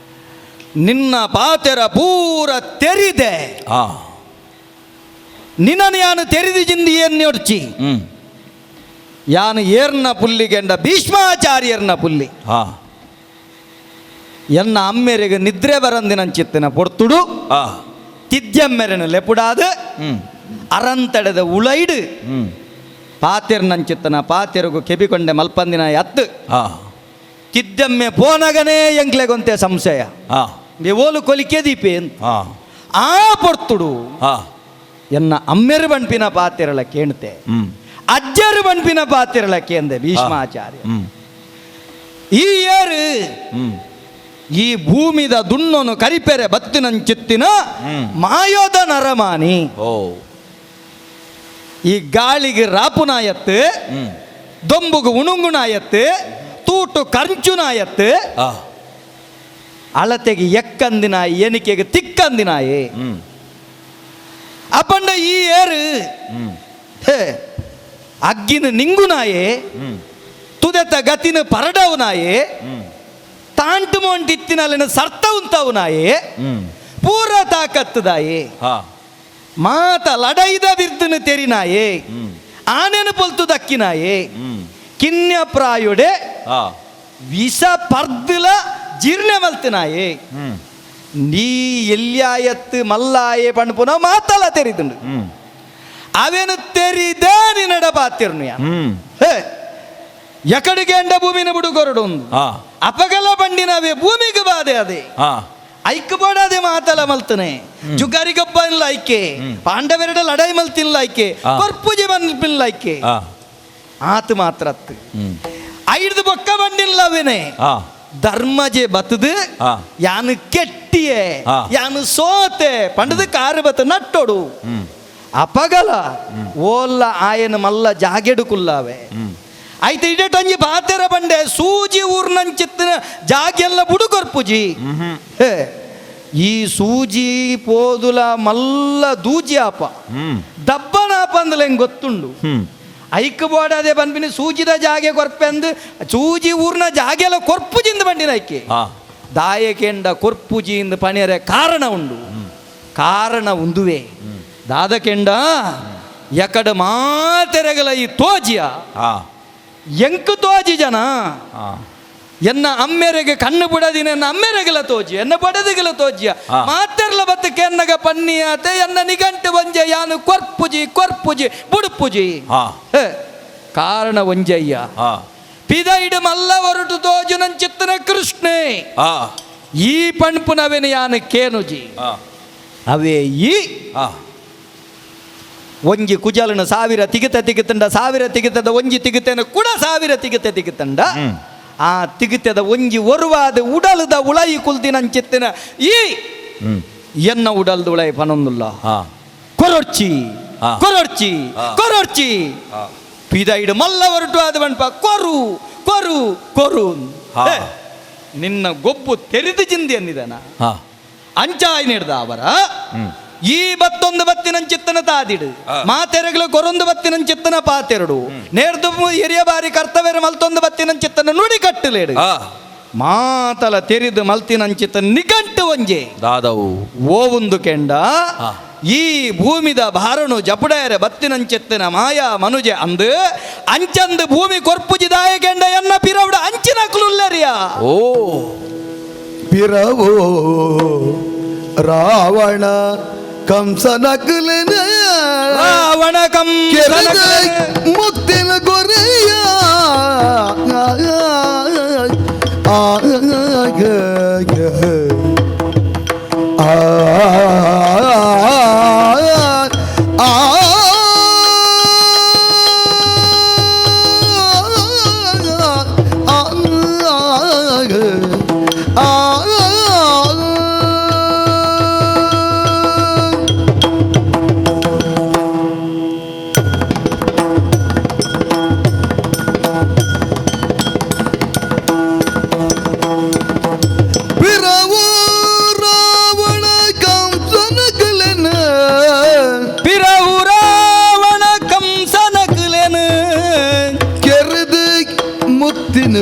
ನಿನ್ನ ಪಾತೆರ ಪೂರ ತೆರಿದೆ ಹಾ ನಿನ್ನನ್ನು ಯಾನು ತೆರಿದು ಜಿಂದಿ ಏನು ಹೊಡ್ಚಿ ಯಾನು ಏರ್ನ ಪುಲ್ಲಿಗೆಂಡ ಭೀಷ್ಮಾಚಾರ್ಯರ್ನ ಪುಲ್ಲಿ ಹಾ ಎನ್ನ ಅಮ್ಮೆರಿಗೆ ನಿದ್ರೆ ಬರಂದಿನಂಚಿತ್ತಿನ ಪೊರ್ತುಡು ಹಾ ತಿದ್ಯಮ್ಮೆರನ ಲೆಪುಡಾದ ಅರಂತಡೆದ ಉಳೈಡು ಪಾತೆರ್ನಂಚಿತ್ತನ ಪಾತೆರಗು ಕೆಬಿಕೊಂಡೆ ಮಲ್ಪಂದಿನ ಎತ್ತು ಹಾ ತಿದ್ದಮ್ಮೆ ಪೋನಗನೇ ಎಂಕ್ಲೆಗೊಂತೆ ಸಂಶಯ ಹಾ ಓಲು ಕೊಲಿಕೆ ದೀಪೆ ಅಂತ ಹಾ ಆ ಪೊರ್ತುಡು ಹಾ ಎನ್ನ ಅಮ್ಮೆರು ಬಣ್ಪಿನ ಪಾತೆರಳ ಕೇಣ್ತೆ ಅಜ್ಜರು ಬಣ್ಪಿನ ಪಾತೆರಳ ಕೇಂದೆ ಭೀಷ್ಮಾಚಾರ್ಯ ಈ ಏರು ಈ ಭೂಮಿದ ದುಣ್ಣೊನು ಕರಿಪೆರೆ ಬತ್ತಿನಂಚಿತ್ತಿನ ಮಾಯೋದ ನರಮಾನಿ ಓ ಈ ಗಾಳಿಗೆ ರಾಪುನಾಯತ್ತು ದೊಂಬುಗು ಉಣುಂಗುನಾಯತ್ತು ತೂಟು ಕಂಚುನಾಯತ್ತು ಹಾ ಅಳತೆಗೆ ಎಕ್ಕಂದಿನಾಯಿ ಎನಿಕೆಗೆ ತಿಕ್ಕಂದಿನಾಯಿ ಅಪ್ಪಂಡ ಈ ಏರು ಹೇ ಅಗ್ಗಿನ ನಿಂಗುನಾಯೇ ತುದೆತ ಗತಿನ ಪರಡವುನಾಯೇ ತಾಂಟು ಮೊಂಟಿತ್ತಿನಲ್ಲಿನ ಸರ್ತ ಉಂತವುನಾಯೇ ಪೂರ ತಾಕತ್ತದಾಯೇ ಹಾ ಮಾತ ಲಡೈದ ಬಿರ್ದನು ತೆರಿನಾಯೇ ಆನೆನು ಪೊಲ್ತು ದಕ್ಕಿನಾಯೇ ಕಿನ್ಯ ಪ್ರಾಯುಡೆ ಹಾ ವಿಷ ಪರ್ದುಲ ಜೀರ್ಣ ಮಲ್ತಿನಾಯೇ ನೀ ಎಲ್ಯಾಯತ್ತು ಮಲ್ಲಾಯೇ ಪಣ್ಪುನ ಮಾತಲ್ಲ ತೆರಿದುಂಡು ಅವೇನು ತೆರಿದೇ ನಿನ್ನಡ ಪಾತಿರ್ನು ಹೇ ಎಕಡಿಗೆ ಎಂಡ ಭೂಮಿನ ಬುಡುಗೊರಡು ಹಾ ಅಪಗಲ ಬಂಡಿನವೇ ಭೂಮಿಗೆ ಬಾದೆ ಅದೇ ಹಾ ಐಕ್ಯ ಪಡಾದೆ ಮಾತಲ್ಲ ಮಲ್ತನೆ ಜುಗಾರಿಗಪ್ಪ ಇಲ್ಲ ಐಕೆ ಪಾಂಡವೆರಡ ಲಡಾಯಿ ಮಲ್ತಿಲ್ಲ ಐಕೆ ಆ. ಪರ್ಪುಜೆ ಮಲ್ಪಿಲ್ಲ ಐಕೆ ಹಾ ಆತ ಮಾತ್ರ ಅತ್ತು ಐದು ಬೊಕ್ಕ ಬಂಡಿಲ್ಲವೇನೆ ಹಾ ಧರ್ಮಜೆ ಬತ್ತದು ಹಾ. ಯಾನು ಕೆಟ್ಟಿಯೇ ಹಾ. ಯಾನು ಸೋತೆ ಪಂಡದ ಕಾರು ಬತ್ತ ನಟ್ಟೋಡು ಅಪಗಲ ಓಲ್ಲ ಆಯನ ಮಲ್ಲ ಜಾಗೆಡು ಕುಲ್ಲಾವೆ ಆಯ್ತು ಇಡಟಂಜಿ ಬಾತೆರ ಬಂಡೆ ಸೂಜಿ ಊರ್ನಂಚಿತ್ತಿನ ಜಾಗೆಲ್ಲ ಬುಡುಗೊರ್ಪುಜಿ ಹೇ ಈ ಸೂಜಿ ಪೋದುಲ ಮಲ್ಲ ದೂಜಿ ಆಪ ದಬ್ಬನಾಪ ಅಂದಲ ಹೆಂಗ್ ಗೊತ್ತುಂಡು ಐಕ್ ಬೋಡದೆ ಬಂದ್ಬಿನಿ ಸೂಜಿದ ಜಾಗೆ ಕೊರ್ಪೆ ಅಂದು ಸೂಜಿ ಊರ್ನ ಜಾಗೆಲ್ಲ ಕೊರ್ಪುಜಿಂದ ಬಂಡಿನ ಐಕೆ ದಾಯಕೆಂಡ ಕೊರ್ಪುಜಿಯಿಂದ ಪಣಿಯರೆ ಕಾರಣ ಉಂಡು ಕಾರಣ ಉಂದುವೆ ದಾದಕೆಂಡ ಎಕಡ ಮಾತೆರೆಗಲ ಈ ತೋಜಿಯ ಎಂಕು ತೋಜಿ ಜನ ಎನ್ನ ಅಮ್ಮೆರೆಗೆ ಕಣ್ಣು ಬಿಡದಿನ ಎನ್ನ ಅಮ್ಮೆರೆಗಲ ತೋಜಿ ಎನ್ನ ಬಡದಿಗಲ ತೋಜಿಯ ಮಾತೆರ್ಲ ಬತ್ತಕ್ಕೆ ಎನ್ನಗ ಪನ್ನಿಯಾತೆ ಎನ್ನ ನಿಘಂಟು ಒಂಜೆ ಯಾನು ಕೊರ್ಪುಜಿ ಬುಡುಪುಜಿ ಕಾರಣ ಒಂಜಯ್ಯ ಪಿದೈಡು ಮಲ್ಲ ಹೊರಟು ತೋಜು ನಂಚಿತ್ತನ ಕೃಷ್ಣೆ ಈ ಪಣ್ಪುನವೆನ ಯಾನು ಕೇನುಜಿ ಅವೇ ಈ ಒಂಜಿ ಕುಜಲನ ಸಾವಿರ ತಿಗಿತಂಡ ಸಾವಿರ ತಿಗಿತದ ಒಂಜಿ ತಿಗಿತೇನ ಕೂಡ ಸಾವಿರ ತಿಗಿತಂಡ ಆ ತಿಗಿತದ ಒಂಜಿ ಒರುವಾದ ಉಡಲದ ಉಳೈ ಕುಲ್ತಿನಂಚಿತ್ತಿನ ಈ ಎನ್ನ ಉಡಲ್ದ ಉಳೈ ಪನೊಂದುಲ್ಲ ಕೊರೊರ್ಚಿ ಕೊರೊರ್ಚಿ ಕೊರೊರ್ಚಿ ಪಿದೈಡು ಮಲ್ಲ ಹೊರಟು ಆದ ಬಣ್ಪ ಕೊರು ಕೊರು ಕೊರು ನಿನ್ನ ಗೊಬ್ಬು ತೆರೆದು ಜಿಂದಿ ಅನ್ನಿದನ ಅಂಚಾಯ್ ನೀಡ್ದ ಅವರ ಈ ಬತ್ತೊಂದು ಬತ್ತಿನಂಚಿತ್ತನ ತಾದಿಡು ಮಾತೆರೆಗಳು ಕೊರೊಂದು ಬತ್ತಿನಂಚಿತ್ತನ ಪಾತೆರಡು ನೇರ್ದು ಹಿರಿಯ ಬಾರಿ ಕರ್ತವ್ಯ ಮಲ್ತೊಂದು ಬತ್ತಿನಂಚಿತ್ತನ ನುಡಿ ಕಟ್ಟಲೇಡು ಮಾತಲ ತೆರಿದು ಮಲ್ತಿನಂಚಿತ್ತನ ನಿಘಂಟು ಒಂಜೆ ದಾದವು ಓವುಂದು ಕೆಂಡ ಈ ಭೂಮಿದ ಭಾರಣು ಜಪುಡೇರೆ ಬತ್ತಿನಂಚಿತ್ತಿನ ಮಾಯಾ ಮನುಜೆ ಅಂದು ಅಂಚಂದು ಭೂಮಿ ಕೊರ್ಪುಜಿದಾಯ ಕೆಂಡ ಎನ್ನ ಪಿರವುಡ ಅಂಚಿನ ಕ್ಲುಲ್ಲರಿಯ ಓ ಪಿರವೋ ರಾವಣ ಕಂಸನಕಲನ ರಾವಣ ಮುಕ್ತಿನ ಗೊರೆಯ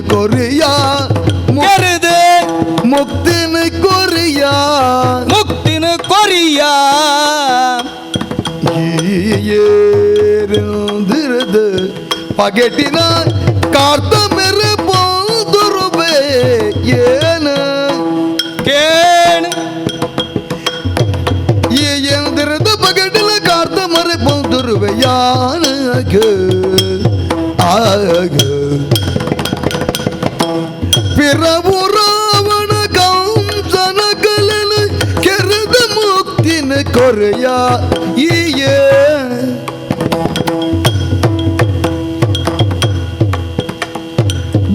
ಕೊರಿಯಾ ಕೆರೆದೆ ಮುಕ್ತಿನ ಕೊರಿಯಾ ಮುಕ್ತಿನ ಕೊರಿಯಾ ಏರಿದ ಪಗೆಟಿನ ಕಾರ್ತ ಮೇರೆ ಬೋದುರುಬೆ ಏನ ಕೇಣ ಏಂದಿರದ ಪಗೆಟಿನ ಕಾರ್ತ ಮರೆ ಬೋದುರುಬೆ ಯಾನಗ ಆಗ ಪಿರವು ರಾವಣ ಕಂಸನ ಕಲನ ಕೆರೆದ ಮುಕ್ತಿನ ಕೊರೆಯ ಈಯೇ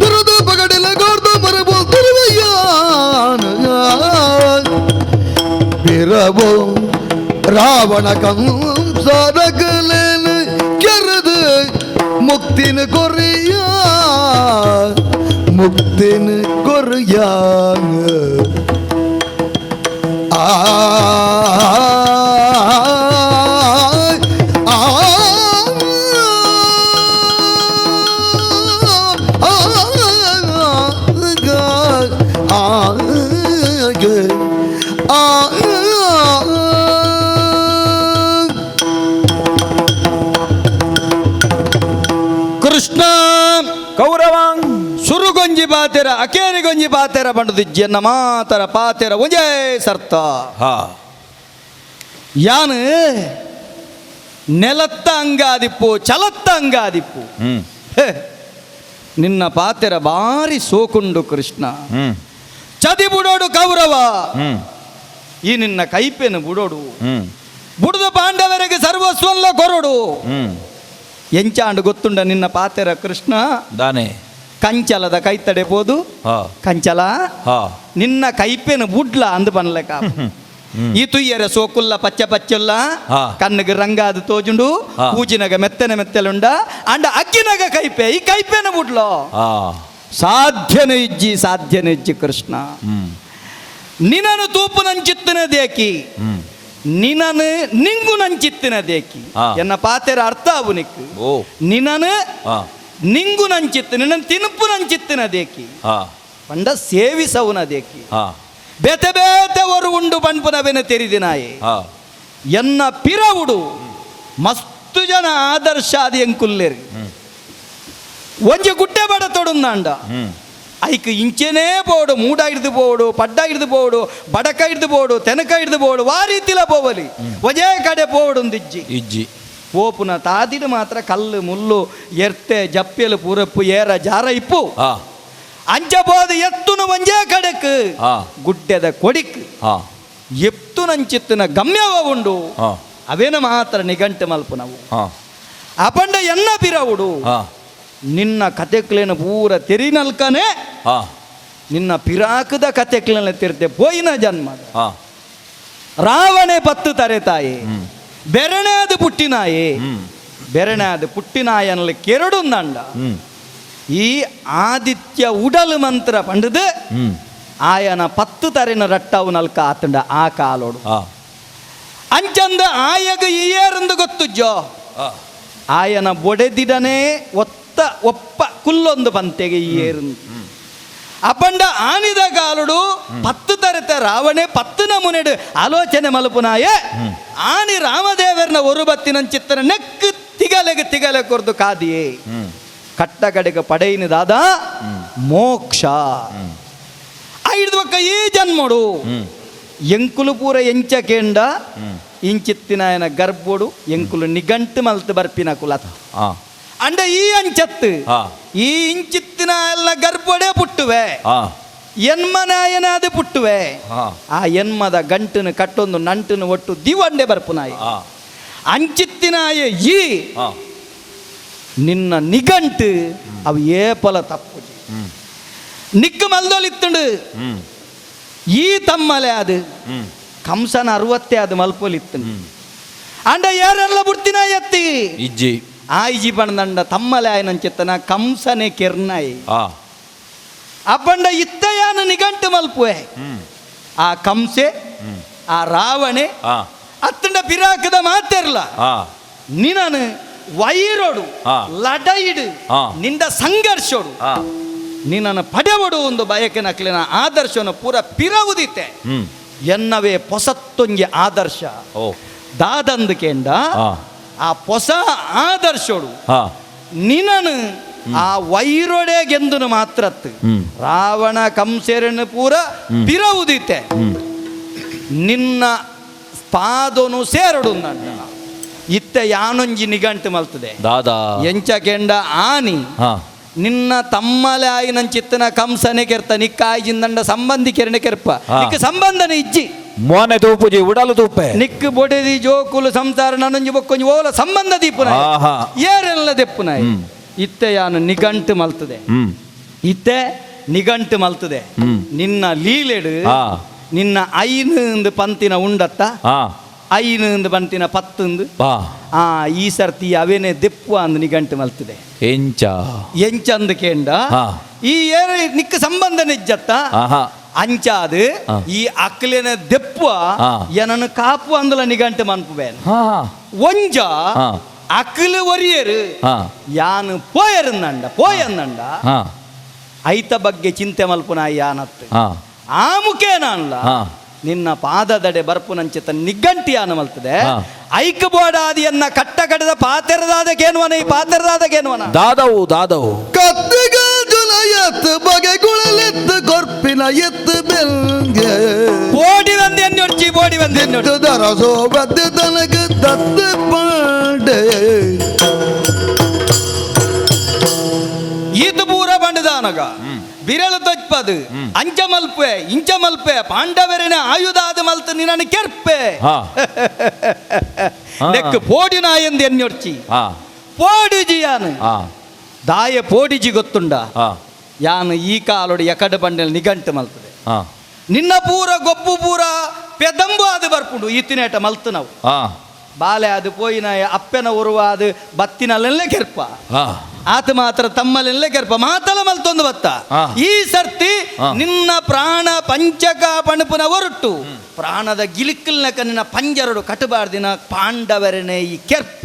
ದುರದ ಪಗಡೆಲ ಗೋರ್ದ ಮರಬೋ ತಿರುವಯ್ಯಾನ ಪಿರವು ರಾವಣ ಕಂಸನ ಕಲನ ಕೆರೆದ ಮುಕ್ತಿನ ಕೊರೆಯ ಮುಕ್ತಿನ ಕೊರ್ಯಾನ ಕೃಷ್ಣ ಕೌರವಾಂಗ್ ಸುರುಗೊಂಜಿ ಪಾತೆರ ಅಕೇರಿಗೊಂಜಿ ಪಾತೆರ ಬಂಡದು ಜನ್ನ ಮಾತರ ಪಾತೆರ ಒಂಜೇ ಸರ್ತ ಯಾನು ನೆಲತ್ತ ಅಂಗಾದಿಪ್ಪು ಚಲತ್ತ ಅಂಗಾದಿಪ್ಪು ನಿನ್ನ ಪಾತೆರ ಬಾರಿ ಸೋಕುಂಡು ಕೃಷ್ಣ ಚದಿ ಬುಡೋಡು ಕೌರವ ಈ ನಿನ್ನ ಕೈಪೆನು ಬುಡೋಡು ಬುಡದ ಪಾಂಡವರಿಗೆ ಸರ್ವಸ್ವಲ್ಲ ಕೊರಡು ಎಂಚಾಂಡು ಗೊತ್ತುಂಡ ನಿನ್ನ ಪಾತೆರ ಕೃಷ್ಣ ದಾನೆ ಕಂಚಲದ ಕೈತಡೆ ಪೋದು ಹಾ ಕಂಚಲ ಹಾ ನಿನ್ನ ಕೈಪೇನು ಬುಡ್ಲ ಅಂದು ಬನ್ಲೆಕ್ಕ ಈ ತುಯ್ಯರ ಸೋಕುಲ್ಲ ಪಚ್ಚ ಪಚ್ಚುಲ್ಲ ಹಾ. ಕಣ್ಣಿಗೆ ರಂಗಾದ ತೋಜುಂಡು ಹಾ. ಕೂಜಿನಗ ಮೆತ್ತನೆ ಮೆತ್ತಲುಂಡ ಅಂಡ ಅಕ್ಕಿನಗ ಕೈಪೆ ಈ ಕೈಪೇನ ಬುಡ್ಲೋ ಹಾ ಸಾಧ್ಯನು ಇಜ್ಜಿ ಕೃಷ್ಣ ಹ್ಮ್ ನಿನನು ತೂಪು ನಂಚಿತ್ತಿನ ದೇಕಿ ನಿನನು ನಿಂಗು ನಂಚಿತ್ತಿನ ದೇಕಿ ಹಾ. ಎನ್ನ ಪಾತೆರ ಅರ್ಥ ಅವು ನಿಕ್ಕು ಓ ನಿನನು ಹಾ ನಿಂಗು ನಂಚಿತ್ತು ನಿನ್ನ ತಿನುಪು ನಂಚಿತ್ತಿನ ದೇಕಿ ಹಾ ಪಂಡ ಸೇವಿಸವುನ ದೇಕಿ ಹಾ ಬೇತೆ ಬೇತೆ ಒರು ಉಂಡು ಪಂಪುನವೆನ ತೆರಿದಿನಾಯೆ ಹಾ ಎನ್ನ ಪಿರವುಡು ಮಸ್ತು ಜನ ಆದರ್ಶಾದಿ ಎಂಕುಲ್ಲೇರಿ ಒಂಜಿ ಗುಡ್ಡೆ ಬಡ ತೊಡುಂದಾಂಡ ಹ್ಮ್ ಐಕ್ ಇಂಚೆನೇ ಬೋಡು ಮೂಡ ಹಿಡ್ದು ಬೋಡು ಪಡ್ಡ ಹಿಡ್ದು ಬೋಡು ಬಡಕ ಹಿಡ್ದು ಬೋಡು ತೆನಕ ಹಿಡ್ದು ಬೋಡು ವಾ ರೀತಿಲ ಪೋವಲಿ ಒಜೇ ಕಡೆ ಬೋಡುಂದಿಜ್ಜಿ ಇಜ್ಜಿ ಓಪುನ ತಾದಿಡು ಮಾತ್ರ ಕಲ್ಲು ಮುಳ್ಳು ಎರ್ತೆ ಜಪ್ಪೆಲು ಪೂರಪ್ಪು ಏರ ಜಾರ ಇಪ್ಪು ಹಾ ಅಂಚಬೋದು ಎತ್ತುನು ಒಂಜೇ ಕಡೆಕ್ ಹಾ ಗುಡ್ಡೆದ ಕೊಡಿಕ್ ಹಾ ಎತ್ತು ನಂಚಿತ್ತಿನ ಗಮ್ಯವ ಉಂಡು ಹಾ ಅವೇನ ಮಾತ್ರ ನಿಘಂಟು ಮಲ್ಪು ನಾವು ಹಾ ಅಪಂಡ ಎನ್ನ ಪಿರವುಡು ಹಾ ನಿನ್ನ ಕತೆಕ್ಲೇನ ಪೂರ ತೆರಿನಲ್ಕನೆ ಹಾ ನಿನ್ನ ಪಿರಾಕದ ಕತೆಕ್ಲೇನ ತೆರೆತೆ ಪೋಯಿನ ಜನ್ಮ ಹಾ ರಾವಣೆ ಪತ್ತು ತರೆತಾಯೆ ಬೆರಣೆದು ಪುಟ್ಟಿನಾಯೆ ಬೆರಣೆದು ಪುಟ್ಟಿನಾಯನಲ್ಲಿ ಕೆರಡುಂದಂಡ ಹ್ಮ್ ಈ ಆದಿತ್ಯ ಉಡಲು ಮಂತ್ರ ಪಂಡದು ಹ್ಮ್ ಆಯನ ಪತ್ತು ತರೆನ ರಟ್ಟವು ನಲ್ಕ ಆತಂಡ ಆ ಕಾಲೋಡು ಹಾ ಅಂಚಂದ ಆಯಗ ಏರಂದು ಗೊತ್ತು ಜೋ ಹಾ ಆಯನ ಬೊಡೆದಿಡನೆ ಒಪ್ಪ ಕುಲ್ಲೊಂದು ಬಂತೆಗೆ ಈ ಏರಂದು ಅಪಂಡ ಆನಿದ ಕಾಲುಡು ಪತ್ತು ತರತೆ ರಾವಣೆ ಪತ್ತು ನಮುನೆಡು ಆಲೋಚನೆ ಮಲಪುನಾಯೆ ಆನಿ ರಾಮದೇವರನ ಒರು ಬತ್ತಿನ ಚಿತ್ರ ನೆಕ್ ತಿಗಲೆಗೆ ಕೊರ್ದು ಕಾದಿಯೇ ಕಟ್ಟ ಕಡೆಗೆ ಪಡೆಯಿನದಾದ ಮೋಕ್ಷ ಐದು ಪಕ್ಕ ಈ ಜನ್ಮಡು ಎಂಕುಲು ಪೂರ ಎಂಚ ಕೇಂಡ ಇಂಚಿತ್ತಿನಾಯನ ಗರ್ಭೋಡು ಎಂಕುಲು ನಿಘಂಟು ಮಲ್ತು ಬರ್ಪಿನ ಕುಲತ ಹಾ ಅಂಡ ಈ ಅಂಚತ್ತು ಹಾ ಈ ಇಂಚಿತ್ತಿನ ಎಲ್ಲ ಗರ್ಭೊಡೆ ಪುಟ್ಟುವೆ ಹಾ ಎನ್ಮನಾಯನಾದ ಪುಟ್ಟುವೆ ಹಾ ಆ ಎನ್ಮದ ಗಂಟನ್ನು ಕಟ್ಟೊಂದು ನಂಟನ್ನು ಒಟ್ಟು ದಿವಂಡೆ ಬರ್ಪುನಾಯಿ ಹಾ ಅಂಚಿತ್ತಿನಾಯ ಈ ಹಾ ನಿನ್ನ ನಿಘಂಟು ಅವು ಏಪಲ ತಪ್ಪು ನಿಕ್ಕು ಮಲ್ದೋಲಿತ್ತುಂಡು ಹ್ಮ್ ಈ ತಮ್ಮಲೆ ಅದು ಹ್ಮ್ ಕಂಸನ 60 ಅದು ಮಲ್ಪೋಲಿತ್ತು ಅಂಡ ಯಾರೆಲ್ಲ ಬುಡ್ತಿನ ಎತ್ತಿ ಇಜ್ಜಿ ಆಯ್ಜಿ ಪಣದಂಡ ತಮ್ಮಲೆ ಆಯ್ನಂಚಿತ್ತನ ಕಂಸನೆ ಕೆರ್ನಾಯಿ ಹಾ ಅಪ್ಪಂಡ ಇತ್ತಯಾನ ನಿಘಂಟು ಮಲ್ಪುವೆ ಆ ಕಂಸೆ ಆ ರಾವಣೆ ಹಾ ಅತ್ತಂಡ ಪಿರಾಕದ ಮಾತೆರ್ಲ ಹಾ ನಿನನು ವೈರೋಡು ಹಾ. ಲಡೈಡು ಹಾ. ನಿಂದ ಸಂಘರ್ಷೋಡು ಹಾ ನಿನ್ನನ್ನು ಪಡೆವಡು ಒಂದು ಬಯಕೆ ನಕ್ಲಿನ ಆದರ್ಶವನ್ನು ಪೂರ ಪಿರವುದಿತ್ತೆ ಹ್ಮ್ ಎನ್ನವೇ ಪೊಸತ್ತೊಂಜಿ ಆದರ್ಶ ಓ ದಾದಂದು ಕೇಂಡ ಹಾ ಆ ಪೊಸ ಆದರ್ಶೋಡು ಹಾ ನಿನನು ಆ ವೈರೊಡೆ ಗೆಂದುನು ಮಾತ್ರತ್ತು ರಾವಣ ಕಂಸೆರನ್ನು ಪೂರ ಪಿರವುದಿತ್ತೆ ನಿನ್ನ ಪಾದನು ಸೇರಡು ನಂಡ ಇತ್ತ ಯಾನೊಂಜಿ ನಿಘಂಟು ಮಲ್ತದೆ ದಾದಾ ಎಂಚ ಕೆಂಡ ಆನಿ ಹಾ ನಿನ್ನ ತಮ್ಮಲೆ ಆಯ್ನಂಚಿತ್ತನ ಕಂಸನೆ ಕೆರ್ತ ನಿಕ್ಕ ಆಯ್ಜಿಂದಂಡ ಸಂಬಂಧಿ ಕೆರನೆ ಕೆರ್ಪ ಹಾ. ನಿಕ್ಕ ಸಂಬಂಧನೆ ಇಜ್ಜಿ ಮೋನೆ ತೂಪುಜಿ ಉಡಲು ತೂಪೆ ನಿಕ್ಕು ಬೊಡೆದಿ ಜೋಕುಲು ಸಂಸಾರ ನನಂಜಿ ಬೊಕ್ಕೊಂಜಿ ಓಲ ಸಂಬಂಧ ದೀಪುನ ಆಹಾ. ಏರೆಲ್ಲ ದೆಪ್ಪುನಾಯ್ ಇತ್ತೆ ಯಾನು ನಿಘಂಟು ಮಲ್ತದೆ ಇತ್ತೆ ನಿಘಂಟು ಮಲ್ತದೆ ನಿನ್ನ ಲೀಲೆಡು ಹಾ ನಿನ್ನ ಐನು ಪಂತಿನ ಉಂಡತ್ತ ಹಾ ಐನು ಪಂತಿನ ಪತ್ತುಂದು ಬಾ ಈ ಸರ್ತಿ ಅವೇನೆ ದೆಪ್ಪು ಅಂದು ನಿಘಂಟು ಮಲ್ತದೆ ಎಂಚ ಎಂಚಂದು ಕೇಂಡ ಹಾ. ಈ ಏರು ನಿಕ್ಕ ಸಂಬಂಧ ನಿಜ್ಜತ್ತ ಆಹಾ ಅಂಚಾದು ಹಾ. ಈ ಅಕ್ಲೆನ ದೆಪ್ಪು ಹಾ. ಏನನ್ನು ಕಾಪು ಅಂದಲ ನಿಘಂಟು ಮನ್ಪುವೇನು ಹಾ ಒಂಜ ಹಾ. ಅಕ್ಲು ಒರಿಯರು ಹಾ ಯಾನು ಪೋಯಂದಂಡ ಹಾ ಐತ ಬಗ್ಗೆ ಚಿಂತೆ ಮಲ್ಪುನ ಯಾನತ್ತು ಹಾ ಆ ಮುಖೇನ ಅಲ್ಲ ಹಾ ನಿನ್ನ ಪಾದದಡೆ ಬರ್ಪು ನಂಚಿತ ನಿಘಂಟಿ ಯಾನ ಮಲ್ತದೆ ಹಾ. ಐಕ ಬೋಡಾದಿಯನ್ನ ಕಟ್ಟ ಕಡದ ಪಾತೆರದಾದ ಕೇನ್ವನ ಈ ಪಾತೆರದಾದ ಕೇನ್ವನ ದಾದವು ಕತ್ತಿಗಾಜುಲ ಎತ್ತು ಬಗೆಗುಳಲೆತ್ತು ಕೊರ್ಪಿನ ಎತ್ತು ಬೆಲ್ಗೆ ಬೋಡಿ ಒಂದೆನ್ನೊಡ್ಚಿ ಬೋಡಿ ಒಂದೆನ್ನೊಡ್ಚಿ ಎತ್ತು ದರಸೋ ಬದ್ದು ತನಕ ದತ್ತು ಪಾಡೆ ಇದು ಪೂರ ಬಂಡದಾನಗ ಬಿರಳು ತೊಚ್ಪದು ಅಂಚ ಮಲ್ಪೆ ಇಂಚ ಮಲ್ಪೆ ಪಾಂಡವರಿನ ಆಯುಧಾದ ಮಲ್ತು ನಿನ್ನ ಕೆರ್ಪೆ ಹಾ ನೆಕ್ ಪೋಡಿನ ಎಂದು ಎನ್ನೊಡ್ಚಿ ಹಾ ಪೋಡಿಜಿಯಾನು ಹಾ ದಾಯ ಪೋಡಿಜಿ ಗೊತ್ತುಂಡ ಹಾ ಯಾನು ಈ ಕಾಲೋಡಿ ಎಕಡೆ ಬಂಡೆಲ್ ನಿಘಂಟು ಮಲ್ತದೆ ಹಾ ನಿನ್ನ ಪೂರ ಗೊಬ್ಬು ಪೂರ ಪೆದಂಬು ಅದು ಬರ್ಪುಂಡು ಈತಿನೇಟ ಮಲ್ತು ನಾವು ಹಾ ಬಾಲೆ ಅದು ಪೋಯಿನ ಅಪ್ಪೆನ ಉರುವ ಅದು ಬತ್ತಿನಲ್ಲೆಲ್ಲೇ ಕೆರ್ಪ ಹಾ ಆತ ಮಾತ್ರ ತಮ್ಮಲ್ಲೆಲ್ಲೇ ಕೆರ್ಪ ಮಾತಲ ಮಲ್ತೊಂದು ಬತ್ತ ಹಾ. ಈ ಸರ್ತಿ ಹಾ. ನಿನ್ನ ಪ್ರಾಣ ಪಂಚಕ ಪಣಪುನ ಹೊರಟು ಪ್ರಾಣದ ಗಿಲಿಕ್ಕಲ್ನಕ ನಿನ್ನ ಪಂಜರಡು ಕಟಬಾರ್ದಿನ ಪಾಂಡವರನೇ ಈ ಕೆರ್ಪ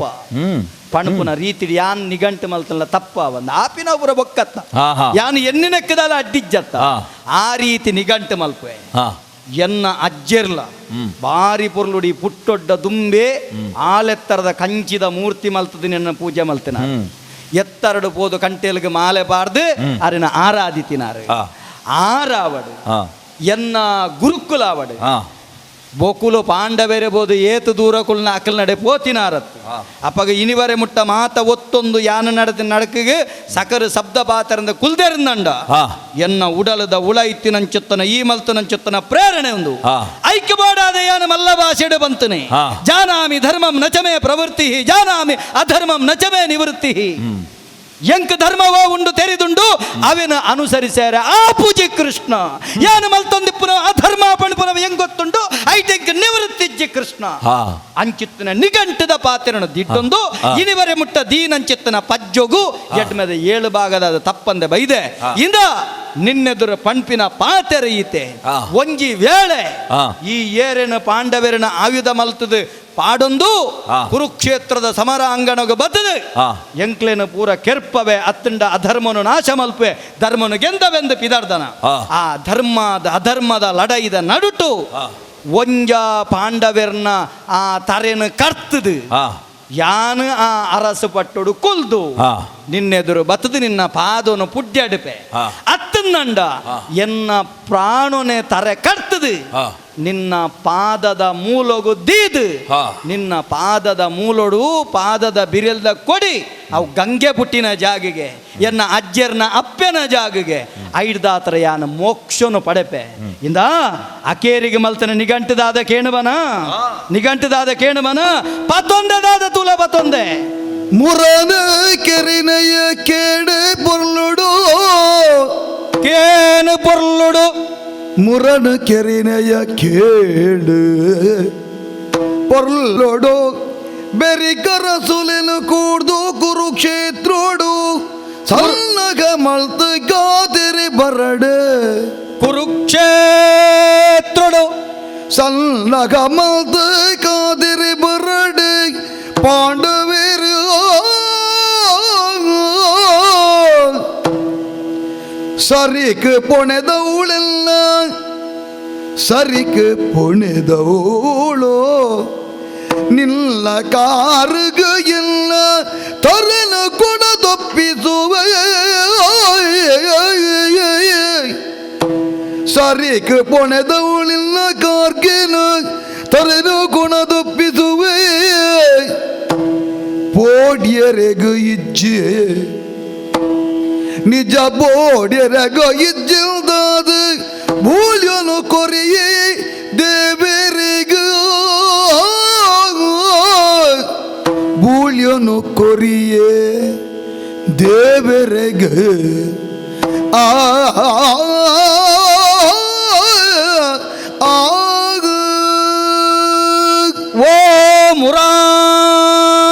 ಪಣಪುನ ರೀತಿ ಯಾನ್ ನಿಘಂಟು ಮಲ್ತಲ್ಲ ತಪ್ಪ ಒಂದು ಆಪಿನ ಒಬ್ಬರ ಬೊಕ್ಕತ್ತ ಹಾ, ಹಾ. ಯಾನು ಎನ್ನಿನಕ್ಕದಲ್ಲ ಅಡ್ಡಿಜ್ಜತ್ತ ಹಾ. ಆ ರೀತಿ ನಿಘಂಟು ಮಲ್ಪೆ ಹಾ ಎನ್ನ ಅಜ್ಜೆರ್ಲ ಬಾರಿ ಪೊರ್ಲುಡಿ ಪುಟ್ಟೊಡ್ಡ ದುಂಬೆ ಆಳೆತ್ತರದ ಕಂಚಿದ ಮೂರ್ತಿ ಮಲ್ತದ ನಿನ್ನ ಪೂಜೆ ಮಲ್ತಿನ ಎತ್ತರಡು ಪೋದು ಕಂಟೆಲ್ಗೆ ಮಾಲೆ ಬಾರ್ದು ಅರಿನ ಆರಾಧಿತಿನಾರು ಹಾ. ಆರಾವಡು ಹಾ ಎನ್ನ ಗುರುಕುಲಾವಡು ಹಾ ಬೋಕುಲು ಪಾಂಡವೇರೆ ಬೋದು ಏತು ದೂರ ಕುಲ್ನ ಅಕಲ್ ನಡೆ ಪೋತಿನಾರತ್ತು ಅಪ್ಪಗ ಇನಿವರೆ ಮುಟ್ಟ ಮಾತ ಒತ್ತೊಂದು ಯಾನ ನಡೆದ ನಡಕಿಗೆ ಸಕರು ಶಬ್ದ ಪಾತರಿಂದ ಕುಲ್ದೇರಿಂದಂಡ ಹಾ. ಎನ್ನ ಉಡಲದ ಉಳ ಇತ್ತಿನಂಚುತ್ತನ ಈ ಮಲ್ತನಂಚುತ್ತನ ಪ್ರೇರಣೆ ಒಂದು ಹಾ. ಐಕ್ಯಬೋಡಾದ ಯಾನ ಮಲ್ಲ ಭಾಷೆಡು ಬಂತನೆ ಹಾ. ಜಾನಾಮಿ ಧರ್ಮಂ ನಚಮೇ ಪ್ರವೃತ್ತಿ ಜಾನಾಮಿ ಅಧರ್ಮಂ ನಚಮೇ ನಿವೃತ್ತಿ ಎಂಕ ಧರ್ಮವ ಉಂಡು ತೆರಿದುಂಡು ಅವೇನ ಅನುಸರಿಸ್ಯಾರ ಆ ಪೂಜೆ ಕೃಷ್ಣ ಯಾನು ಮಲ್ತೊಂದಿಪ್ಪುನ ಅಧರ್ಮ ಪಣಪುನ ಹೆಂಗ್ ಗೊತ್ತುಂಡು ಐಟೆಂಕ್ ನಿವೃತ್ತಿಜ್ಜಿ ಕೃಷ್ಣ ಹಾ ಅಂಚಿತ್ತನ ನಿಘಂಟದ ಪಾತ್ರನ ದಿಟ್ಟೊಂದು ಇನಿವರೆ ಮುಟ್ಟ ದೀನಂಚಿತ್ತನ ಪಜ್ಜೊಗು ಎಡ್ಮೆದ 7 ಭಾಗದ ತಪ್ಪಂದೆ ಬೈದೆ ಇಂದ ನಿನ್ನೆದುರ ಪಂಪಿನ ಪಾತೆರ ಈತೆ ಹಾ. ಒಂಜಿ ವೇಳೆ ಹಾ. ಈ ಏರಿನ ಪಾಂಡವರಿನ ಆಯುಧ ಮಲ್ತದು ಪಾಡೊಂದು ಹಾ. ಕುರುಕ್ಷೇತ್ರದ ಸಮರ ಅಂಗಣಗ ಬರ್ತದೆ ಹಾ. ಎಂಕ್ಲೇನ ಪೂರ ಕೆರ್ಪವೆ ಅತ್ತಂಡ ಅಧರ್ಮನು ನಾಶ ಮಲ್ಪೆ ಧರ್ಮನು ಗೆಂದವೆಂದು ಪಿದಾರ್ದನ ಹಾ. ಆ ಧರ್ಮದ ಅಧರ್ಮದ ಲಡೈದ ನಡುಟು ಒಂಜ ಪಾಂಡವರ್ನ ಆ ತರೆನ ಕರ್ತದು ಹಾ ಯಾನು ಆ ಅರಸು ಪಟ್ಟೊಡು ಕೊಲ್ದು ಹಾ. ನಿನ್ನೆದುರು ಬತ್ತದು ನಿನ್ನ ಪಾದನು ಪುಡ್ಯಾಡುಪೆ ಹಾ. ಅತ್ತನ್ನಂಡ ಎನ್ನ ಪ್ರಾಣನೆ ತರೆ ಕರ್ತದು ಹಾ. ನಿನ್ನ ಪಾದದ ಮೂಲಗು ದೀದು ಹಾ. ನಿನ್ನ ಪಾದದ ಮೂಲೊಡು ಪಾದದ ಬಿರಿಲ್ದ ಕೊಡಿ ಅವು ಗಂಗೆ ಪುಟ್ಟಿನ ಜಾಗಿಗೆ ಎನ್ನ ಅಜ್ಜರ್ನ ಅಪ್ಪೆನ ಜಾಗಿಗೆ ಐಡ್ದಾತ್ರ ಯಾನ ಮೋಕ್ಷನು ಪಡೆಪೆ ಇಂದ ಅಕೇರಿಗೆ ಮಲ್ತನ ನಿಘಂಟದಾದ ಕೇಣುವನ ನಿಘಂಟದಾದ ಕೇಣುವನ ಪತ್ತೊಂದದಾದ ತುಲ ಪತ್ತೊಂದೆ ಮುರನ ಕೆರಿನಯ ಕೇಡೆ ಪೊರ್ಲುಡು ಕೇನು ಪೊರ್ಲುಡು ಮುರನ ಕೆರಿನಯ ಕೇಡು ಪೊರ್ಲುಡು ಬೆರಿಕರ ಸುಲಿನ ಕೂಡ್ದು ಕುರುಕ್ಷೇತ್ರೋಡು ಸಣ್ಣಗ ಮಲ್ತ ಗಾದಿರಿ ಬರಡು ಕುರುಕ್ಷೇತ್ರುಡು ಸಣ್ಣಗ ಮಲ್ತ ಕಾದಿರಿ ಬರಡು ಪಾಂಡವೇರು ಸರಿಕ್ ಪೊಣೆದವಳೆಲ್ಲ ಸರಿಕ್ ಪೊಣೆದವಳು ನಿಲ್ಲ ಕಾರುಗ ಎಲ್ಲ ತರನ ಕೊಡದೊಪ್ಪಿಸುವೆ ಸರಿಕ್ ಪೊಣೆದವಳಿಲ್ಲ ಕಾರ್ಗಿನ ತರನ ಕೊಡದೊಪ್ಪಿಸುವೆ ಪೋಡ್ಯರೆಗು ಇಜ್ಜೆ ನಿಜ ಬೋಡ್ಯರೆಗ ಇಜ್ಜಿಲ್ದಾದ ಮೂಲ್ಯನು ಕೊರೆಯೇ ದೇವರಿಗೂ ಬೂಳ್ಯನು ಕೊರಿಯೇ ದೇವರೆಗ ಓ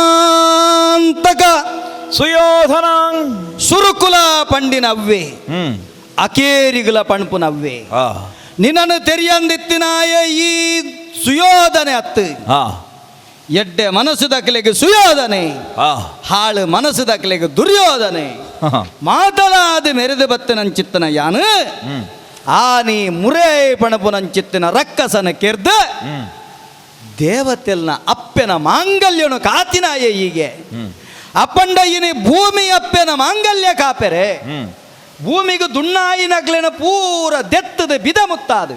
ಮುರಾಂತಕ ಸುಯೋಧನ ಸುರುಕುಲ ಪಂಡಿನವ್ವೆ ಅಕೇರಿಗುಲ ಪಣಪುನವ್ವೆ ಹಾ ನಿನ್ನನ್ನು ತೆರಿಯಂದಿತ್ತಿನಾಯ ಈ ಸುಯೋಧನೆ ಅತ್ತು ಹಾ ಎಡ್ಡೆ ಮನಸ್ಸು ದಕ್ಕಲೆಗೆ ಸುಯೋಧನೆ ಹಾ ಹಾಳು ಮನಸ್ಸು ದಕ್ಕಲೆಗೆ ದುರ್ಯೋಧನೆ ಹಾ ಮಾತಲಾದ ಮೆರೆದು ಬತ್ತನಂಚಿತ್ತನ ಯಾನು ಆನಿ ಮುರೇ ಪಣಪುನಂಚಿತ್ತಿನ ರಕ್ಕಸನ ಕೆರ್ದ ದೇವತೆಲ್ನ ಅಪ್ಪೆನ ಮಾಂಗಲ್ಯನು ಕಾತಿನಾಯ ಹೀಗೆ ಅಪ್ಪಂಡ ಇನಿ ಭೂಮಿ ಅಪ್ಪೆನ ಮಾಂಗಲ್ಯ ಕಾಪೆರೆ ಭೂಮಿಗೆ ದುಣ್ಣಾಯಿನಗ್ಲಿನ ಪೂರ ದೆತ್ತದ ಬಿದ ಮುತ್ತಾದು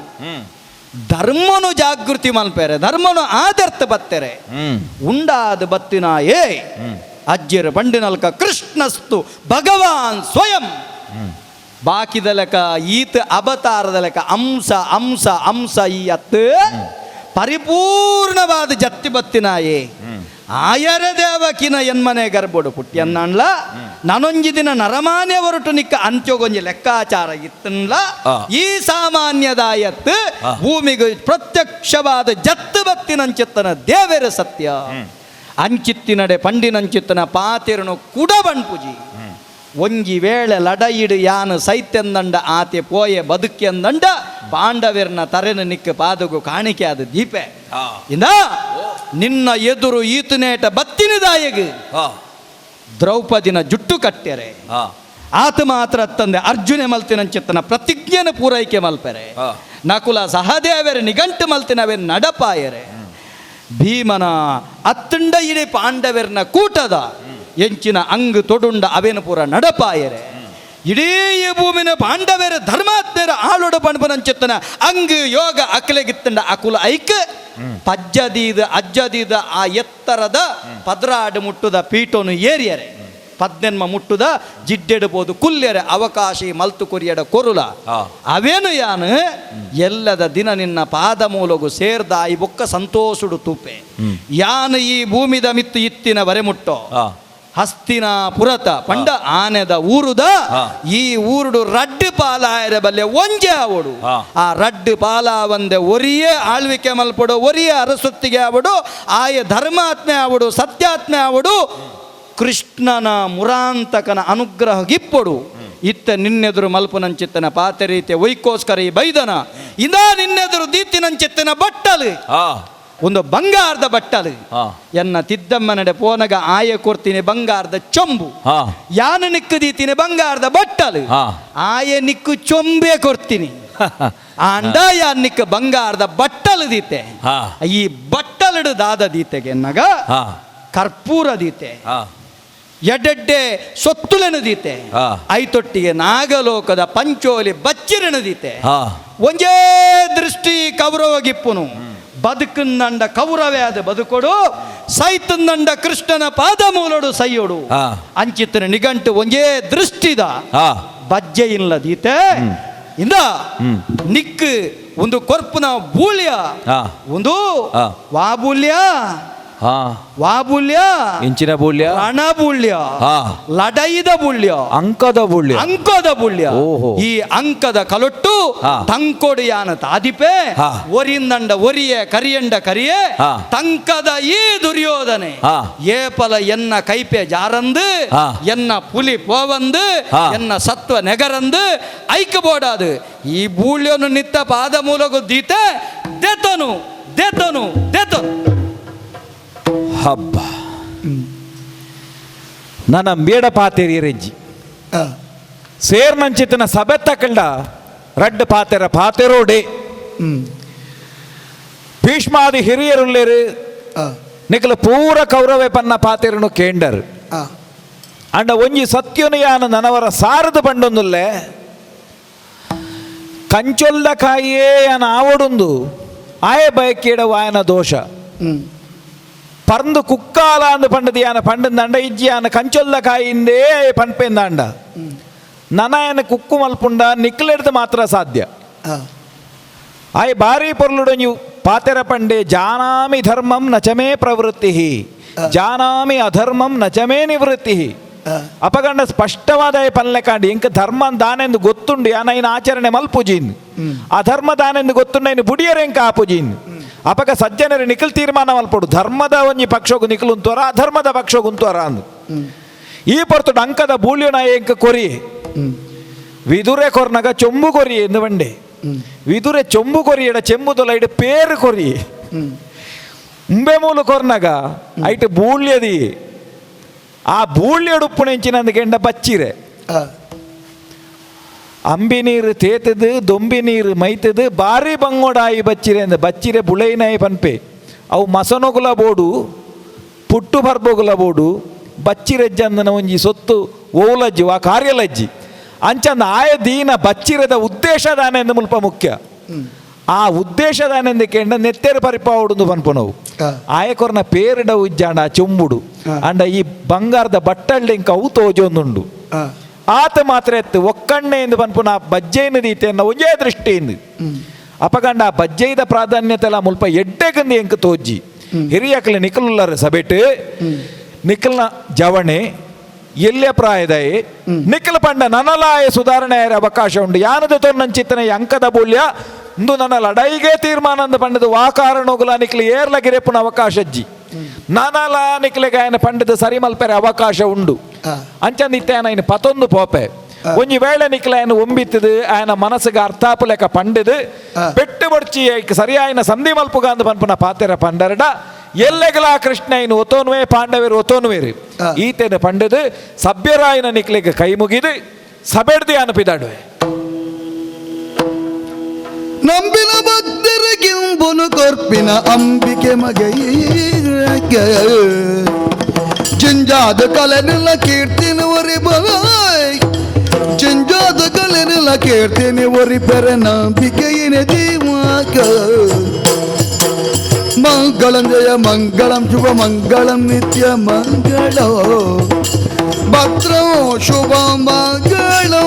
ಧರ್ಮನು ಜಾಗೃತಿ ಮಲ್ಪೆರೆ ಧರ್ಮನು ಆದರ್ಥ ಬತ್ತೆರೆ ಉಂಡಾದ ಬತ್ತಿನಾಯೇ ಅಜ್ಜಿರ ಬಂಡಿನಲ್ಕ ಕೃಷ್ಣಸ್ತು ಭಗವಾನ್ ಸ್ವಯಂ ಬಾಕಿದ ಲೆಕ್ಕ ಈತ ಅವತಾರದ ಲೆಕ್ಕ ಅಂಶ ಅಂಶ ಅಂಶ ಈ ಅತ್ತು ಪರಿಪೂರ್ಣವಾದ ಜತ್ತಿ ಬತ್ತಿನಾಯೇ ಆಯರ ದೇವಕಿನ ಎನ್ಮನೆ ಗರ್ಬೋಡು ಪುಟ್ಯನ್ನಣ್ಲ ನಾನೊಂಜಿ ದಿನ ನರಮಾನ್ಯ ಹೊರಟು ನಿಕ್ಕ ಅಂತ್ಯೋಗೊಂಜಿ ಲೆಕ್ಕಾಚಾರ ಇತ್ತನ್ಲ ಈ ಸಾಮಾನ್ಯದಾಯತ್ ಭೂಮಿಗೆ ಪ್ರತ್ಯಕ್ಷವಾದ ಜತ್ತು ಭಕ್ತಿನಂಚಿತ್ತನ ದೇವರ ಸತ್ಯ ಅಂಚಿತ್ತಿನಡೆ ಪಂಡಿನಂಚಿತ್ತನ ಪಾತಿರನು ಕುಡಬಣ್ಪುಜಿ ಒಂಜಿ ವೇಳೆ ಲಡಯಿಡು ಯಾನು ಸೈತ್ಯಂದಂಡ ಆತೆ ಪೋಯೆ ಬದುಕ್ಯಂದಂಡ ಪಾಂಡವರನ ತರೆನ ನಿಕ್ಕ ಪಾದಗು ಕಾಣಿಕೆ ಆದ ದೀಪೆ ಇಂದ ನಿನ್ನ ಎದುರು ಈತನೇಟ ಬತ್ತಿನಿದಾಯಗ ದ್ರೌಪದಿನ ಜುಟ್ಟು ಕಟ್ಟ್ಯಾರೆ ಆತ ಮಾತ್ರ ತಂದೆ ಅರ್ಜುನೆ ಮಲ್ತಿನಂಚಿತ್ತನ ಪ್ರತಿಜ್ಞೆನ ಪೂರೈಕೆ ಮಲ್ಪೆರೆ ನಕುಲ ಸಹದೇವರ ನಿಘಂಟು ಮಲ್ತಿನವೇ ನಡಪಾಯರೆ ಭೀಮನ ಅತ್ತಂಡ ಇಡೀ ಪಾಂಡವರನ ಕೂಟದ ಎಂಚಿನ ಅಂಗ್ ತೊಡುಂಡ ಅವೇನು ಪೂರ ನಡಪಾಯರೆ ಇಡೀ ಭೂಮಿನ ಪಾಂಡವರ ಧರ್ಮಾತ್ಮರ ಆಳೋಡ ಪಣಪನಂಚಿತ್ತನ ಅಂಗ್ ಯೋಗ ಅಕಲೆಗಿತ್ತಂಡ ಅಕುಲ ಐಕ ಪಜ್ಜದೀದ ಅಜ್ಜದೀದ ಆ ಎತ್ತರದ ಪದ್ರಾಡು ಮುಟ್ಟುದ ಪೀಠನು ಏರಿಯರೆ ಪದ್ನೆನ್ಮ ಮುಟ್ಟುದ ಜಿಡ್ಡೆಡ್ಬೋದು ಕುಲ್ಯರೆ ಅವಕಾಶಿ ಮಲ್ತು ಕೊರಿಯಡ ಕೊರುಲ ಅವೇನು ಯಾನು ಎಲ್ಲದ ದಿನ ನಿನ್ನ ಪಾದ ಮೂಲಗು ಸೇರ್ದ ಈ ಬೊಕ್ಕ ಸಂತೋಷುಡು ತೂಪೆ ಯಾನು ಈ ಭೂಮಿದ ಮಿತ್ತು ಇತ್ತಿನ ವರೆ ಮುಟ್ಟೋ ಹಸ್ತಿನ ಪುರತ ಪಂಡ ಆನೆದ ಊರುದ ಈ ಊರುಡು ರಡ್ಡು ಪಾಲಾಯರ ಬಲ್ಲೆ ಒಂಜೆ ಆವಡು ಆ ರಡ್ಡು ಪಾಲ ಒಂದೆ ಒರಿಯೇ ಆಳ್ವಿಕೆ ಮಲ್ಪಡು ಒರಿಯೇ ಅರಸೊತ್ತಿಗೆ ಆವಡು ಆಯ ಧರ್ಮಾತ್ಮೆ ಆವಡು ಸತ್ಯಾತ್ಮೆ ಆವಡು ಕೃಷ್ಣನ ಮುರಾಂತಕನ ಅನುಗ್ರಹ ಗಿಪ್ಪಡು ಇತ್ತ ನಿನ್ನೆದುರು ಮಲ್ಪುನಂಚಿತ್ತನ ಪಾತೆ ರೀತಿಯ ವೈಕೋಸ್ಕರ ಈ ಬೈದನ ಇಂದ ನಿನ್ನೆದುರು ದೀತಿನಂಚಿತ್ತನ ಬಟ್ಟಲು ಒಂದು ಬಂಗಾರದ ಬಟ್ಟಲು ಎನ್ನ ತಿದ್ದಮ್ಮ ನಡೆ ಪೋನಗ ಆಯ ಕೊಡ್ತೀನಿ ಬಂಗಾರದ ಚೊಂಬು ಯಾನ ನಿಕ್ಕು ದೀತೀನಿ ಬಂಗಾರದ ಬಟ್ಟಲು ಆಯ ನಿಕ್ಕು ಚೊಂಬೆ ಕೊಡ್ತೀನಿ ಅಂಡ ಯಾನ್ ನಿಕ್ಕ ಬಂಗಾರದ ಬಟ್ಟಲು ದೀತೆ ಈ ಬಟ್ಟಲಡು ದಾದ ದೀತೆಗೆ ನಗ ಕರ್ಪೂರ ದೀತೆ ಎಡ್ಡೆಡ್ಡೆ ಸೊತ್ತುಲೆನದೀತೆ ಐತೊಟ್ಟಿಗೆ ನಾಗಲೋಕದ ಪಂಚೋಲಿ ಬಚ್ಚಿರೆನದೀತೆ ಒಂಜೇ ದೃಷ್ಟಿ ಕೌರವಗಿಪ್ಪುನು ಬದುಕನ್ನಂಡ ಕೌರವೇ ಅದ ಬದುಕೊಡು ಸೈತನ್ನಂಡ ಕೃಷ್ಣನ ಪಾದ ಮೂಲಡು ಸೈಯೋಡು ಅಂಚಿತ್ತನ ನಿಘಂಟು ಒಂಜೇ ದೃಷ್ಟಿದ ಬಜ್ಜೆ ಇಲ್ಲದೀತೆ ಇಂದ ನಿಕ್ ಒಂದು ಕೊರ್ಪುನ ಬೂಳ್ಯ ಒಂದು ವಾಬೂಲ್ಯ ವಾಬೂಲ್ಯ ಇಂಚಿನ ಬೂಲ್ಯ ರಣಬೂಲ್ಯ ಲಡೈದ ಬೂಲ್ಯ ಅಂಕದ ಬೂಲ್ಯ ಅಂಕದ ಬೂಲ್ಯ ಈ ಅಂಕದ ಕಲೊಟ್ಟು ತಂಕೊಡಿಯಾನ ತಾದಿಪೆ ಒರಿಂದಂಡ ಒರಿಯೆ ಕರಿಯಂಡ ಕರಿಯೆ ತಂಕದ ಈ ದುರ್ಯೋಧನೆ ಏಪಲ ಎನ್ನ ಕೈಪೆ ಜಾರಂದು ಎನ್ನ ಪುಲಿ ಪೋವಂದು ಎನ್ನ ಸತ್ವ ನೆಗರಂದು ಐಕಬೋಡಾದು ಈ ಬೂಳ್ಯನು ನಿತ್ತ ಪಾದ ಮೂಲಗು ದೀತೆ ದೇತನು ದೇತನು ದೇತನು ಹಬ್ಬ ನನ್ನ ಬೇಡ ಪಾತೆರಿ ರೆಜ್ಜಿ ಸೇರ್ನಂಚಿತನ ಸಭೆ ತಕಂಡ ರಡ್ಡು ಪಾತೆರ ಪಾತೆರೋಡೆ ಭೀಷ್ಮಾದಿ ಹಿರಿಯರುಳ್ಳೇರು ನಿಖಲ ಪೂರ ಕೌರವೆ ಪನ್ನ ಪಾತೆರನು ಕೇಂಡರು ಅಂಡ ಒಂಜಿ ಸತ್ಯನು ಯಾನ ನನವರ ಸಾರದ ಬಂಡೊಂದುಲ್ಲೆ ಕಂಚೊಲ್ದ ಕಾಯಿಯೇ ಯಾನ ಆವಡೊಂದು ಆಯ ಬಯಕೇಡವು ಆಯನ ದೋಷ ಪರ್ಂದು ಕುಕ್ಕಾಲ ಅಂದು ಪಂಡದು ಯಾನ ಪಂಡಂದಂಡ ಇಜ್ಜಿ ಯಾನ ಕಂಚೊಲ್ದ ಕಾಯಿಂದೇ ಪಂಪೆಂದಾಂಡ ನನಾಯನ ಕುಕ್ಕು ಮಲ್ಪುಂಡ ನಿಕ್ಲೆಡ್ದು ಮಾತ್ರ ಸಾಧ್ಯ ಆಯ್ ಬಾರಿ ಪೊರ್ಲುಡು ನೀವು ಪಾತೆರ ಪಂಡೆ ಜಾನಾಮಿ ಧರ್ಮಂ ನಚಮೇ ಪ್ರವೃತ್ತಿ ಜಾನಾಮಿ ಅಧರ್ಮಂ ನಚಮೇ ನಿವೃತ್ತಿ ಅಪಗಂಡ ಸ್ಪಷ್ಟವಾದ ಪನ್ಲೆ ಕಾಂಡಿ ಇಂಕ ಧರ್ಮ ದಾನೆಂದು ಗೊತ್ತುಂಡು ಯಾನ ಇನ್ನು ಆಚರಣೆ ಮಲ್ಪುಜೀನ್ ಅಧರ್ಮ ದಾನೆಂದು ಗೊತ್ತುಂಡು ಇನ್ನು ಬುಡಿಯರೆ ಇಂಕ ಆಪುಜೀನ್ ಅಪಗ ಸಜ್ಜನರು ನಿಖಲ್ ತೀರ್ಮಾನ ಮಲ್ಪಡು ಧರ್ಮದ ಒಂಜಿ ಪಕ್ಷಗೂ ನಿಖಲು ಉಂತುವರ ಅಧರ್ಮದ ಪಕ್ಷಗೂ ಉಂತುವರ ಅಂದು ಈ ಪೊರ್ತುಡು ಅಂಕದ ಬೂಳ್ಯನ ಎಂಕ ಕೊರಿ ವಿದುರೆ ಕೊರ್ನಗ ಚೊಂಬು ಕೊರಿ ಎಂದು ಬಂಡೆ ವಿದುರೆ ಚೊಂಬು ಕೊರಿಯಡ ಚೆಂಬುದೊಲ ಇಡು ಪೇರು ಕೊರಿ ಉಂಬೆ ಮೂಲು ಕೊರ್ನಗ ಐಟ್ ಬೂಳ್ಯದಿ ಆ ಬೂಳ್ಯಡುಪ್ಪುನೆಂಚಿನಂದು ಗೆಂಡ ಬಚ್ಚಿರೆ ಅಂಬಿ ನೀರು ತೇತದು ದೊಂಬಿ ನೀರು ಮೈತದು ಬಾರಿ ಬಂಗೋಡಾಯಿ ಬಚ್ಚಿರೆ ಅಂದ ಬಚ್ಚಿರೆ ಬುಳೈನಾಯಿ ಪನ್ಪೆ ಅವು ಮಸನೊಗುಲ ಬೋಡು ಪುಟ್ಟು ಬರ್ಬೋಗುಲ ಬೋಡು ಬಚ್ಚಿರೆಜ್ಜಂದನ ಒಂಜಿ ಸೊತ್ತು ಓಲಜ್ಜಿ ಆ ಕಾರ್ಯಲಜ್ಜಿ ಅಂಚಂದ ಆಯ ದೀನ ಬಚ್ಚಿರದ ಉದ್ದೇಶದಾನೆಂದು ಮುಲ್ಪ ಮುಖ್ಯ ಆ ಉದ್ದೇಶದಾನೆಂದು ಕೇಂಡ ನೆತ್ತೆರು ಪರಿಪಾವುಡು ಪನ್ಪುನವು ಆಯಕೊರ್ನ ಪೇರಿಡ ಉಜ್ಜಾಂಡ ಚೊಂಬುಡು ಅಂಡ ಈ ಬಂಗಾರದ ಬಟ್ಟಳ್ಳಿ ಇಂಕ ಅವು ತೋಜೊಂದುಂಡು ಆತ ಮಾತ್ರ ಎತ್ತು ಒಕ್ಕಣ್ಣೆ ಎಂದು ಪನ್ಪುನ ಬಜ್ಜೆಯನ್ನು ರೀತಿಯನ್ನು ಒಂಜೇ ದೃಷ್ಟಿಯಿಂದ ಅಪಗಂಡ ಆ ಬಜ್ಜೆದ ಪ್ರಾಧಾನ್ಯತೆ ಎಲ್ಲ ಮುಲ್ಪ ಎಡ್ಡೆಗಂದು ಎಂಕ ತೋಜ್ಜಿ ಹಿರಿಯಕಲೆ ನಿಖಲುಲ್ಲರ ಸಭೆಟ್ ನಿಖಲ್ನ ಜವಣೆ ಎಲ್ಲೆ ಪ್ರಾಯದಾಯಿ ನಿಖಲ ಪಂಡ ನನಲಾಯ ಸುಧಾರಣೆ ಅವಕಾಶ ಉಂಟು ಯಾನದ ತೋರ್ನಂಚಿತ್ತನ ಅಂಕದ ಬೂಲ್ಯ ಇಂದು ನನ್ನ ಲಡೈಗೆ ತೀರ್ಮಾನ ಅಂದ ಪಂಡದ ವಾಕಾರಣೋಗುಲ ನಿಖಲ ಏರ್ಲಗಿರೆಪ್ಪನ ಅವಕಾಶ ಅಜ್ಜಿ ನನಲ ನಿಖಲಿಗೆ ఆయన ಪಂಡದ ಸರಿ ಮಲ್ಪೆರೆ ಅವಕಾಶ ಉಂಡು ಅಂಚಂದಿತ್ತೆ ఆయన ಪತೊಂದು ಪೋಪೆ ಒಂಜಿ ವೇಳೆ ನಿಖಲ ఆయన ಒಂಬಿತ್ತದು ఆయన ಮನಸ್ಸಿಗೆ ಅರ್ಥಾಪುಲೆಕ ಪಂಡದು ಪೆಟ್ಟು ಬಡ್ಚಿ ಸರಿಯಾಯಿನ ಸಂಧಿ ಮಲ್ಪುಗ ಅಂದ ಪನ್ಪನ ಪಾತೆರ ಪಂಡರಡ ಎಲ್ಲೆಗಲ ಕೃಷ್ಣ ಇನ್ನು ಒತೋನ್ವೇ ಪಾಂಡವರು ಒತೋನ್ವೇರಿ ಈತೇನ ಪಂಡದು ಸಭ್ಯರಾಯನ ನಿಖಲಿಗೆ ಕೈ ಮುಗಿದು ಸಬೆಡ್ದಿ ಅನುಪಿದಾಡುವೆ ನಂಬಿನ ಭಕ್ತರ ಕೆಂಬುನು ಕೊರ್ಪಿನ ಅಂಬಿಕೆ ಮಗೈಗ ಜಿಂಜಾದ ಕಲೆನೆಲ್ಲ ಕೀರ್ತಿನ ಒರಿ ಬಾಯ್ ಜಿಂಜಾದ ಕಲೆನೆಲ್ಲ ಕೀರ್ತಿನ ಒರಿ ಪೆರ ನಂಬಿಕೆಯಿನ ಜೀವಾಕ ಮಂಗಳಂ ಜಯ ಮಂಗಳಂ ಶುಭ ಮಂಗಳಂ ನಿತ್ಯ ಮಂಗಳೋ ಭದ್ರೋ ಶುಭ ಮಂಗಳೋ